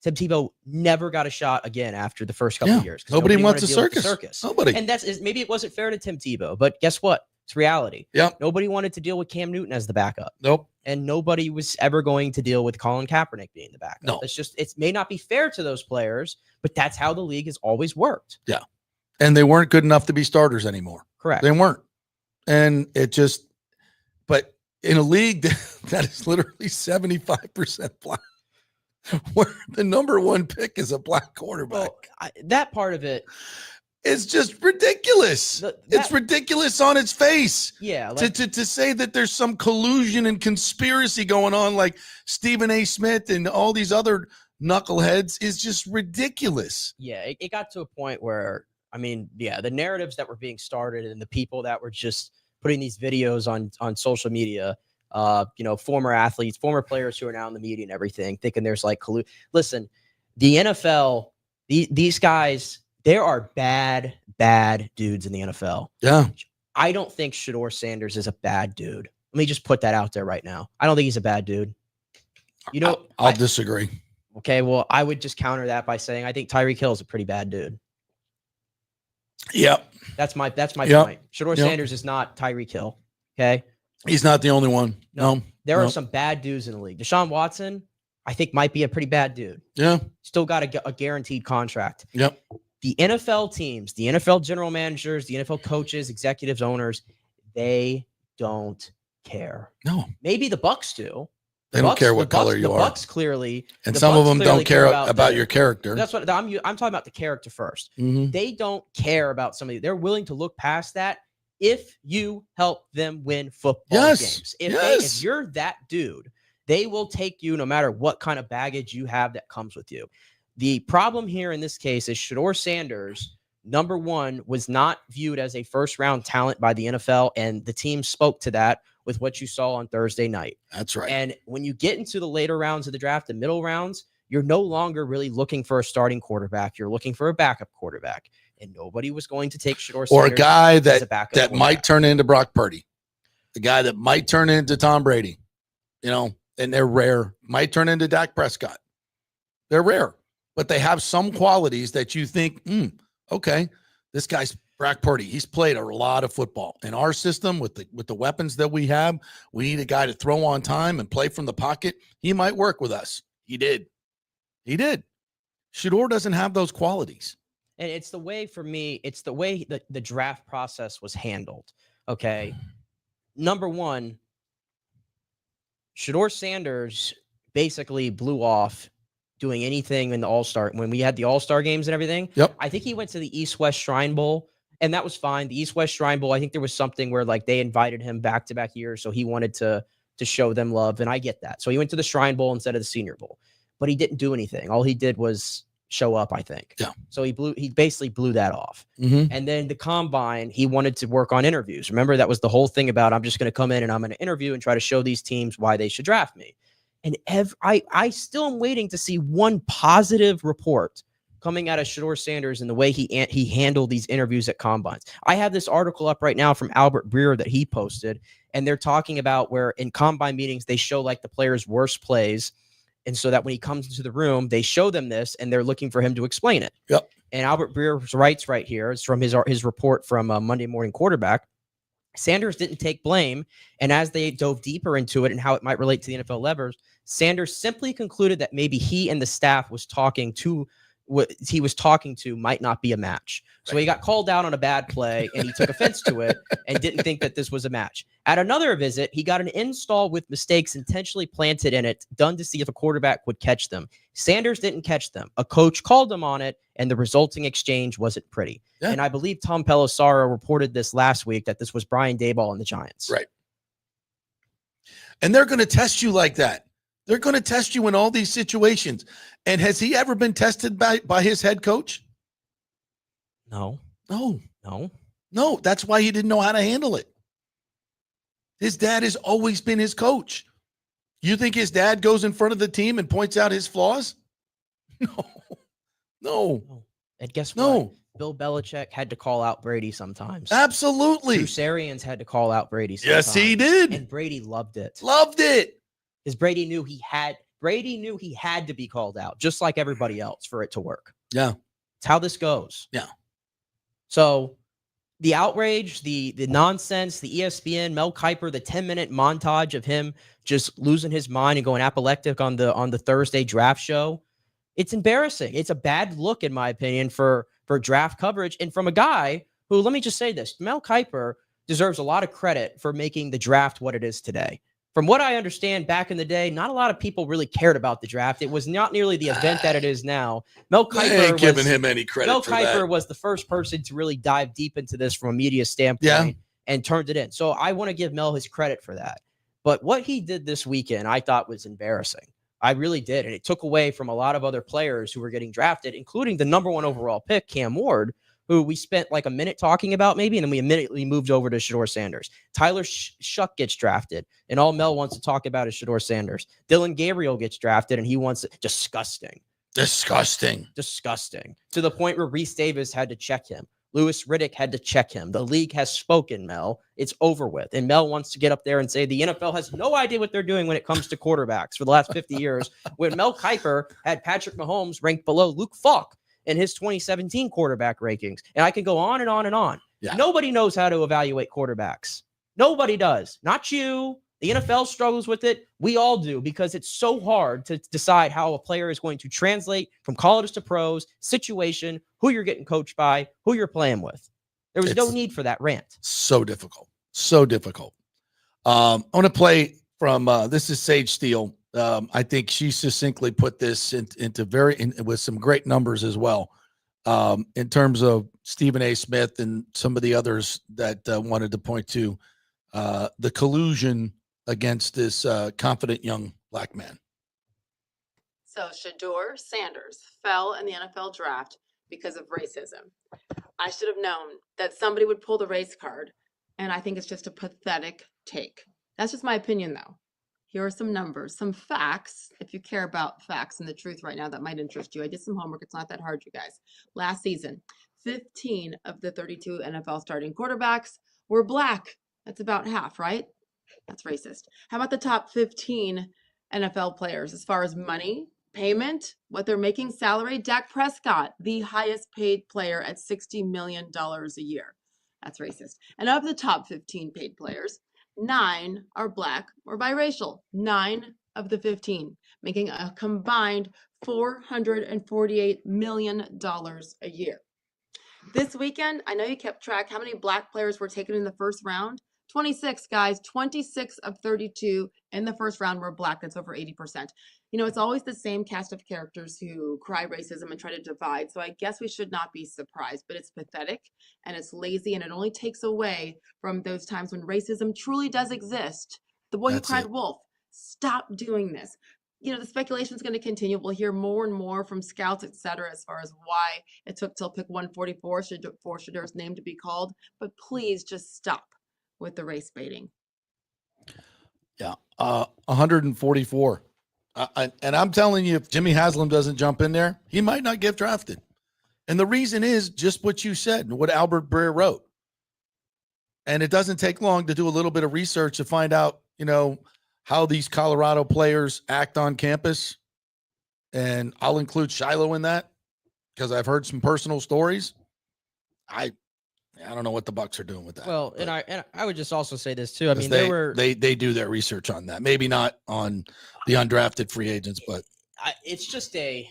Tim Tebow never got a shot again after the first couple of years. Nobody wants a wanted to deal with the circus. circus. Nobody. And maybe it wasn't fair to Tim Tebow, but guess what? It's reality. Yep. Nobody wanted to deal with Cam Newton as the backup. Nope. And nobody was ever going to deal with Colin Kaepernick being the backup. No. It may not be fair to those players, but that's how the league has always worked. Yeah. And they weren't good enough to be starters anymore. Correct. They weren't. And but in a league that is literally 75% black, where the number one pick is a black quarterback. Well, that part of it. It's just ridiculous. It's ridiculous on its face. Yeah. To say that there's some collusion and conspiracy going on like Stephen A. Smith and all these other knuckleheads is just ridiculous. Yeah. It got to a point where, the narratives that were being started and the people that were just putting these videos on social media, former athletes, former players who are now in the media and everything, thinking there's like listen, the NFL, these guys, there are bad dudes in the NFL. Yeah. I don't think Shedeur Sanders is a bad dude. Let me just put that out there right now. I don't think he's a bad dude. I'll disagree. Okay, well, I would just counter that by saying I think Tyreek Hill is a pretty bad dude. Yep. That's my point. Shedeur Sanders is not Tyreek Hill. Okay. He's not the only one. No. There are some bad dudes in the league. Deshaun Watson, I think, might be a pretty bad dude. Yeah. Still got a guaranteed contract. Yep. The NFL teams, the NFL general managers, the NFL coaches, executives, owners, they don't care. No. Maybe the Bucs do. They don't care what color you are. The Bucs clearly. And some of them don't care about your character. That's what I'm talking about, the character first. Mm-hmm. They don't care about somebody. They're willing to look past that if you help them win football games. If you're that dude, they will take you no matter what kind of baggage you have that comes with you. The problem here in this case is Shedeur Sanders, number one, was not viewed as a first-round talent by the NFL, and the team spoke to that with what you saw on Thursday night. That's right. And when you get into the later rounds of the draft, the middle rounds, you're no longer really looking for a starting quarterback. You're looking for a backup quarterback, and nobody was going to take Shedeur Sanders or a guy that might turn into Brock Purdy, the guy that might turn into Tom Brady, and they're rare. Might turn into Dak Prescott. They're rare. But they have some qualities that you think, okay, this guy's Brock Purdy. He's played a lot of football. In our system, with the weapons that we have, we need a guy to throw on time and play from the pocket. He might work with us. He did. Shedeur doesn't have those qualities. And it's the way, for me, it's the way that the draft process was handled. Okay. Number one, Shedeur Sanders basically blew off doing anything in the All-Star when we had the All-Star games and everything. Yep. I think he went to the East-West Shrine Bowl, and that was fine. The East-West Shrine Bowl, I think there was something where like they invited him back-to-back years, so he wanted to show them love, and I get that. So he went to the Shrine Bowl instead of the Senior Bowl, but he didn't do anything. All he did was show up, I think. Yeah. So he basically blew that off. Mm-hmm. And then the Combine, he wanted to work on interviews. Remember, that was the whole thing about I'm just going to come in and I'm going to interview and try to show these teams why they should draft me. And I still am waiting to see one positive report coming out of Shedeur Sanders and the way he handled these interviews at Combines. I have this article up right now from Albert Breer that he posted, and they're talking about where in Combine meetings, they show like the player's worst plays. And so that when he comes into the room, they show them this and they're looking for him to explain it. Yep. And Albert Breer writes right here, it's from his report from Monday Morning Quarterback. Sanders didn't take blame. And as they dove deeper into it and how it might relate to the NFL levers, Sanders simply concluded that maybe he and the staff what he was talking to might not be a match. So he got called out on a bad play and he took offense to it and didn't think that this was a match. At another visit, he got an install with mistakes intentionally planted in it, done to see if a quarterback would catch them. Sanders didn't catch them. A coach called him on it, and the resulting exchange wasn't pretty. Yeah. And I believe Tom Pelissero reported this last week that this was Brian Daboll and the Giants. Right. And they're going to test you like that. They're going to test you in all these situations. And has he ever been tested by his head coach? No. That's why he didn't know how to handle it. His dad has always been his coach. You think his dad goes in front of the team and points out his flaws? No. And guess what? Bill Belichick had to call out Brady sometimes. Absolutely. Bruce Arians had to call out Brady sometimes. Yes, he did. And Brady loved it. Loved it. Because Brady knew Grady knew he had to be called out, just like everybody else, for it to work. Yeah. It's how this goes. Yeah. So the outrage, the nonsense, the ESPN, Mel Kiper, the 10-minute montage of him just losing his mind and going apoplectic on the Thursday draft show. It's embarrassing. It's a bad look, in my opinion, for draft coverage. And from a guy who, let me just say this, Mel Kiper deserves a lot of credit for making the draft what it is today. From what I understand, back in the day, not a lot of people really cared about the draft. It was not nearly the event that it is now. Mel Kiper ain't giving him any credit. Mel for Kiper that. was the first person to really dive deep into this from a media standpoint and turned it in. So I want to give Mel his credit for that. But what he did this weekend, I thought was embarrassing. I really did. And it took away from a lot of other players who were getting drafted, including the number 1 overall pick, Cam Ward, who we spent like a minute talking about maybe, and then we immediately moved over to Shedeur Sanders. Tyler Shuck gets drafted, and all Mel wants to talk about is Shedeur Sanders. Dylan Gabriel gets drafted, and he wants it. Disgusting. To the point where Reese Davis had to check him. Louis Riddick had to check him. The league has spoken, Mel. It's over with. And Mel wants to get up there and say the NFL has no idea what they're doing when it comes to quarterbacks for the last 50 years, when Mel Kiper had Patrick Mahomes ranked below Luke Falk in his 2017 quarterback rankings. And I can go on and on and on. Yeah. Nobody knows how to evaluate quarterbacks. Nobody does. Not you. The NFL struggles with it. We all do, because it's so hard to decide how a player is going to translate from college to pros, situation, who you're getting coached by, who you're playing with. There was no need for that rant. So difficult. I want to play from, this is Sage Steele. I think she succinctly put this with some great numbers as well, in terms of Stephen A. Smith and some of the others that wanted to point to the collusion against this confident young black man. So Shedeur Sanders fell in the NFL draft because of racism. I should have known that somebody would pull the race card, and I think it's just a pathetic take. That's just my opinion, though. Here are some numbers, some facts. If you care about facts and the truth right now, that might interest you. I did some homework. It's not that hard, you guys. Last season, 15 of the 32 NFL starting quarterbacks were black. That's about half, right? That's racist. How about the top 15 NFL players as far as money, payment, what they're making, salary? Dak Prescott, the highest paid player at $60 million a year. That's racist. And of the top 15 paid players, 9 are black or biracial. 9 of the 15, making a combined $448 million a year. This weekend, I know you kept track how many black players were taken in the first round. 26, guys. 26 of 32 in the first round were black. That's over 80%. You know, it's always the same cast of characters who cry racism and try to divide. So I guess we should not be surprised, but it's pathetic and it's lazy, and it only takes away from those times when racism truly does exist. The boy who cried wolf. Stop doing this. You know, the speculation is going to continue. We'll hear more and more from scouts, et cetera, as far as why it took till pick 144 for Shedeur's name to be called. But please just stop with the race baiting. Yeah, 144. And I'm telling you, if Jimmy Haslam doesn't jump in there, he might not get drafted. And the reason is just what you said, what Albert Breer wrote. And it doesn't take long to do a little bit of research to find out, you know, how these Colorado players act on campus. And I'll include Shiloh in that because I've heard some personal stories. I don't know what the Bucs are doing with that. Well, and I would just also say this too. I mean, they do their research on that. Maybe not on the undrafted free agents, but it's just I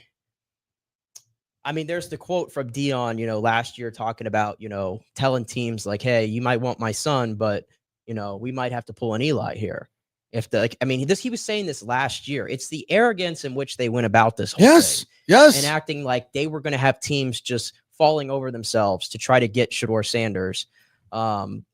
mean, there's the quote from Dion, you know, last year talking about, you know, telling teams like, hey, you might want my son, but, you know, we might have to pull an Eli here. He was saying this last year. It's the arrogance in which they went about this whole thing. Yes. And acting like they were going to have teams just falling over themselves to try to get Shedeur Sanders. And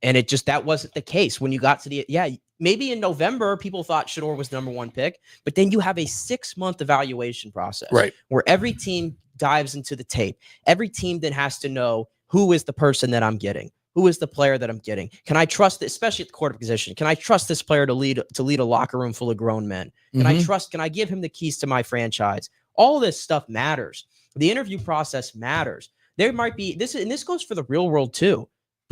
it just, that wasn't the case when you got to maybe in November, people thought Shedeur was the number 1 pick, but then you have a 6-month evaluation process, right, where every team dives into the tape. Every team then has to know who is the person that I'm getting. Who is the player that I'm getting? Can I trust, especially at the quarterback position? Can I trust this player to lead a locker room full of grown men? Can I give him the keys to my franchise? All this stuff matters. The interview process matters. There might be this, and this goes for the real world too.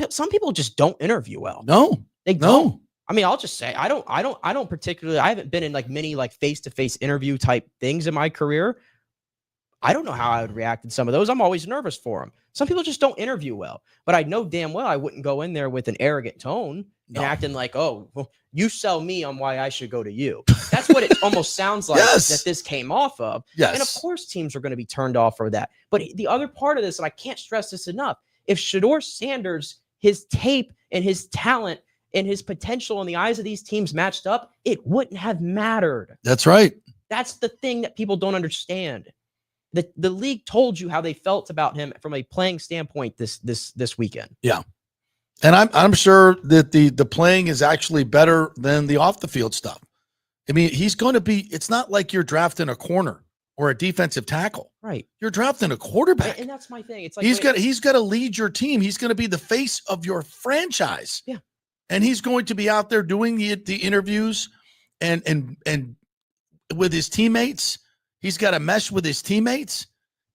Some people just don't interview well. No, they don't. I mean, I'll just say I don't particularly. I haven't been in like many like face-to-face interview type things in my career. I don't know how I would react in some of those. I'm always nervous for them. Some people just don't interview well, but I know damn well I wouldn't go in there with an arrogant tone and acting like, oh, well, you sell me on why I should go to you. That's what it almost sounds like that this came off of. Yes. And of course, teams are going to be turned off for that. But the other part of this, and I can't stress this enough, if Shedeur Sanders, his tape and his talent and his potential in the eyes of these teams matched up, it wouldn't have mattered. That's right. That's the thing that people don't understand. The league told you how they felt about him from a playing standpoint this weekend. Yeah. And I'm sure that the playing is actually better than the off the field stuff. I mean, he's going to be, it's not like you're drafting a corner or a defensive tackle. Right. You're drafting a quarterback. And that's my thing. It's like he's got to lead your team. He's going to be the face of your franchise. Yeah. And he's going to be out there doing the interviews and with his teammates. He's got to mesh with his teammates.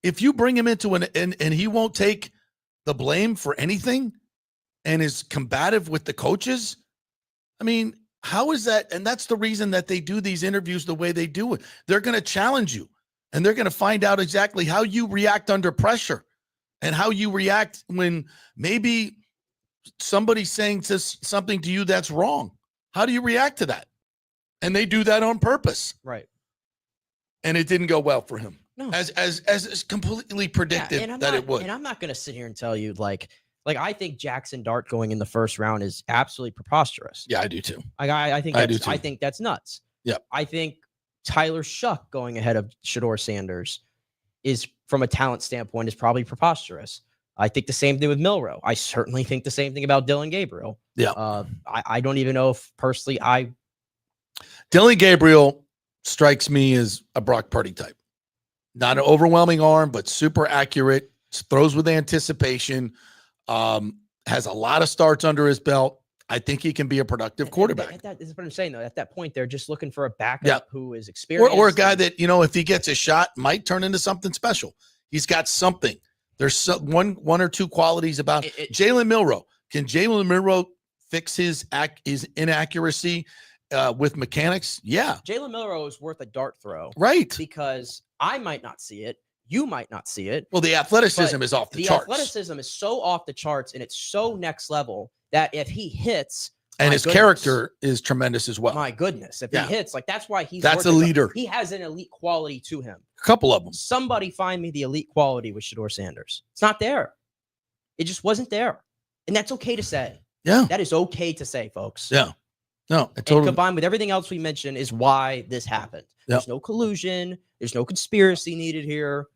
If you bring him into and he won't take the blame for anything and is combative with the coaches, I mean, how is that? And that's the reason that they do these interviews the way they do it. They're going to challenge you and they're going to find out exactly how you react under pressure and how you react when maybe somebody's saying something to you that's wrong. How do you react to that? And they do that on purpose. Right. And it didn't go well for him. No. As completely predicted it would. And I'm not going to sit here and tell you like I think Jackson Dart going in the first round is absolutely preposterous. Yeah, I do too. I think that's nuts. Yeah. I think Tyler Shuck going ahead of Shedeur Sanders is, from a talent standpoint, is probably preposterous. I think the same thing with Milroe. I certainly think the same thing about Dylan Gabriel. Yeah. I don't even know if personally Dylan Gabriel strikes me as a Brock Purdy type. Not an overwhelming arm, but super accurate, throws with anticipation, has a lot of starts under his belt. I think he can be a productive quarterback. That is what I'm saying, though. At that point, they're just looking for a backup who is experienced. Or a guy that, if he gets a shot, might turn into something special. He's got something. There's one or two qualities about Jalen Milroe. Can Jalen Milroe fix his inaccuracy with mechanics? Yeah. Jalen Milroe is worth a dart throw. Right. Because I might not see it. You might not see it. Well, the athleticism is off the charts. The athleticism is so off the charts and it's so next level that if he hits, and his character is tremendous as well. My goodness. If he hits, that's why that's a leader. He has an elite quality to him. A couple of them. Somebody find me the elite quality with Shedeur Sanders. It's not there. It just wasn't there. And that's okay to say. Yeah. That is okay to say, folks. Yeah. No, and combined with everything else we mentioned is why this happened. There's no collusion. There's no conspiracy needed here.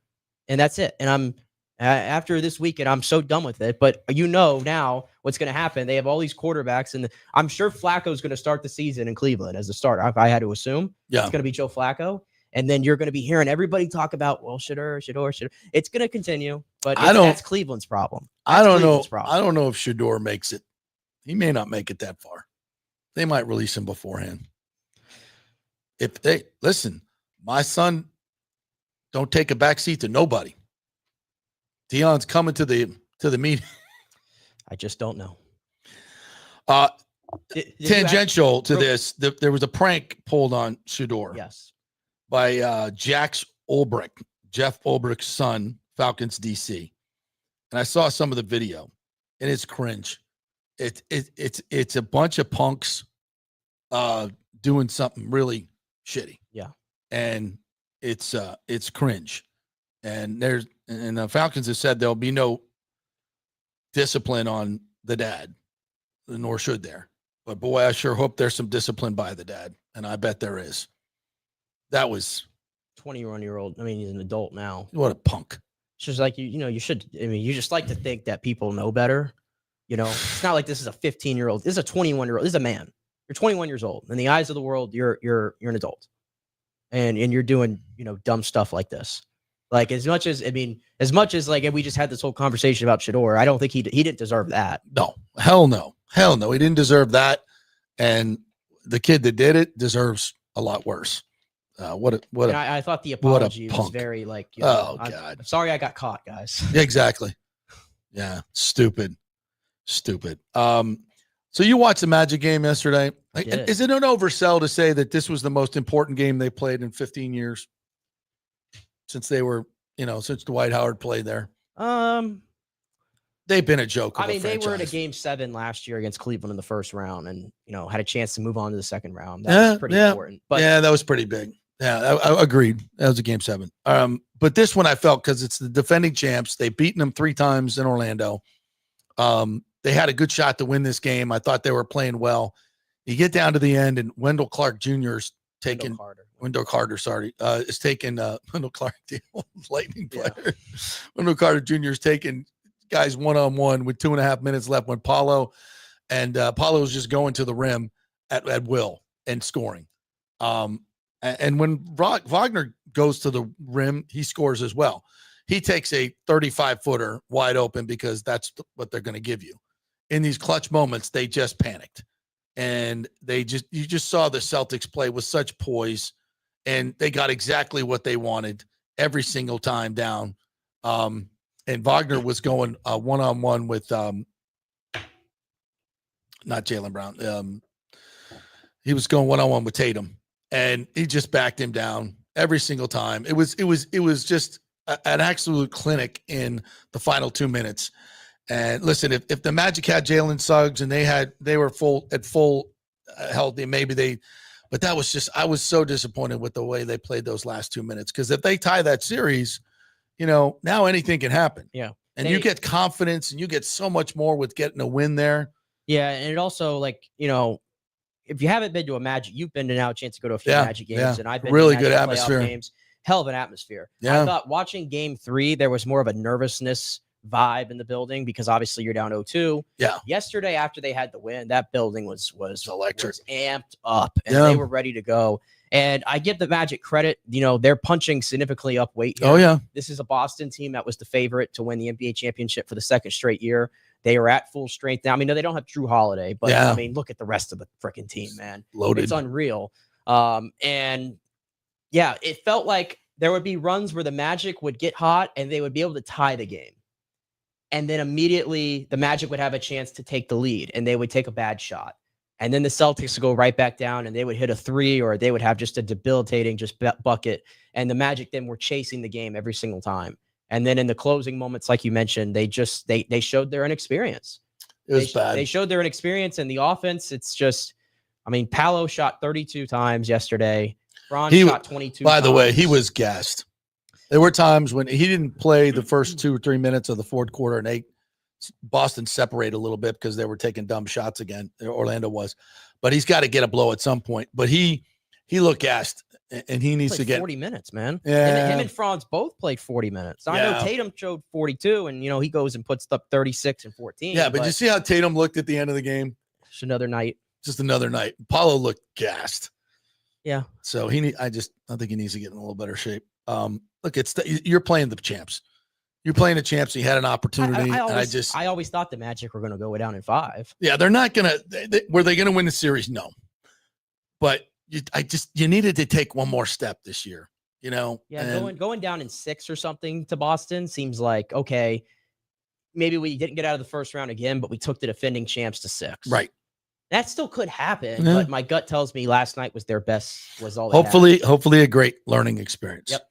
And that's it. And I'm after this weekend, I'm so done with it. But now what's going to happen. They have all these quarterbacks, and I'm sure Flacco's going to start the season in Cleveland as a starter. I had to assume it's going to be Joe Flacco. And then you're going to be hearing everybody talk about, well, Shedeur. It's going to continue, but that's Cleveland's problem. I don't know. I don't know if Shedeur makes it. He may not make it that far. They might release him beforehand. If they listen, my son don't take a back seat to nobody. Deion's coming to the meeting. I just don't know. Tangential to this, there was a prank pulled on Shedeur. Yes. By Jeff Ulbricht's son, Falcons DC. And I saw some of the video, and it's cringe. It's a bunch of punks doing something really shitty. Yeah. And it's cringe. And the Falcons have said there'll be no discipline on the dad, nor should there. But boy, I sure hope there's some discipline by the dad, and I bet there is. That was 21-year-old. I mean, he's an adult now. What a punk. It's just like you should. I mean, you just like to think that people know better. It's not like this is a 15-year-old. This is a 21-year-old. This is a man. You're 21 years old. In the eyes of the world, you're an adult, and you're doing dumb stuff like this. Like as much as like we just had this whole conversation about Shedeur, I don't think he didn't deserve that. No, hell no, he didn't deserve that, and the kid that did it deserves a lot worse. I thought the apology was very like. God, I'm sorry I got caught, guys. Exactly. Yeah, stupid. So you watched the Magic game yesterday. did. Is it an oversell to say that this was the most important game they played in 15 years since they were, since Dwight Howard played there? They've been a joke. I mean, they were in a game 7 last year against Cleveland in the first round and, had a chance to move on to the second round. That was pretty important. But that was pretty big. Yeah, I agreed. That was a game 7. But this one I felt, because it's the defending champs. They've beaten them 3 times in Orlando. They had a good shot to win this game. I thought they were playing well. You get down to the end, and Wendell Clark Jr. is taking Wendell Carter, is taking Wendell Clark, the old Lightning player. Yeah. Wendell Carter Jr. is taking guys one-on-one with 2.5 minutes left when Paulo was just going to the rim at will and scoring. And when Wagner goes to the rim, he scores as well. He takes a 35-footer wide open because that's what they're going to give you. In these clutch moments, they just panicked. And you just saw the Celtics play with such poise, and they got exactly what they wanted every single time down. And Wagner was going one-on-one with not Jaylen Brown. He was going one-on-one with Tatum, and he just backed him down every single time. It was just an absolute clinic in the final 2 minutes. And listen, if the Magic had Jalen Suggs and they were full healthy, but I was so disappointed with the way they played those last 2 minutes. Because if they tie that series, now anything can happen. Yeah. And you get confidence, and you get so much more with getting a win there. Yeah. And it also, if you haven't been to a Magic, you've been to now a chance to go to a few Magic games, and I've been really to good Magic atmosphere. Games. Hell of an atmosphere. Yeah. I thought watching game 3, there was more of a nervousness vibe in the building because obviously you're down 0-2. Yeah. Yesterday, after they had the win, that building was electric, was amped up, and they were ready to go. And I give the Magic credit. They're punching significantly up weight here. Oh yeah. This is a Boston team that was the favorite to win the NBA championship for the second straight year. They are at full strength now. I mean, no, they don't have Drew Holiday, but I mean, look at the rest of the freaking team, man. Loaded. It's unreal. And yeah, it felt like there would be runs where the Magic would get hot and they would be able to tie the game. And then immediately the Magic would have a chance to take the lead, and they would take a bad shot. And then the Celtics would go right back down, and they would hit a 3, or they would have just a debilitating bucket. And the Magic then were chasing the game every single time. And then in the closing moments, like you mentioned, they showed their inexperience. It was bad. They showed their inexperience, and the offense, it's just, I mean, Paolo shot 32 times yesterday. Bron shot 22 By times. the way, he was gassed. There were times when he didn't play the first 2 or 3 minutes of the fourth quarter, and Boston separated a little bit because they were taking dumb shots again. Orlando was, but he's got to get a blow at some point. But he looked gassed, and he needs to get 40 minutes, man. Yeah, and him and Franz both played 40 minutes. I know Tatum showed 42, and he goes and puts up 36 and 14. Yeah, but you see how Tatum looked at the end of the game? Just another night. Paulo looked gassed. Yeah. So I think he needs to get in a little better shape. Look, you're playing the champs. You're playing the champs. You had an opportunity. I always thought the Magic were going to go down in 5. Yeah, they're not going to. Were they going to win the series? No. But you needed to take one more step this year. Yeah, going down in 6 or something to Boston seems like, okay, maybe we didn't get out of the first round again, but we took the defending champs to 6. Right. That still could happen, but my gut tells me last night was their best. Was all. Hopefully, a great learning experience. Yep.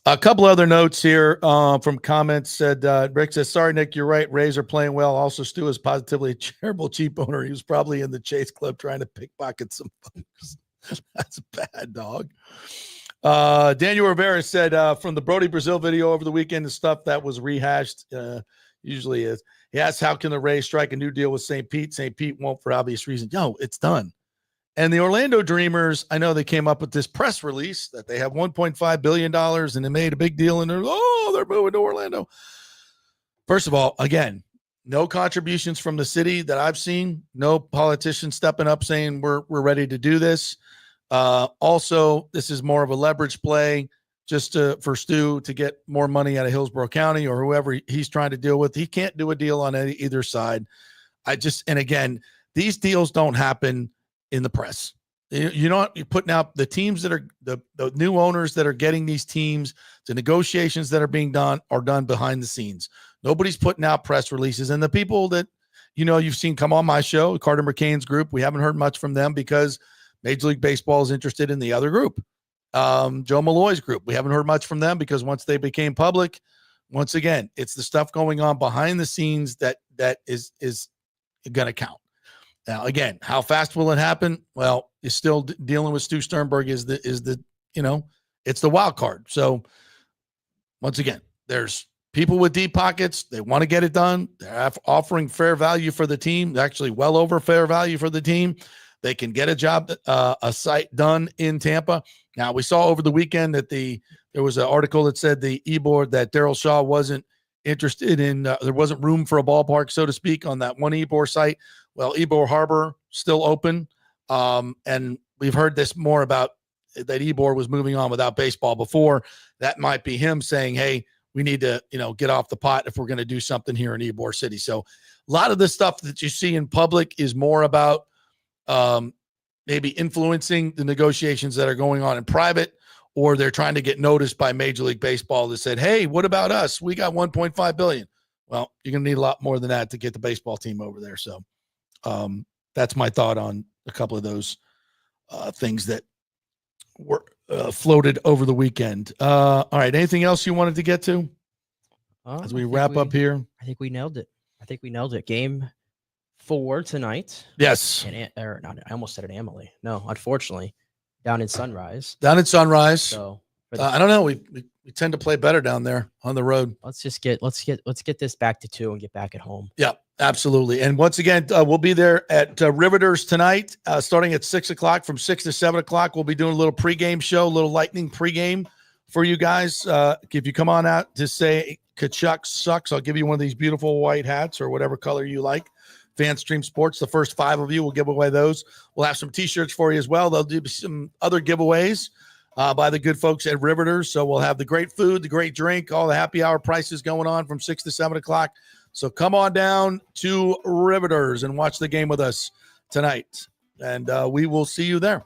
A couple other notes here from comments. Said Rick says, "Sorry, Nick, you're right. Rays are playing well. Also, Stu is positively a terrible cheap owner. He was probably in the Chase Club trying to pickpocket some folks. That's bad, dog." Daniel Rivera said from the Brody Brazil video over the weekend, the stuff that was rehashed usually is. He asked, how can the Rays strike a new deal with St. Pete? St. Pete won't for obvious reasons. No, it's done. And the Orlando Dreamers, I know they came up with this press release that they have $1.5 billion and they made a big deal and they're moving to Orlando. First of all, again, no contributions from the city that I've seen. No politicians stepping up saying we're ready to do this. Also, this is more of a leverage play just for Stu to get more money out of Hillsborough County or whoever he's trying to deal with. He can't do a deal on either side. And again, these deals don't happen in the press. You're putting out the teams that are the new owners that are getting these teams, the negotiations that are being done are done behind the scenes. Nobody's putting out press releases, and the people that, you've seen come on my show, Carter McCain's group. We haven't heard much from them because Major League Baseball is interested in the other group. Joe Malloy's group. We haven't heard much from them because once they became public, once again, it's the stuff going on behind the scenes that is going to count. Now, again, how fast will it happen? Well, you're still dealing with Stu Sternberg is the it's the wild card. So once again, there's people with deep pockets. They want to get it done. They're offering fair value for the team. Actually, well over fair value for the team. They can get a site done in Tampa. Now, we saw over the weekend that there was an article that said the e-board that Daryl Shaw wasn't interested in. There wasn't room for a ballpark, so to speak, on that one e-board site. Well, Ybor Harbor still open. And we've heard this more about that Ybor was moving on without baseball before. That might be him saying, hey, we need to, get off the pot if we're going to do something here in Ybor City. So a lot of the stuff that you see in public is more about maybe influencing the negotiations that are going on in private, or they're trying to get noticed by Major League Baseball that said, hey, what about us? We got $1.5 billion. Well, you're going to need a lot more than that to get the baseball team over there. So that's my thought on a couple of those things that were floated over the weekend. All right. Anything else you wanted to get to as we wrap up here? I think we nailed it. Game 4 tonight. Yes. I almost said it, Emily. No, unfortunately, down in Sunrise. So I don't know. We tend to play better down there on the road. Let's get this back to 2 and get back at home. Yeah, absolutely. And once again, we'll be there at Riveters tonight, starting at 6:00. From 6 to 7:00, we'll be doing a little pregame show, a little lightning pregame for you guys. If you come on out to say Tkachuk sucks, I'll give you one of these beautiful white hats or whatever color you like. FanStream Sports, the first 5 of you will give away those. We'll have some T-shirts for you as well. They'll do some other giveaways by the good folks at Riveters. So we'll have the great food, the great drink, all the happy hour prices going on from 6 to 7:00. So come on down to Riveters and watch the game with us tonight. And we will see you there.